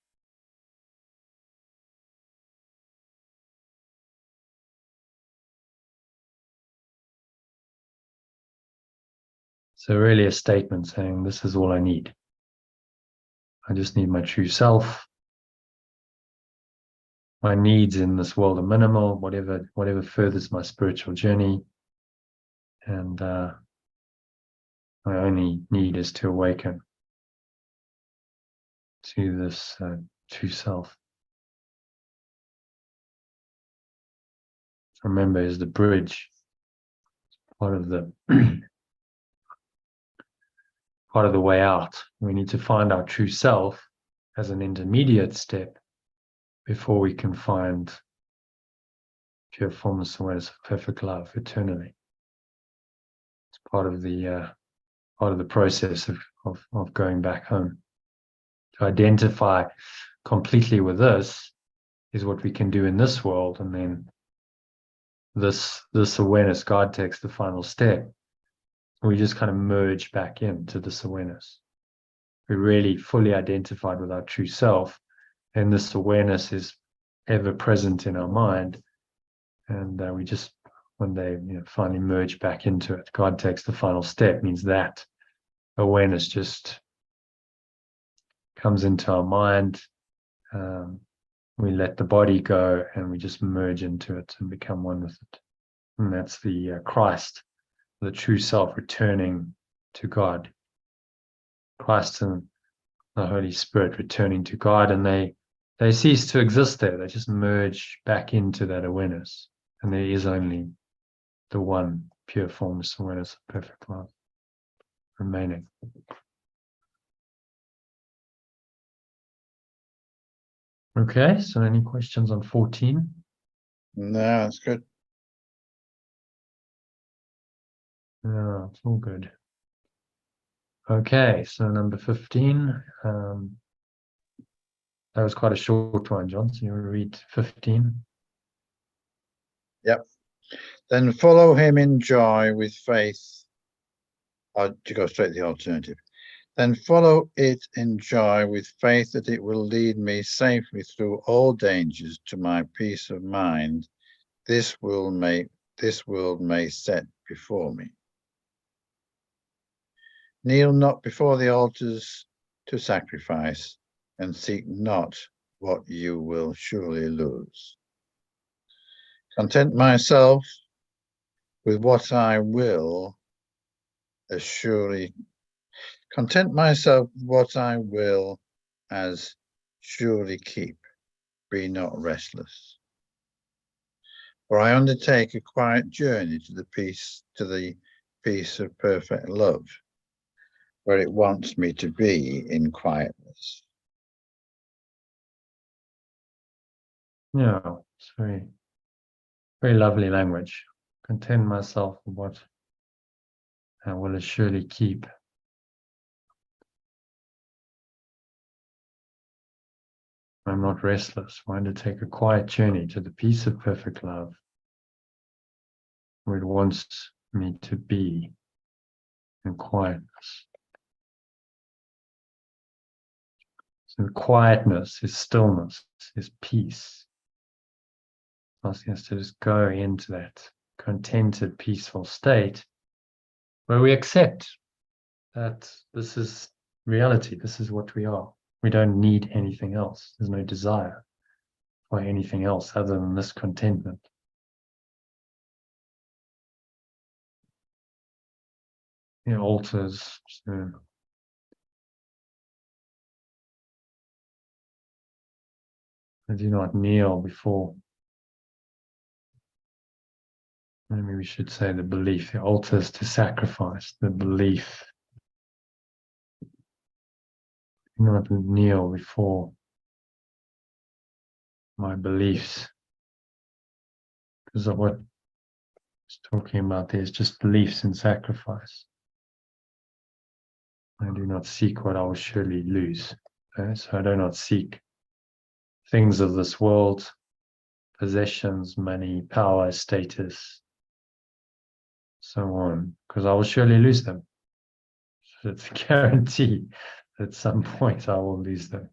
So really a statement saying, this is all I need. I just need my true self. My needs in this world are minimal, whatever furthers my spiritual journey. And my only need is to awaken to this true self. Remember, is the bridge, part of the part of the way out. We need to find our true self as an intermediate step before we can find pure formless awareness of perfect love eternally. It's part of the process of going back home. To identify completely with this is what we can do in this world, and then this awareness, God takes the final step. We just kind of merge back into this awareness. We're really fully identified with our true self, and this awareness is ever present in our mind. And we just, when they finally merge back into it, God takes the final step, means that awareness just comes into our mind. We let the body go and we just merge into it and become one with it. And that's the Christ, the true self returning to God. Christ and the Holy Spirit returning to God, and they cease to exist there. They just merge back into that awareness. And there is only the one pure formless awareness of perfect love remaining. Okay, so any questions on 14? No, that's good. Yeah, it's all good. Okay, so number 15. That was quite a short one, John. So you read 15. Yep. Then follow him in joy with faith. To go straight to the alternative. Then follow it in joy with faith that it will lead me safely through all dangers to my peace of mind this world may set before me. Kneel not before the altars to sacrifice, and seek not what you will surely lose. Content myself with what I will as surely Content myself with what I will as surely keep. Be not restless. For I undertake a quiet journey to the peace of perfect love, where it wants me to be in quietness. Yeah, it's very, very lovely language. Content myself with what I will surely keep. I'm not restless. I undertake a quiet journey to the peace of perfect love, where it wants me to be in quietness. So quietness is stillness, is peace. Asking us to just go into that contented, peaceful state where we accept that this is reality, this is what we are. We don't need anything else. There's no desire for anything else other than this contentment. It alters. So I do not kneel before. Maybe we should say the belief. It alters to sacrifice. The belief. Do not kneel before my beliefs. Because of what it's talking about there is just beliefs in sacrifice. I do not seek what I will surely lose. Okay? So I do not seek things of this world, possessions, money, power, status, so on, because I will surely lose them. So it's a guarantee that at some point I will lose them.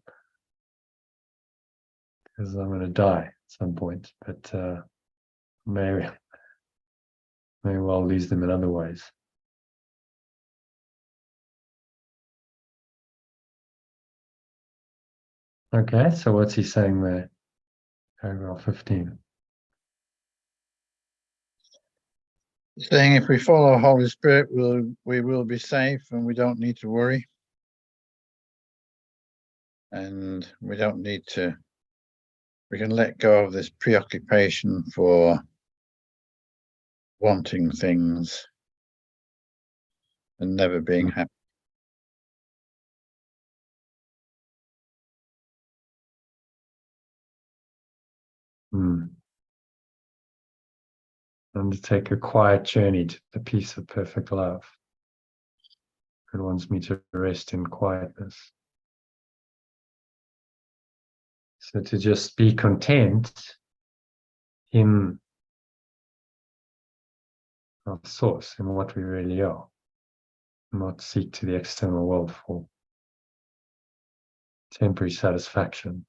Because I'm going to die at some point, but maybe I'll lose them in other ways. Okay, so what's he saying there? Paragraph 15. Saying if we follow Holy Spirit, we will be safe and we don't need to worry. And we don't need to, we can let go of this preoccupation for wanting things and never being happy. Undertake a quiet journey to the peace of perfect love. It wants me to rest in quietness. So to just be content in our source, in what we really are, not seek to the external world for temporary satisfaction.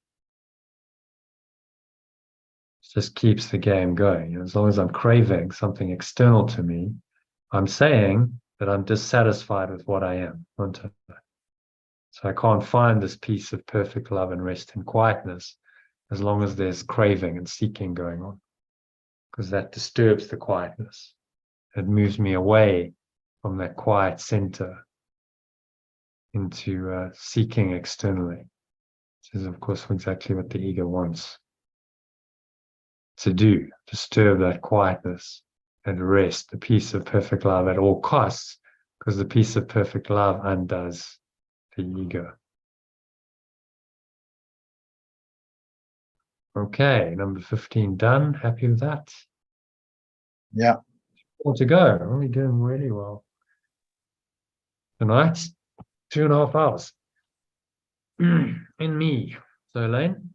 It just keeps the game going. As long as I'm craving something external to me, I'm saying that I'm dissatisfied with what I am. So I can't find this peace of perfect love and rest and quietness as long as there's craving and seeking going on, because that disturbs the quietness. It moves me away from that quiet center into seeking externally, which is, of course, exactly what the ego wants to do, disturb that quietness and rest, the peace of perfect love at all costs, because the peace of perfect love undoes the ego. Okay, number 15 done. Happy with that? Yeah. More to go. We're doing really well. Tonight, 2.5 hours. In me. So, Elaine?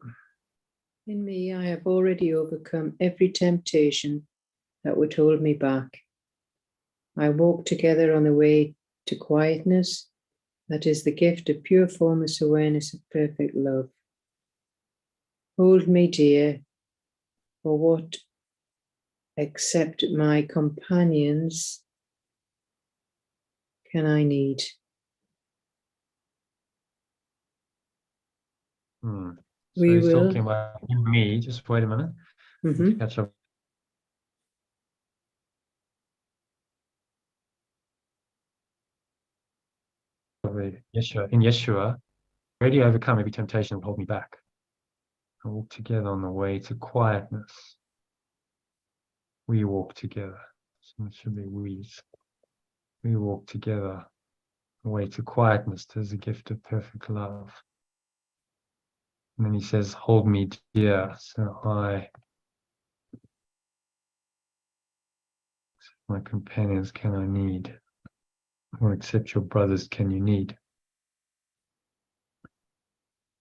In me, I have already overcome every temptation that would hold me back. I walk together on the way to quietness. That is the gift of pure formless awareness of perfect love. Hold me dear, for what except my companions can I need? So We he's will. talking about me. Just wait a minute. Let's catch up. Yeshua, in Yeshua, already overcome every temptation that will hold me back. I walk together on the way to quietness. We walk together. So it should be we. We walk together on the way to quietness. There's a gift of perfect love. And then he says, hold me dear. So my companions can I need, or accept your brothers can you need.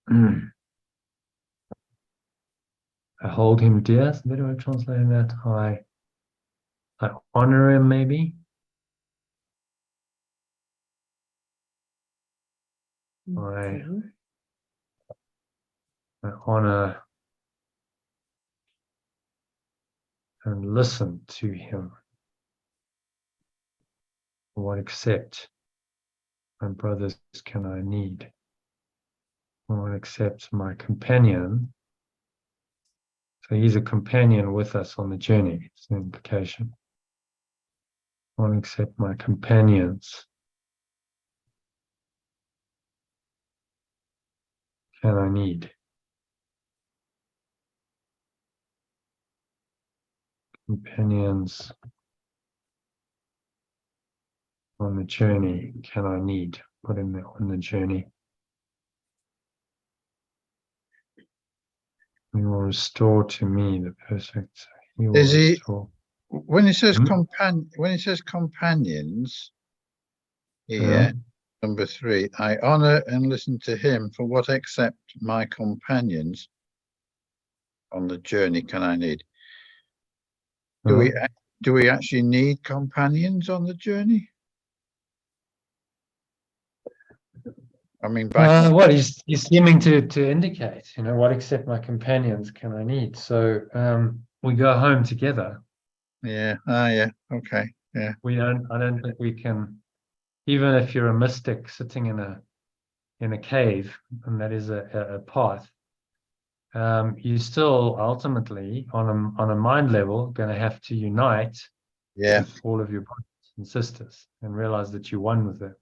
I hold him dear. So where do I translate that? I honor him, maybe. Okay. I honor and listen to him. What accept my brothers can I need? What accept my companion? So he's a companion with us on the journey. It's an implication. What accept my companions? Can I need? Companions on the journey, can I need? Put in there on the journey. He will restore to me the perfect. He will Is he, restore. when it says Hmm? companions Yeah. here, number 3, I honor and listen to him for what except my companions on the journey can I need. Do we Uh, do we actually need companions on the journey? I mean, what he's seeming to indicate, what except my companions can I need? So we go home together. yeah, yeah, okay, yeah, I don't think we can, even if you're a mystic sitting in a cave, and that is a path, you still ultimately on a mind level going to have to unite yeah, with all of your brothers and sisters and realize that you're one with them,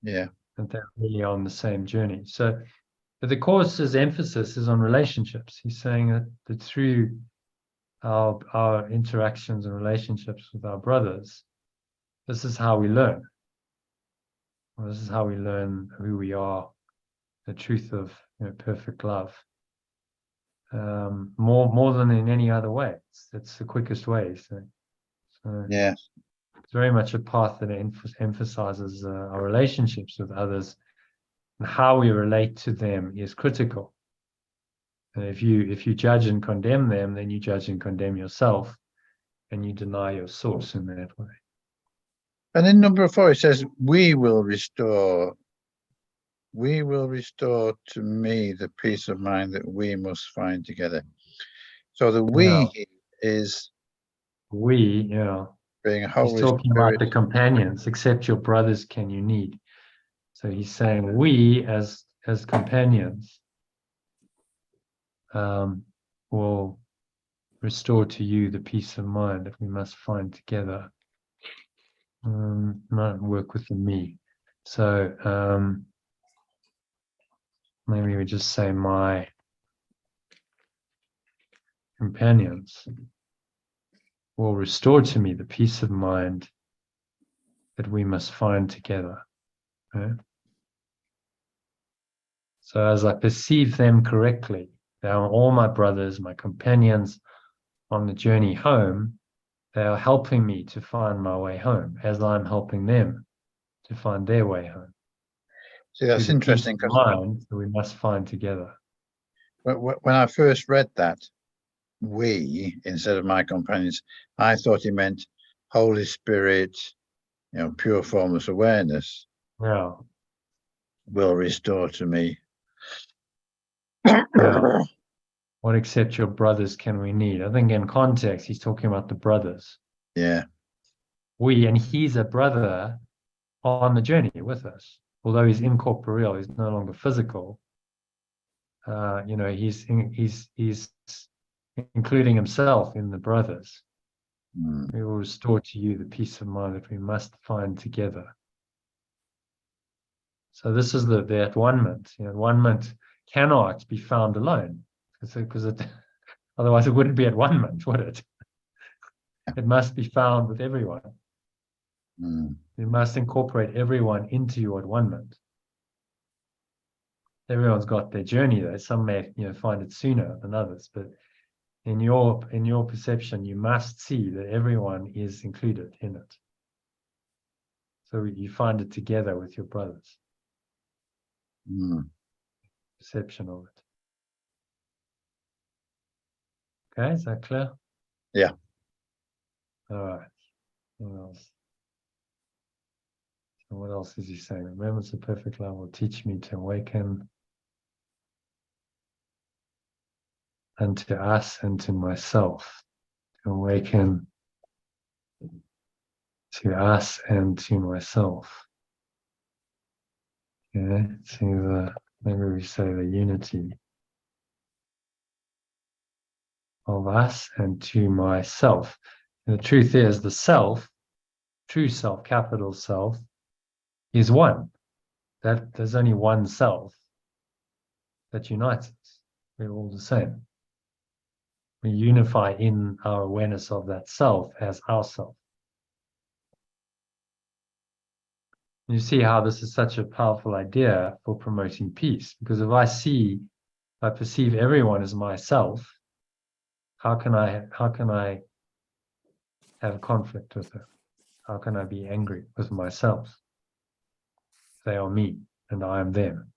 yeah, that they're really on the same journey. So, but the course's emphasis is on relationships. He's saying that through our interactions and relationships with our brothers, this is how we learn. This is how we learn who we are, the truth of perfect love. More than in any other way. It's the quickest way. So yeah, it's very much a path that emphasizes our relationships with others, and how we relate to them is critical. And if you judge and condemn them, then you judge and condemn yourself, and you deny your source in that way. And in number 4 it says, we will restore to me the peace of mind that we must find together. So the we is We, being a he's Holy talking about Spirit. the companions. Except your brothers can you need. So he's saying we as companions will restore to you the peace of mind that we must find together. Not work with the me. So maybe we just say my companions will restore to me the peace of mind that we must find together. Right? So as I perceive them correctly, they are all my brothers, my companions on the journey home. They are helping me to find my way home as I'm helping them to find their way home. See, that's interesting, Peace of because mind that we must find together. when I first read that, we instead of my companions, I thought he meant Holy Spirit, pure formless awareness Yeah. will restore to me. Yeah. What except your brothers can we need? I think in context, he's talking about the brothers. Yeah, And he's a brother on the journey with us. Although he's incorporeal, he's no longer physical. He's including himself in the brothers. We will restore to you the peace of mind that we must find together. So this is the at-one-ment. At-one-ment cannot be found alone, because otherwise it wouldn't be at-one-ment, would it? It must be found with everyone. You must incorporate everyone into your at-one-ment. Everyone's got their journey though. Some may find it sooner than others, but in your perception, you must see that everyone is included in it. So you find it together with your brothers. Perception of it. Okay, is that clear? Yeah. All right. What else? So what else is he saying? Remembrance of perfect love will teach me to awaken unto us and to myself. To awaken to us and to myself. Yeah, to the, maybe we say the unity of us and to myself. And the truth is, the self, true self, capital self, is one. That there's only one self that unites us. We're all the same. We unify in our awareness of that self as ourself. You see how this is such a powerful idea for promoting peace, because if I perceive everyone as myself, how can I have conflict with them? How can I be angry with myself? They are me and I am them.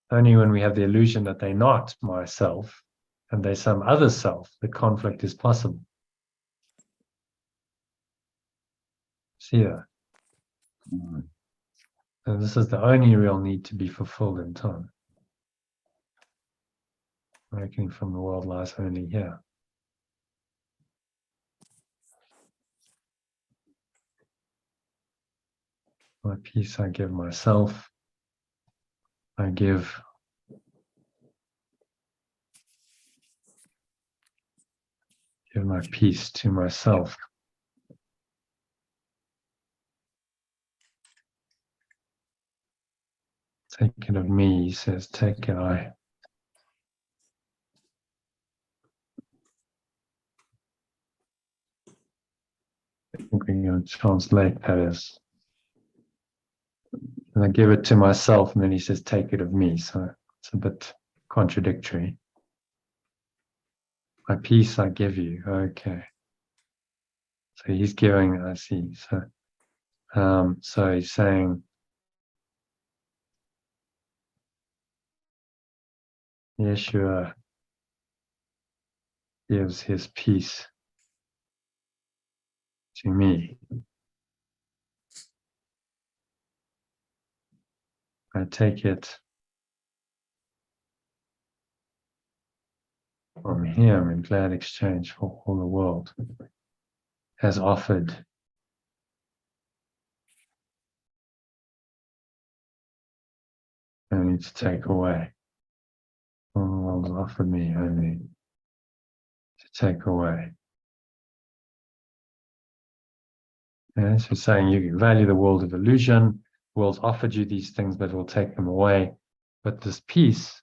Only when we have the illusion that they're not myself and they're some other self, the conflict is possible. See that? Mm. And this is the only real need to be fulfilled in time. Awakening from the world lies only here. My peace I give myself. I give my peace to myself. Take it of me, he says, take it I. I think we're going to translate that as, and I give it to myself, and then he says, take it of me. So it's a bit contradictory. My peace I give you. Okay. So he's giving, I see. So he's saying, Yeshua gives his peace to me. I take it from him in glad exchange for all the world has offered. Only to take away. All the world has offered me only to take away. Yeah, so saying you can value the world of illusion, the world's offered you these things, but will take them away. But this peace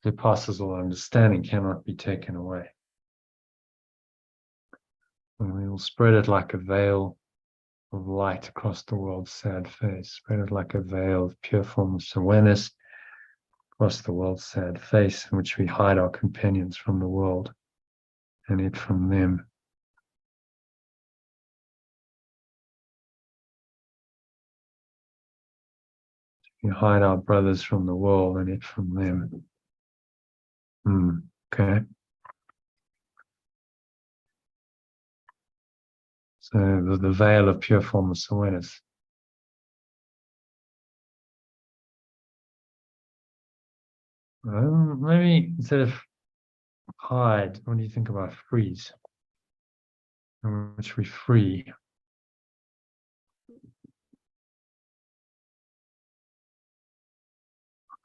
that passes all understanding cannot be taken away. And we will spread it like a veil of light across the world's sad face, spread it like a veil of pure formless awareness across the world's sad face, in which we hide our companions from the world and it from them. We hide our brothers from the world and it from them. Okay. So the veil of pure formless awareness. Maybe instead of hide, what do you think about freeze? In which we free.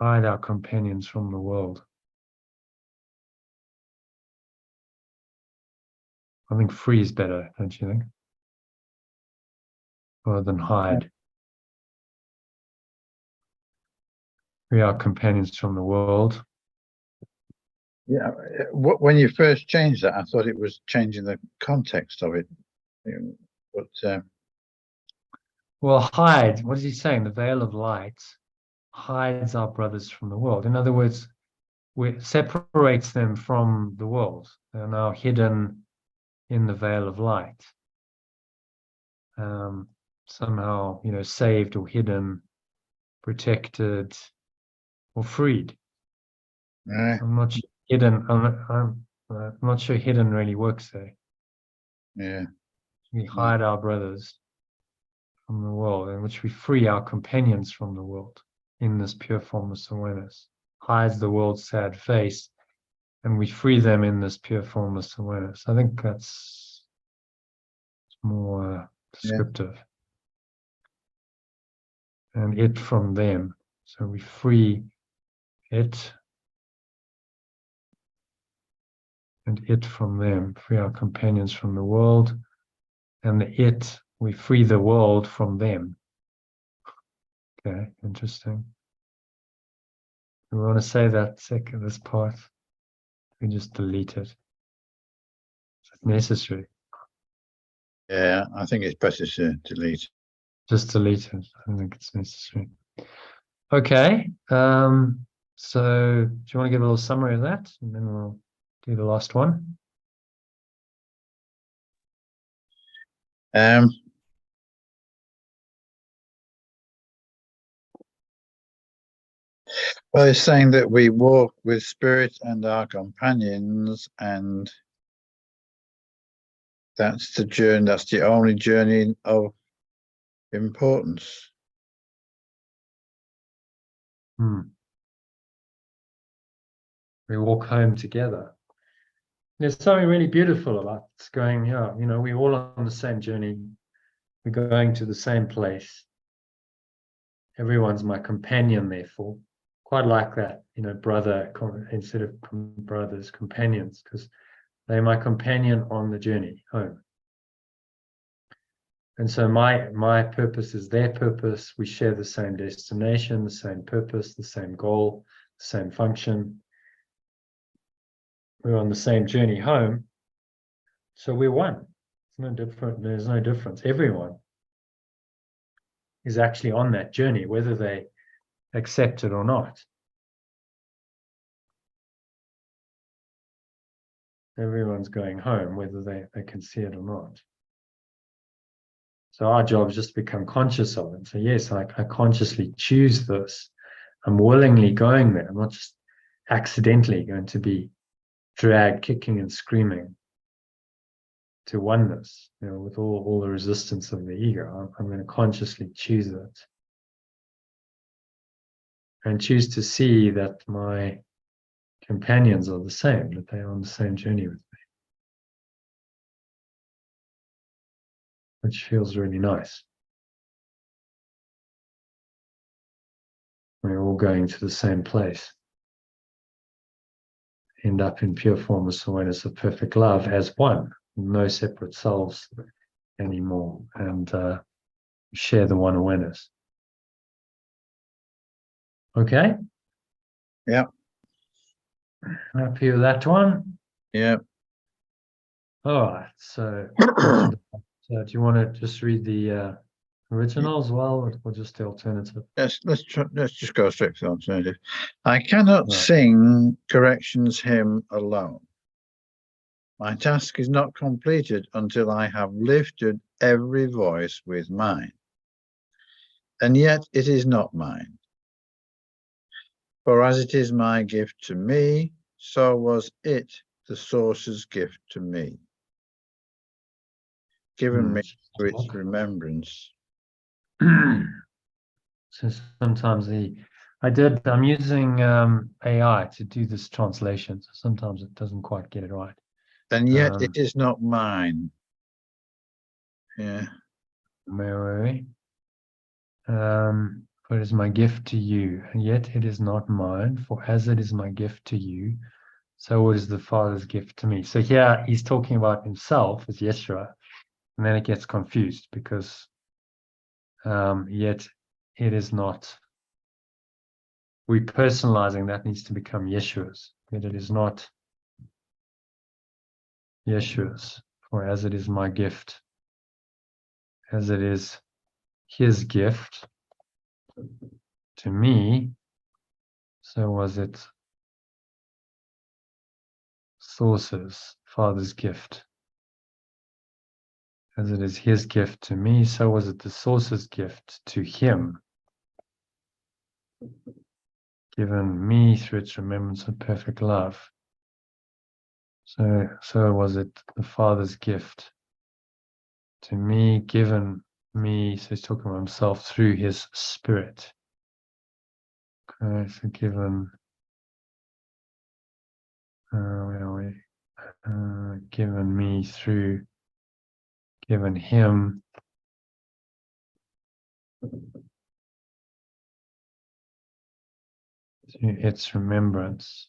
Hide our companions from the world. I think free is better, don't you think? Rather than hide. Free our companions from the world. Yeah, when you first changed that, I thought it was changing the context of it. But Well, hide, what is he saying? The veil of light hides our brothers from the world. In other words, it separates them from the world. They're now hidden in the veil of light. Somehow, saved or hidden, protected or freed. right. I'm not sure hidden. I'm not sure hidden really works there. Yeah. We hide our brothers from the world, in which we free our companions from the world in this pure formless awareness. Hides the world's sad face, and we free them in this pure formless awareness. I think that's more descriptive. And it from them. So we free it and it from them, free our companions from the world, and the it, we free the world from them. Okay, interesting. We want to say that this part, we just delete it. It's necessary. Yeah, I think it's better to delete. Just delete it. I don't think it's necessary. Okay. So do you want to give a little summary of that? And then we'll do the last one. Well, it's saying that we walk with spirit and our companions, and that's the journey, that's the only journey of importance. We walk home together. There's something really beautiful about going, yeah, you know, we're all on the same journey. We're going to the same place. Everyone's my companion, therefore. Quite like that, you know, brother instead of brothers, companions, because they're my companion on the journey home. And so my purpose is their purpose. We share the same destination, the same purpose, the same goal, the same function. We're on the same journey home. So we're one. It's no different. There's no difference. Everyone is actually on that journey, whether they accept it or not. Everyone's going home, whether they can see it or not. So our job is just to become conscious of it. So yes, I consciously choose this. I'm willingly going there. I'm not just accidentally going to be dragged, kicking and screaming to oneness, you know, with all the resistance of the ego. I'm going to consciously choose it. And choose to see that my companions are the same, that they are on the same journey with me. Which feels really nice. We're all going to the same place. End up in pure formless awareness of perfect love as one, no separate selves anymore, and share the one awareness. Okay? Yeah. Happy with that one? Yeah. All right. So, do you want to just read the original as well, or just the alternative? Let's just go straight to the alternative. I cannot sing corrections hymn alone. My task is not completed until I have lifted every voice with mine. And yet it is not mine. For as it is my gift to me, so was it the source's gift to me, given me to its remembrance. So sometimes I'm using AI to do this translation. So sometimes it doesn't quite get it right. And yet it is not mine. Yeah. Mary. For it is my gift to you, and yet it is not mine. For as it is my gift to you, so it is the Father's gift to me. So here he's talking about himself as Yeshua, and then it gets confused because yet it is not. We're personalizing, that needs to become Yeshua's. Yet it is not Yeshua's. For as it is my gift, as it is his gift to me, so was it Source's, Father's gift. As it is his gift to me, so was it the Source's gift to him, given me through its remembrance of perfect love. So was it the Father's gift to me, given me, so he's talking about himself through his spirit. Okay, so given, where are we? Given me through, given him through its remembrance,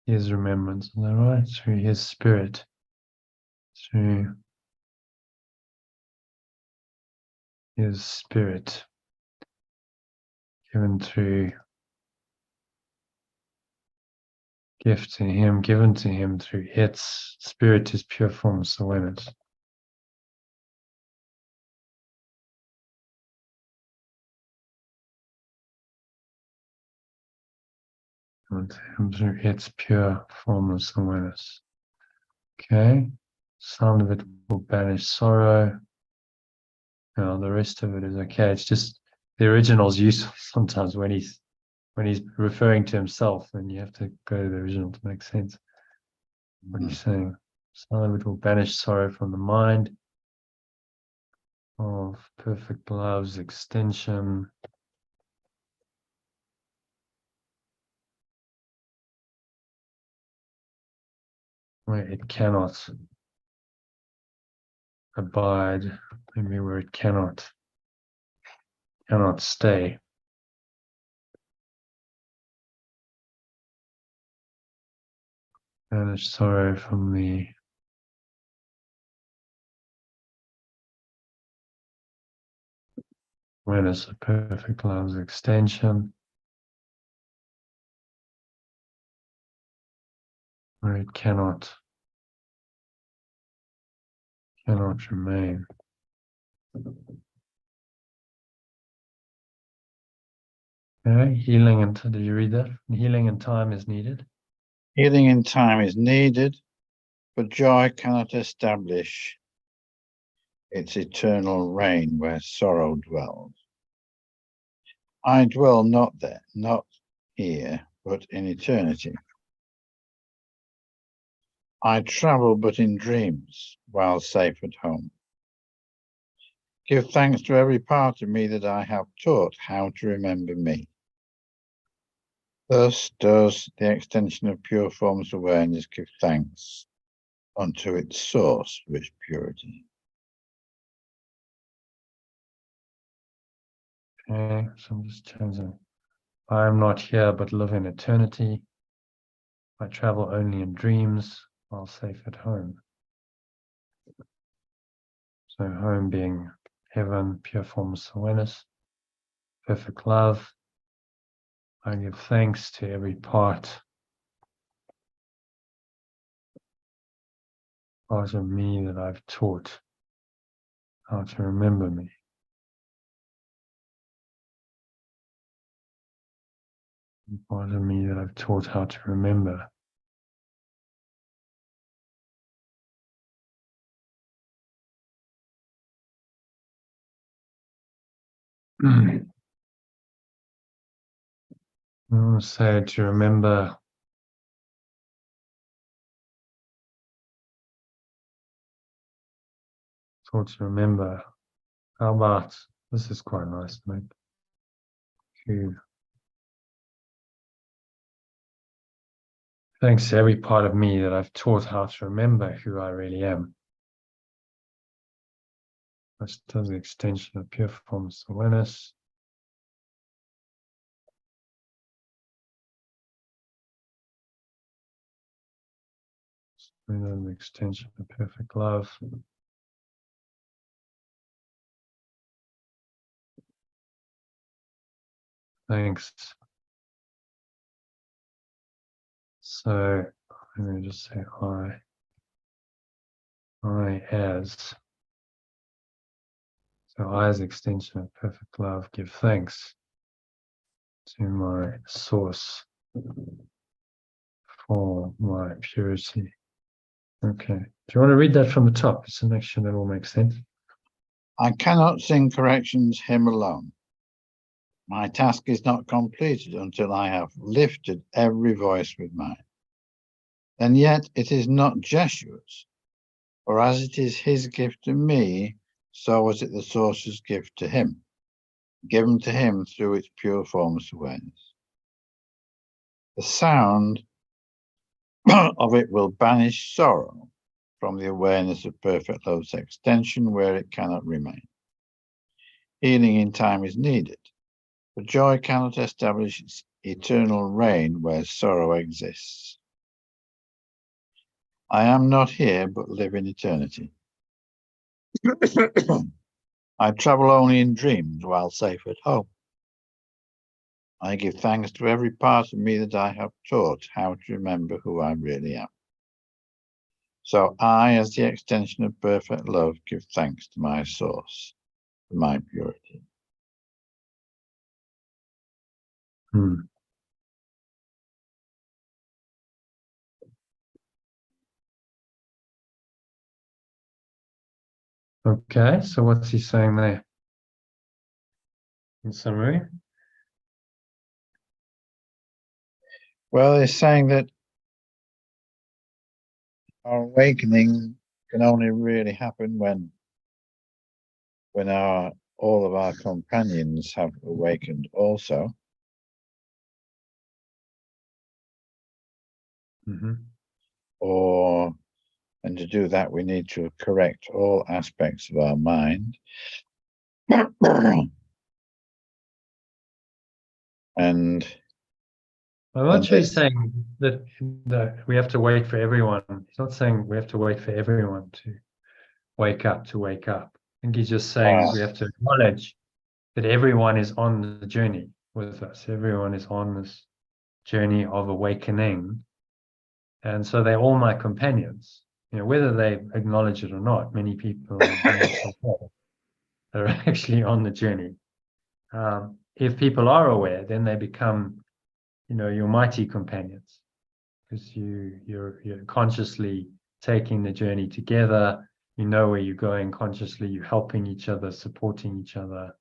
his remembrance, is that right? Through his spirit, through his spirit, given through, given to him through its spirit is pure formless awareness. Given to him through its pure formless awareness. Okay, sound of it will banish sorrow. Now the rest of it is okay. It's just the original is useful sometimes when he's referring to himself, and you have to go to the original to make sense. What he's saying. Sound of it will banish sorrow from the mind of perfect love's extension. Where it cannot abide, maybe where it cannot stay. Banish sorrow from the awareness of perfect love's extension. Where it cannot remain. Okay, healing and did you read that? Healing and time is needed. Healing in time is needed, but joy cannot establish its eternal reign where sorrow dwells. I dwell not there, not here, but in eternity. I travel but in dreams, while safe at home. Give thanks to every part of me that I have taught how to remember me. Thus does the extension of pure formless awareness give thanks unto its source, which purity. Okay, so I'm just changing. I am not here, but live in eternity. I travel only in dreams, while safe at home. So home being heaven, pure formless awareness, perfect love. I give thanks to every part of me that I've taught how to remember me. Part of me that I've taught how to remember. I want to say to remember How about, this is quite nice, mate. Thanks to every part of me that I've taught how to remember who I really am. That's the extension of pure formless awareness. And then the extension of perfect love. Thanks. So let me just say I as. So I as extension of perfect love give thanks to my source for my purity. Okay. Do you want to read that from the top? Just to make sure that all makes sense. I cannot sing corrections hymn alone. My task is not completed until I have lifted every voice with mine. And yet it is not Jeshua's, For as it is his gift to me, so was it the source's gift to him, given to him through its pure formless awareness. The sound of it will banish sorrow from the awareness of perfect love's extension where it cannot remain. Healing in time is needed, but joy cannot establish its eternal reign where sorrow exists. I am not here, but live in eternity. I travel only in dreams while safe at home. I give thanks to every part of me that I have taught how to remember who I really am. So I, as the extension of perfect love, give thanks to my source, for my purity. Okay, so what's he saying there? In summary? Well, it's saying that our awakening can only really happen when all of our companions have awakened also. And to do that, we need to correct all aspects of our mind. And I'm not sure he's saying that we have to wait for everyone. He's not saying we have to wait for everyone to wake up. I think he's just saying we have to acknowledge that everyone is on the journey with us. Everyone is on this journey of awakening. And so they're all my companions. You know, whether they acknowledge it or not, many people are actually on the journey. If people are aware, then they become, you know, your mighty companions, because you're consciously taking the journey together. You know where you're going consciously. You're helping each other, supporting each other.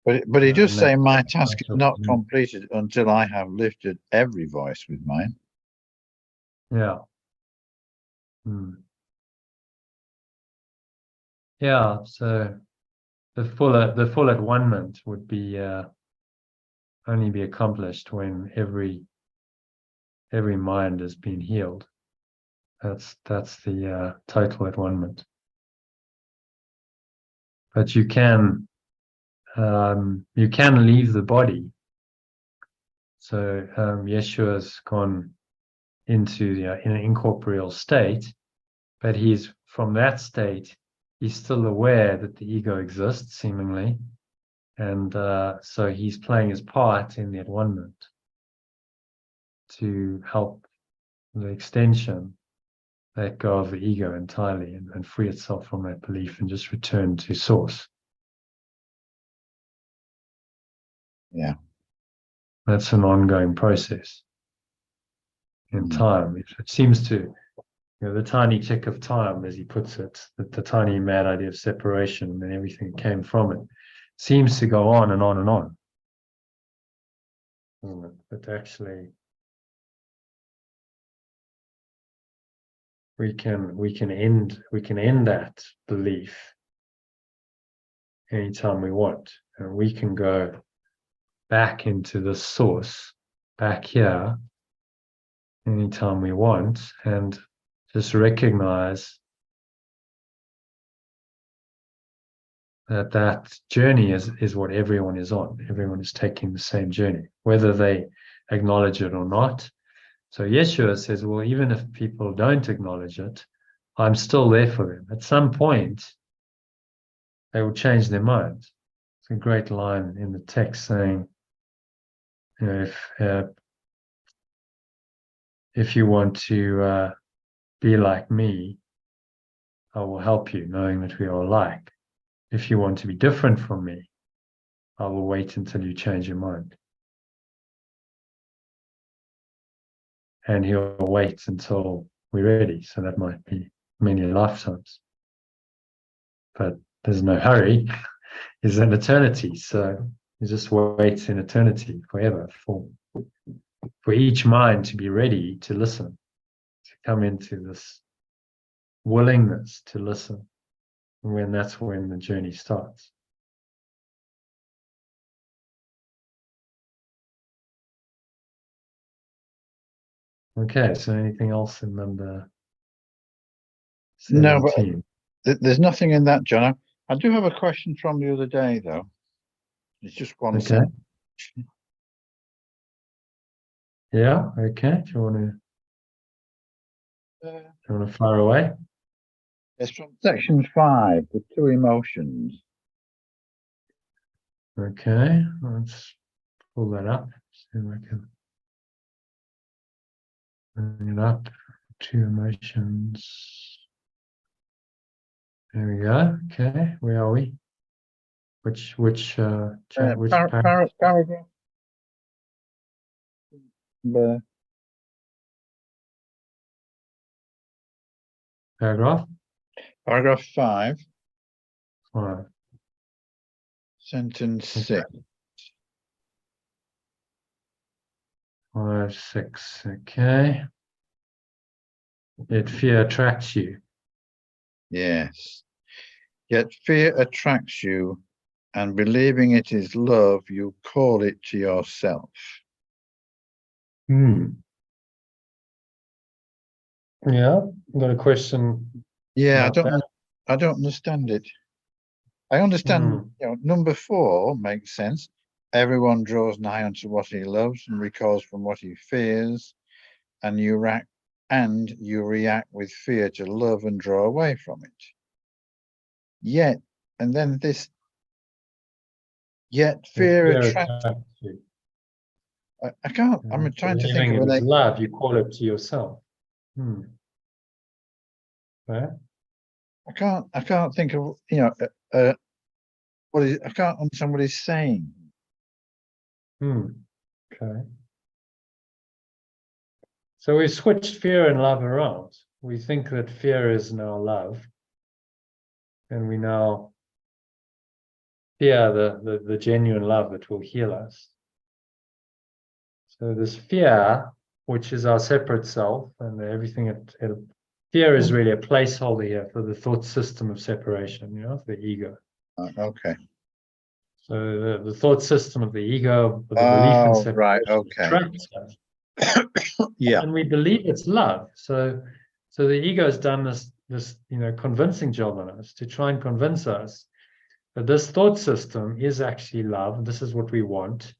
But he does say, my task is not completed until I have lifted every voice with mine. Yeah. Yeah. So the full at one-ment would be only be accomplished when every mind has been healed. That's the total at one-ment. But you can leave the body. So Yeshua's gone into in an incorporeal state, but he's from that state, he's still aware that the ego exists, seemingly, and so he's playing his part in the at one-ment to help the extension let go of the ego entirely and free itself from that belief and just return to source. Yeah. That's an ongoing process in time. It seems to, you know, the tiny tick of time, as he puts it, the tiny mad idea of separation and everything that came from it, seems to go on and on and on. But actually, we can end that belief anytime we want, and we can go back into the source, back here, anytime we want, and just recognize that journey is what everyone is on. Everyone is taking the same journey, whether they acknowledge it or not. So Yeshua says, well, even if people don't acknowledge it, I'm still there for them. At some point, they will change their minds. It's a great line in the text saying, you know, if you want to be like me, I will help you, knowing that we are alike. If you want to be different from me, I will wait until you change your mind. And he'll wait until we're ready. So that might be many lifetimes. But there's no hurry. It's an eternity. So you just wait in eternity forever for each mind to be ready to listen, to come into this willingness to listen. And that's when the journey starts. Okay, so anything else in number No, but 17? there's nothing in that, John. I do have a question from the other day, though. It's just one Okay. sentence. Yeah, okay. Do you want to fire away? It's from section 5, the 2 emotions. Okay, let's pull that up. See if I can bring it up. 2 emotions. There we go. Okay, where are we? Which Paragraph. paragraph? Paragraph 5, Right. sentence Okay. 6. 5, 6. Okay. Yet fear attracts you. Yes. Yet fear attracts you, and believing it is love, you call it to yourself. Yeah, I've got a question. Yeah, about I don't understand it. I understand, number 4 makes sense. Everyone draws nigh unto what he loves and recoils from what he fears, and you react with fear to love and draw away from it. Yet, and then this, yet fear attracts you. I can't, I'm trying to think of it an is love, you call it to yourself. Okay. I can't think of, I can't understand what he's saying. Okay. So we switched fear and love around. We think that fear is now love, and we now fear the genuine love that will heal us. So this fear, which is our separate self, and everything, fear is really a placeholder here for the thought system of separation, the ego. Okay. So the thought system of the ego, the belief in separation, right, okay. attracts us. Yeah. And we believe it's love. So the ego has done this convincing job on us to try and convince us that this thought system is actually love. This is what we want.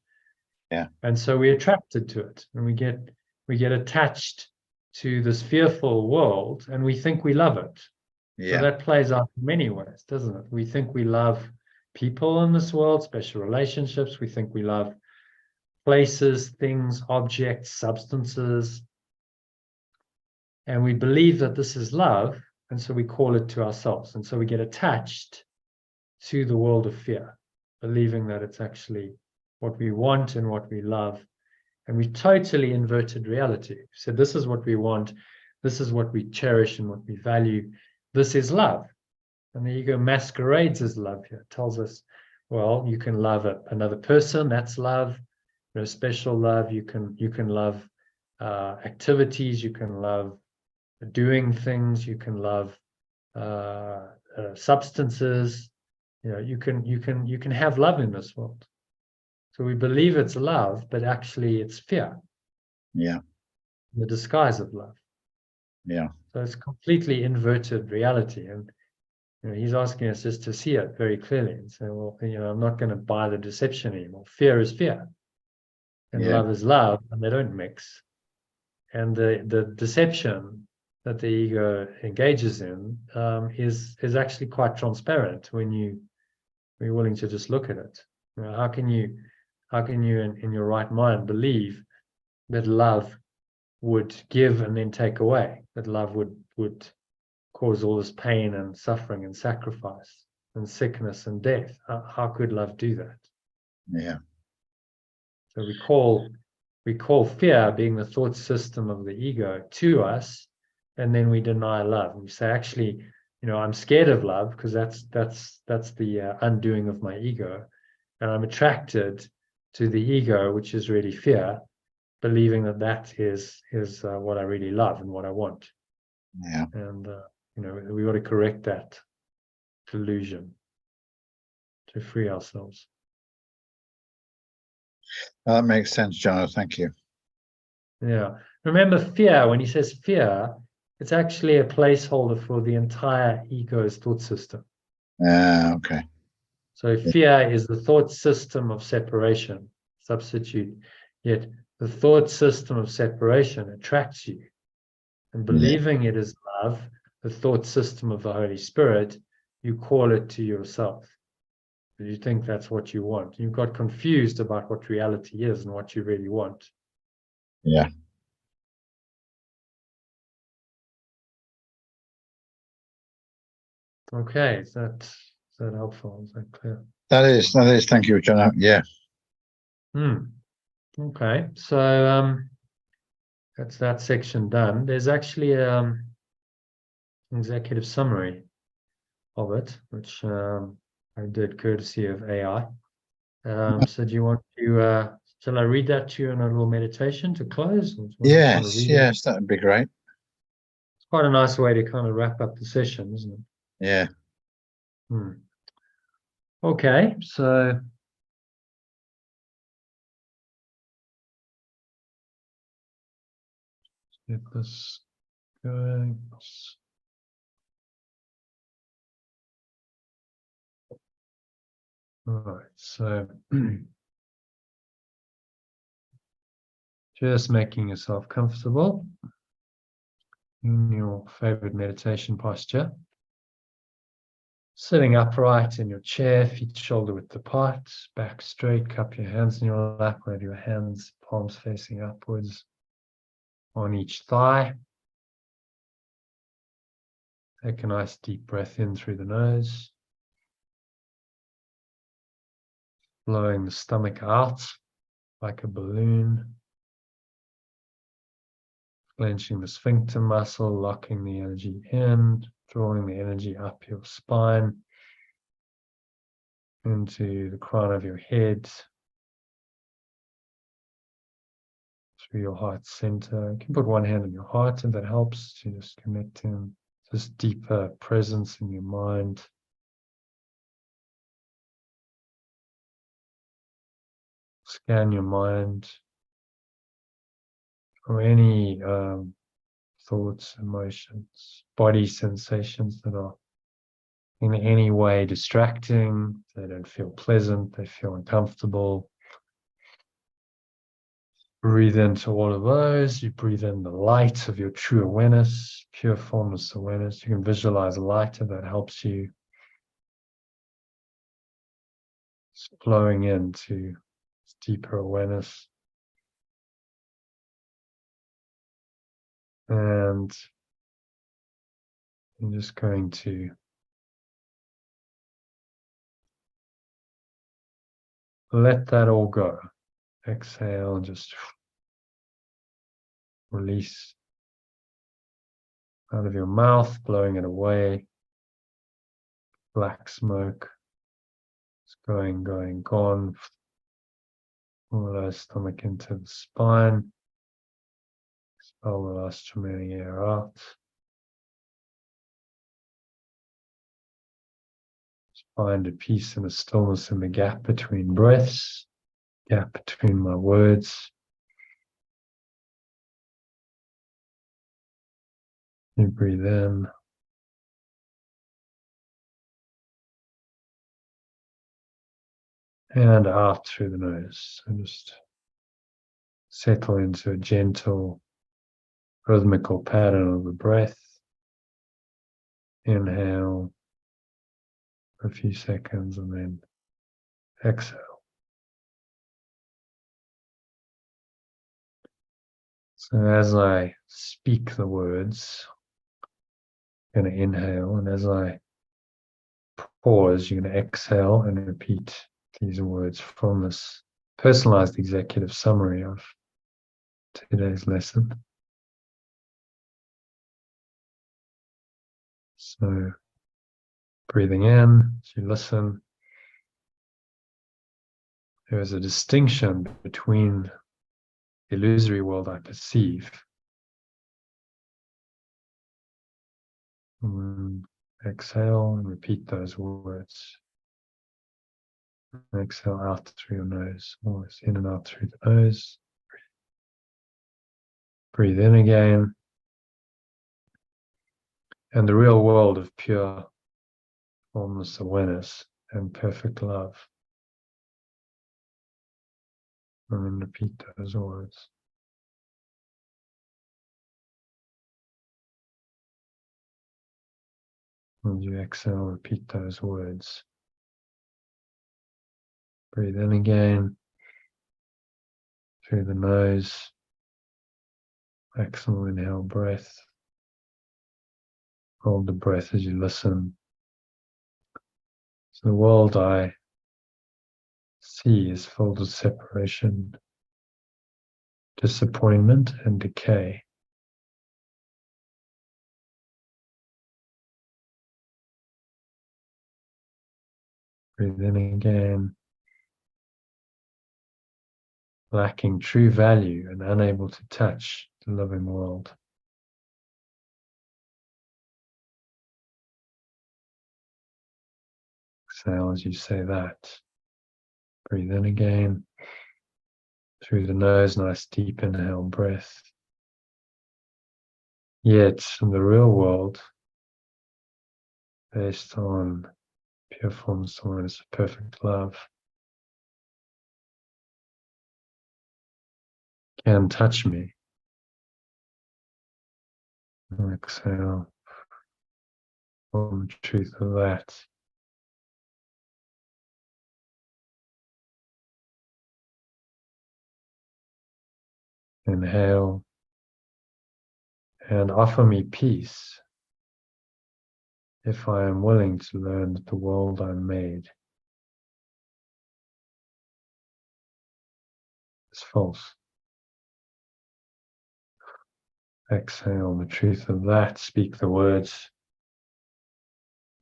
Yeah. And so we're attracted to it, and we get attached to this fearful world, and we think we love it. Yeah. So that plays out in many ways, doesn't it? We think we love people in this world, special relationships. We think we love places, things, objects, substances. And we believe that this is love, and so we call it to ourselves. And so we get attached to the world of fear, believing that it's actually what we want and what we love. And we totally inverted reality. So this is what we want. This is what we cherish and what we value. This is love. And the ego masquerades as love here. It tells us, well, you can love another person. That's love. Special love. You can love activities. You can love doing things. You can love substances. You can have love in this world. So we believe it's love, but actually it's fear. Yeah. The disguise of love. Yeah. So it's completely inverted reality. And he's asking us just to see it very clearly and say, well, I'm not going to buy the deception anymore. Fear is fear. And love is love, and they don't mix. And the deception that the ego engages in is actually quite transparent when you're willing to just look at it. How can you in your right mind believe that love would give and then take away, that love would cause all this pain and suffering and sacrifice and sickness and death? How could love do that? Yeah. So we call fear being the thought system of the ego to us, and then we deny love. We say, actually, I'm scared of love because that's the undoing of my ego, and I'm attracted to the ego, which is really fear, believing that is what I really love and what I want. Yeah. And We got to correct that delusion to free ourselves. That makes sense, John. Thank you. Yeah. Remember, fear, when he says fear, it's actually a placeholder for the entire ego's thought system. Okay. So fear is the thought system of separation, substitute. Yet the thought system of separation attracts you. And believing it is love, the thought system of the Holy Spirit, you call it to yourself. You think that's what you want. You got confused about what reality is and what you really want. Yeah. Okay, is that helpful? Is that clear? That is. Thank you, John. Yeah. Okay, so that's that section done. There's actually an executive summary of it, which I did courtesy of AI. So do you want to, shall I read that to you in a little meditation to close? Or do you want to kind of read it? Yes, that would be great. It's quite a nice way to kind of wrap up the session, isn't it? Yeah. Okay, so get this going. All right, so just making yourself comfortable in your favorite meditation posture. Sitting upright in your chair, feet shoulder width apart, back straight, cup your hands in your lap, with your hands, palms facing upwards on each thigh. Take a nice deep breath in through the nose. Blowing the stomach out like a balloon. Clenching the sphincter muscle, locking the energy in, drawing the energy up your spine, into the crown of your head, through your heart center. You can put one hand on your heart if that helps to just connect in this deeper presence in your mind. Scan your mind for any thoughts, emotions, body sensations that are in any way distracting. They don't feel pleasant, they feel uncomfortable. Breathe into all of those. You breathe in the light of your true awareness, pure formless awareness. You can visualize light, and that helps you flowing into deeper awareness. And I'm just going to let that all go. Exhale, just release out of your mouth, blowing it away. Black smoke. It's going, gone. All the stomach into the spine. Expel the last remaining air out. Find a peace and a stillness in the gap between breaths, gap between my words. You breathe in. And out through the nose. And just settle into a gentle, rhythmical pattern of the breath. Inhale for a few seconds and then exhale. So as I speak the words, I'm going to inhale, and as I pause, you're going to exhale and repeat these words from this personalized executive summary of today's lesson. So breathing in, as you listen, there is a distinction between the illusory world I perceive And exhale and repeat those words. Exhale out through your nose, always in and out through the nose. Breathe in again. And the real world of pure, formless awareness and perfect love. And then repeat those words. As you exhale, repeat those words. Breathe in again through the nose. Exhale, inhale breath. Hold the breath as you listen. So the world I see is filled with separation, disappointment, and decay. Breathe in again. Lacking true value and unable to touch the living world. Exhale as you say that. Breathe in again. Through the nose, nice deep inhale breath. Yet in the real world, based on pure formless awareness of perfect love, can touch me. And exhale from the truth of that. Inhale and offer me peace if I am willing to learn that the world I made is false. Exhale the truth of that. Speak the words.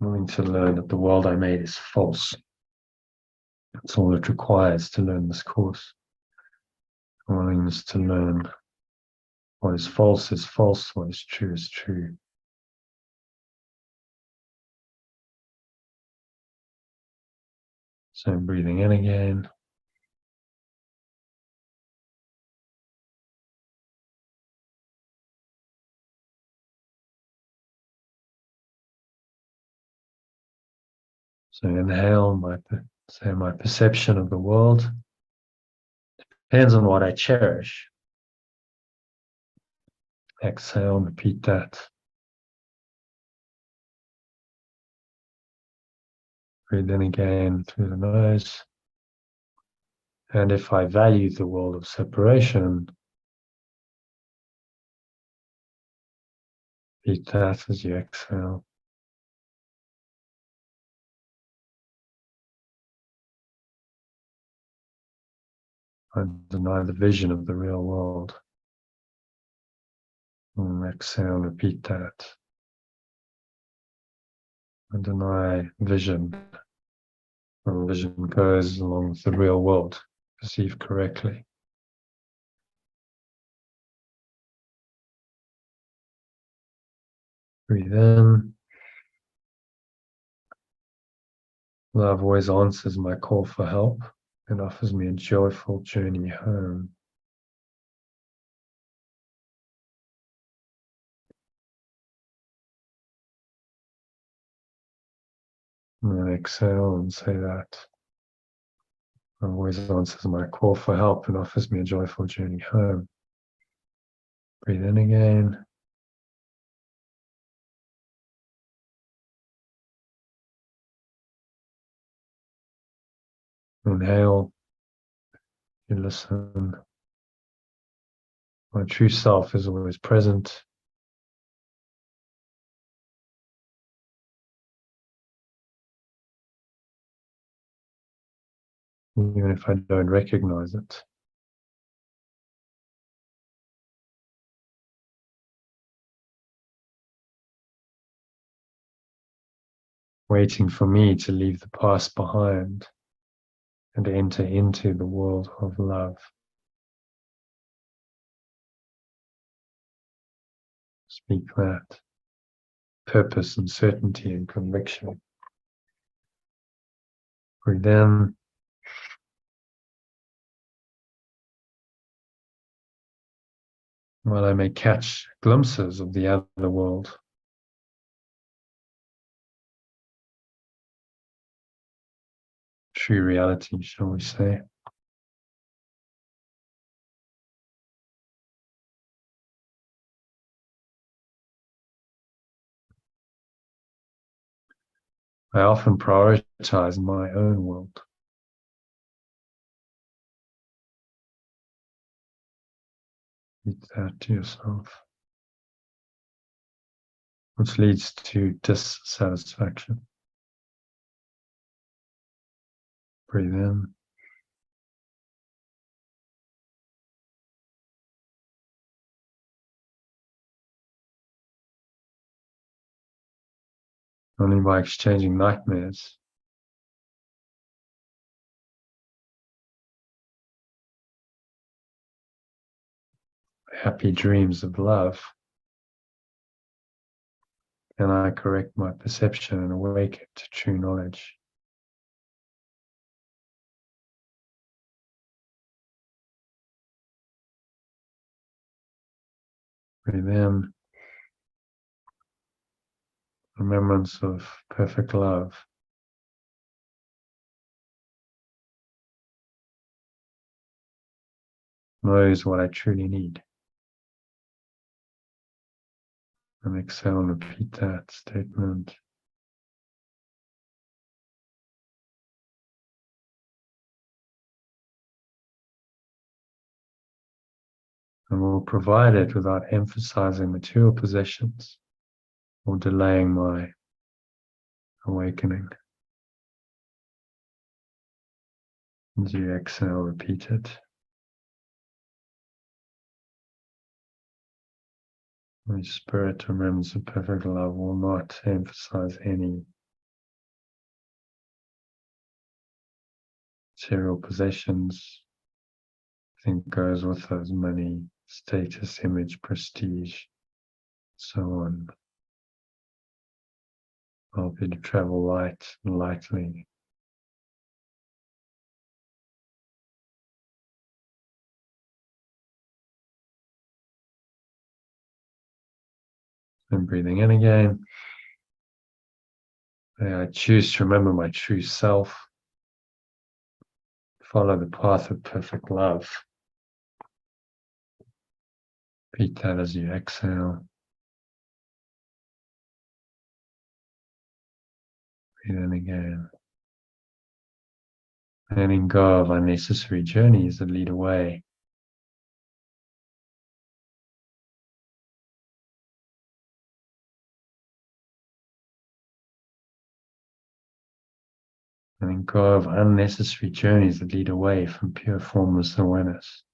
Willing to learn that the world I made is false. That's all it requires to learn this course. Willingness to learn what is false, what is true. So breathing in again. So inhale, my perception of the world depends on what I cherish. Exhale, repeat that. Breathe in again through the nose. And if I value the world of separation, repeat that as you exhale. I deny the vision of the real world. And exhale, repeat that. I deny vision. And vision goes along with the real world, perceived correctly. Breathe in. Love always answers my call for help and offers me a joyful journey home. And then exhale and say that. Love always answers my call for help and offers me a joyful journey home. Breathe in again. Inhale. You listen. My true self is always present. Even if I don't recognize it. Waiting for me to leave the past behind and enter into the world of love. Speak that. purpose and certainty and conviction. Breathe in. While I may catch glimpses of the other world, true reality, shall we say. I often prioritize my own world. Repeat that to yourself, which leads to dissatisfaction. Breathe in. Only by exchanging nightmares, happy dreams of love, can I correct my perception and awaken to true knowledge. Breathe in. Remembrance of perfect love. Knows what I truly need. And exhale and repeat that statement. And will provide it without emphasizing material possessions or delaying my awakening. As you exhale, repeat it. My spirit remembers that perfect love will not emphasize any material possessions. I think goes with those money, status, image, prestige, so on. Help you to travel light and lightly. And breathing in again. May I choose to remember my true self. Follow the path of perfect love. Repeat that as you exhale. Breathe in again. Letting go of unnecessary journeys that lead away. Letting go of unnecessary journeys that lead away from pure formless awareness.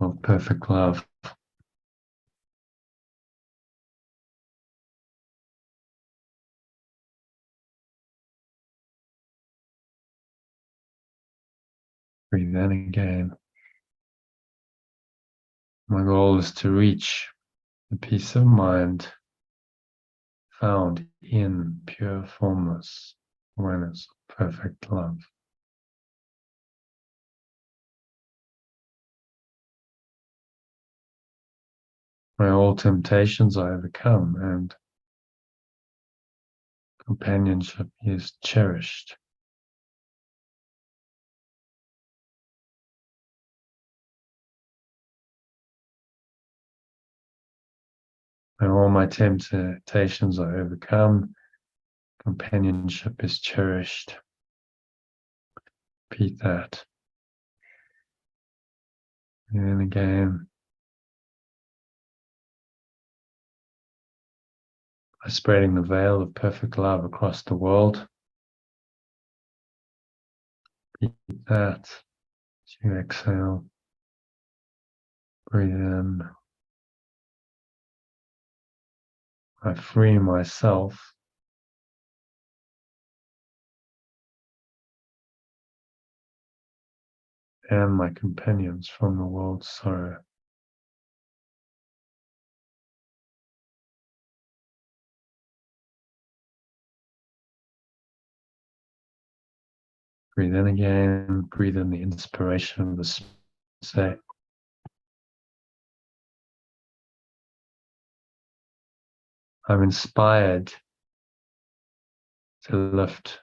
Of perfect love. Breathe in again. My goal is to reach the peace of mind found in pure formless awareness, perfect love. May all temptations I overcome and companionship is cherished. May all my temptations are overcome, companionship is cherished. Repeat that. And again. By spreading the veil of perfect love across the world. Repeat that. As you exhale. Breathe in. I free myself and my companions from the world's sorrow. Breathe in again, breathe in the inspiration of the say. I'm inspired to lift.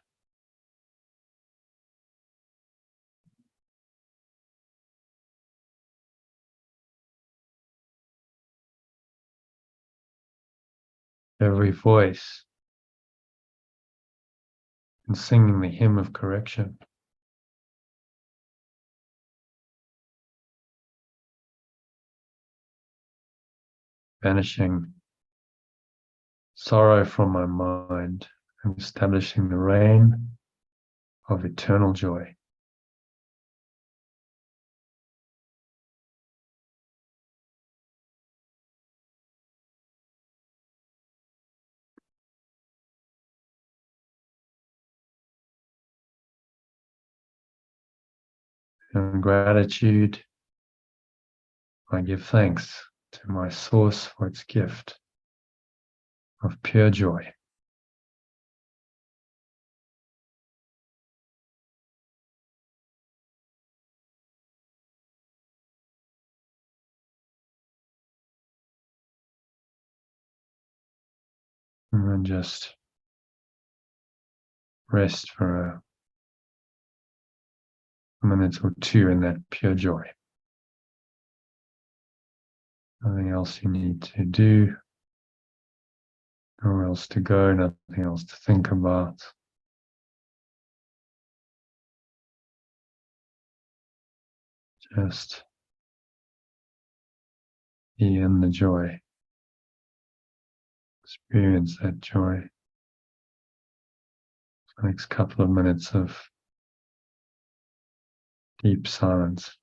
Every voice and singing the hymn of correction. Banishing sorrow from my mind and establishing the reign of eternal joy. And gratitude, I give thanks to my source for its gift of pure joy. And then just rest for a minute or two in that pure joy. Nothing else you need to do, nowhere else to go, nothing else to think about. Just be in the joy. Experience that joy. The next couple of minutes of deep silence.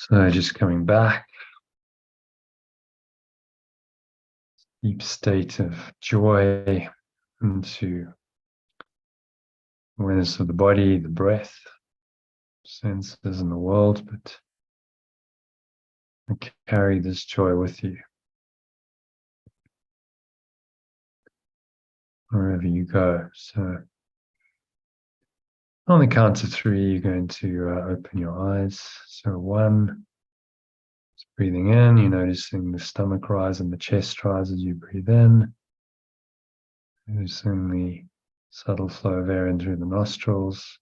So just coming back, deep state of joy, into awareness of the body, the breath, senses in the world, but carry this joy with you wherever you go. So on the count of 3, you're going to open your eyes. So 1, breathing in, you're noticing the stomach rise and the chest rise as you breathe in. Noticing the subtle flow of air in through the nostrils.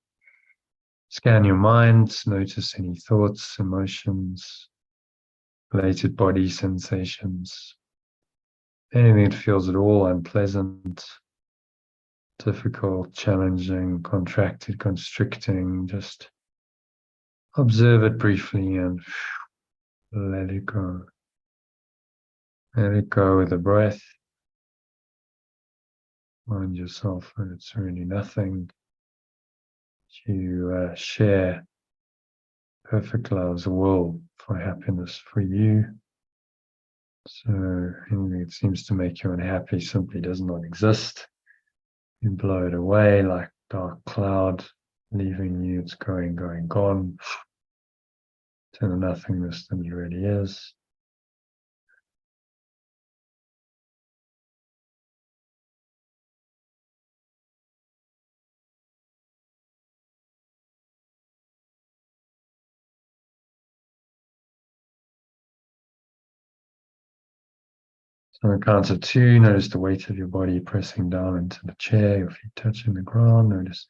Scan your mind, notice any thoughts, emotions, related body sensations, anything that feels at all unpleasant, difficult, challenging, contracted, constricting. Just observe it briefly and let it go. Let it go with the breath. Remind yourself that it's really nothing. You share perfect love's will for happiness for you. So anything that seems to make you unhappy simply does not exist. You blow it away like dark cloud, leaving you. It's going, gone. To the nothingness that it really is. So on the count of 2, notice the weight of your body pressing down into the chair, your feet touching the ground. Notice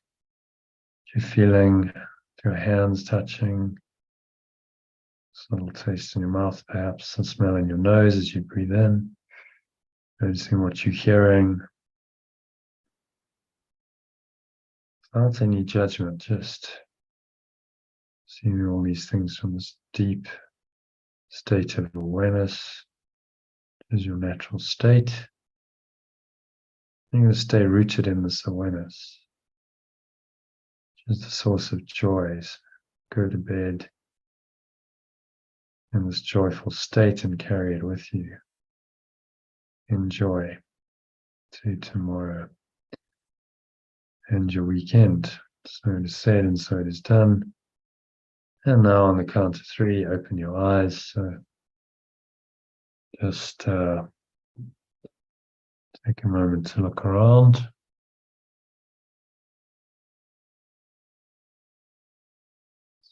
what you're feeling, your hands touching. A little taste in your mouth, perhaps, and smell in your nose as you breathe in. Noticing what you're hearing. Without any judgment, just seeing all these things from this deep state of awareness. Is your natural state. You're going to stay rooted in this awareness, which is the source of joys. Go to bed in this joyful state and carry it with you. Enjoy to tomorrow and your weekend. So it is said and so it is done. And now on the count of 3, open your eyes. So just take a moment to look around.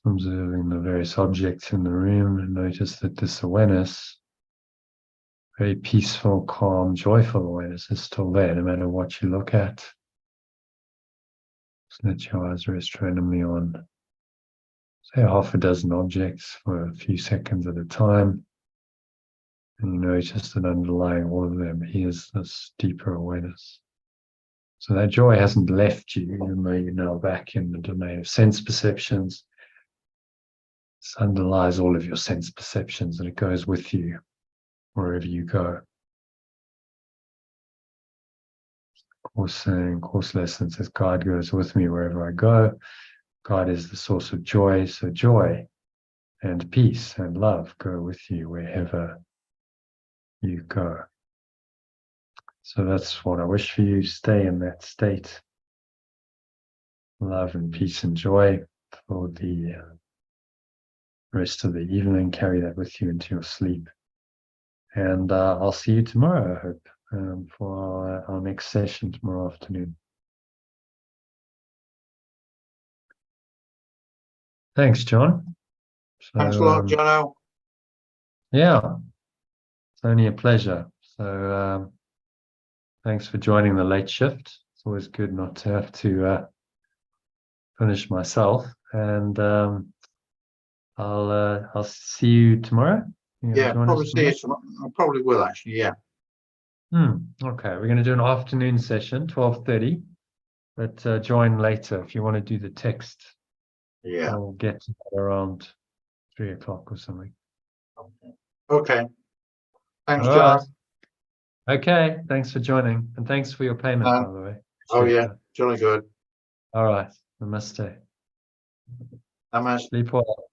Observing the various objects in the room, and notice that this awareness, very peaceful, calm, joyful awareness, is still there no matter what you look at. Just let your eyes rest randomly on, say, half a dozen objects for a few seconds at a time. And you notice that underlying all of them is this deeper awareness. So that joy hasn't left you, even though you're now back in the domain of sense perceptions. This underlies all of your sense perceptions, and it goes with you wherever you go. Course lesson says, God goes with me wherever I go. God is the source of joy, so joy and peace and love go with you wherever you go. So that's what I wish for you. Stay in that state. Love and peace and joy for the rest of the evening. Carry that with you into your sleep. And I'll see you tomorrow, I hope, for our next session tomorrow afternoon. Thanks, John. So, Thanks a lot, Jono. Yeah, it's only a pleasure. So thanks for joining the late shift. It's always good not to have to finish myself. And I'll see you tomorrow. Yeah, probably see you tomorrow. I probably will actually, yeah. Okay, we're going to do an afternoon session, 12:30, but join later if you want to do the text. Yeah. I'll get to that around 3 o'clock or something. Okay. Thanks, All John. right. Okay, thanks for joining, and thanks for your payment, by the way. Oh Appreciate yeah, that. jolly good. All right, namaste. Namaste. Sleep well.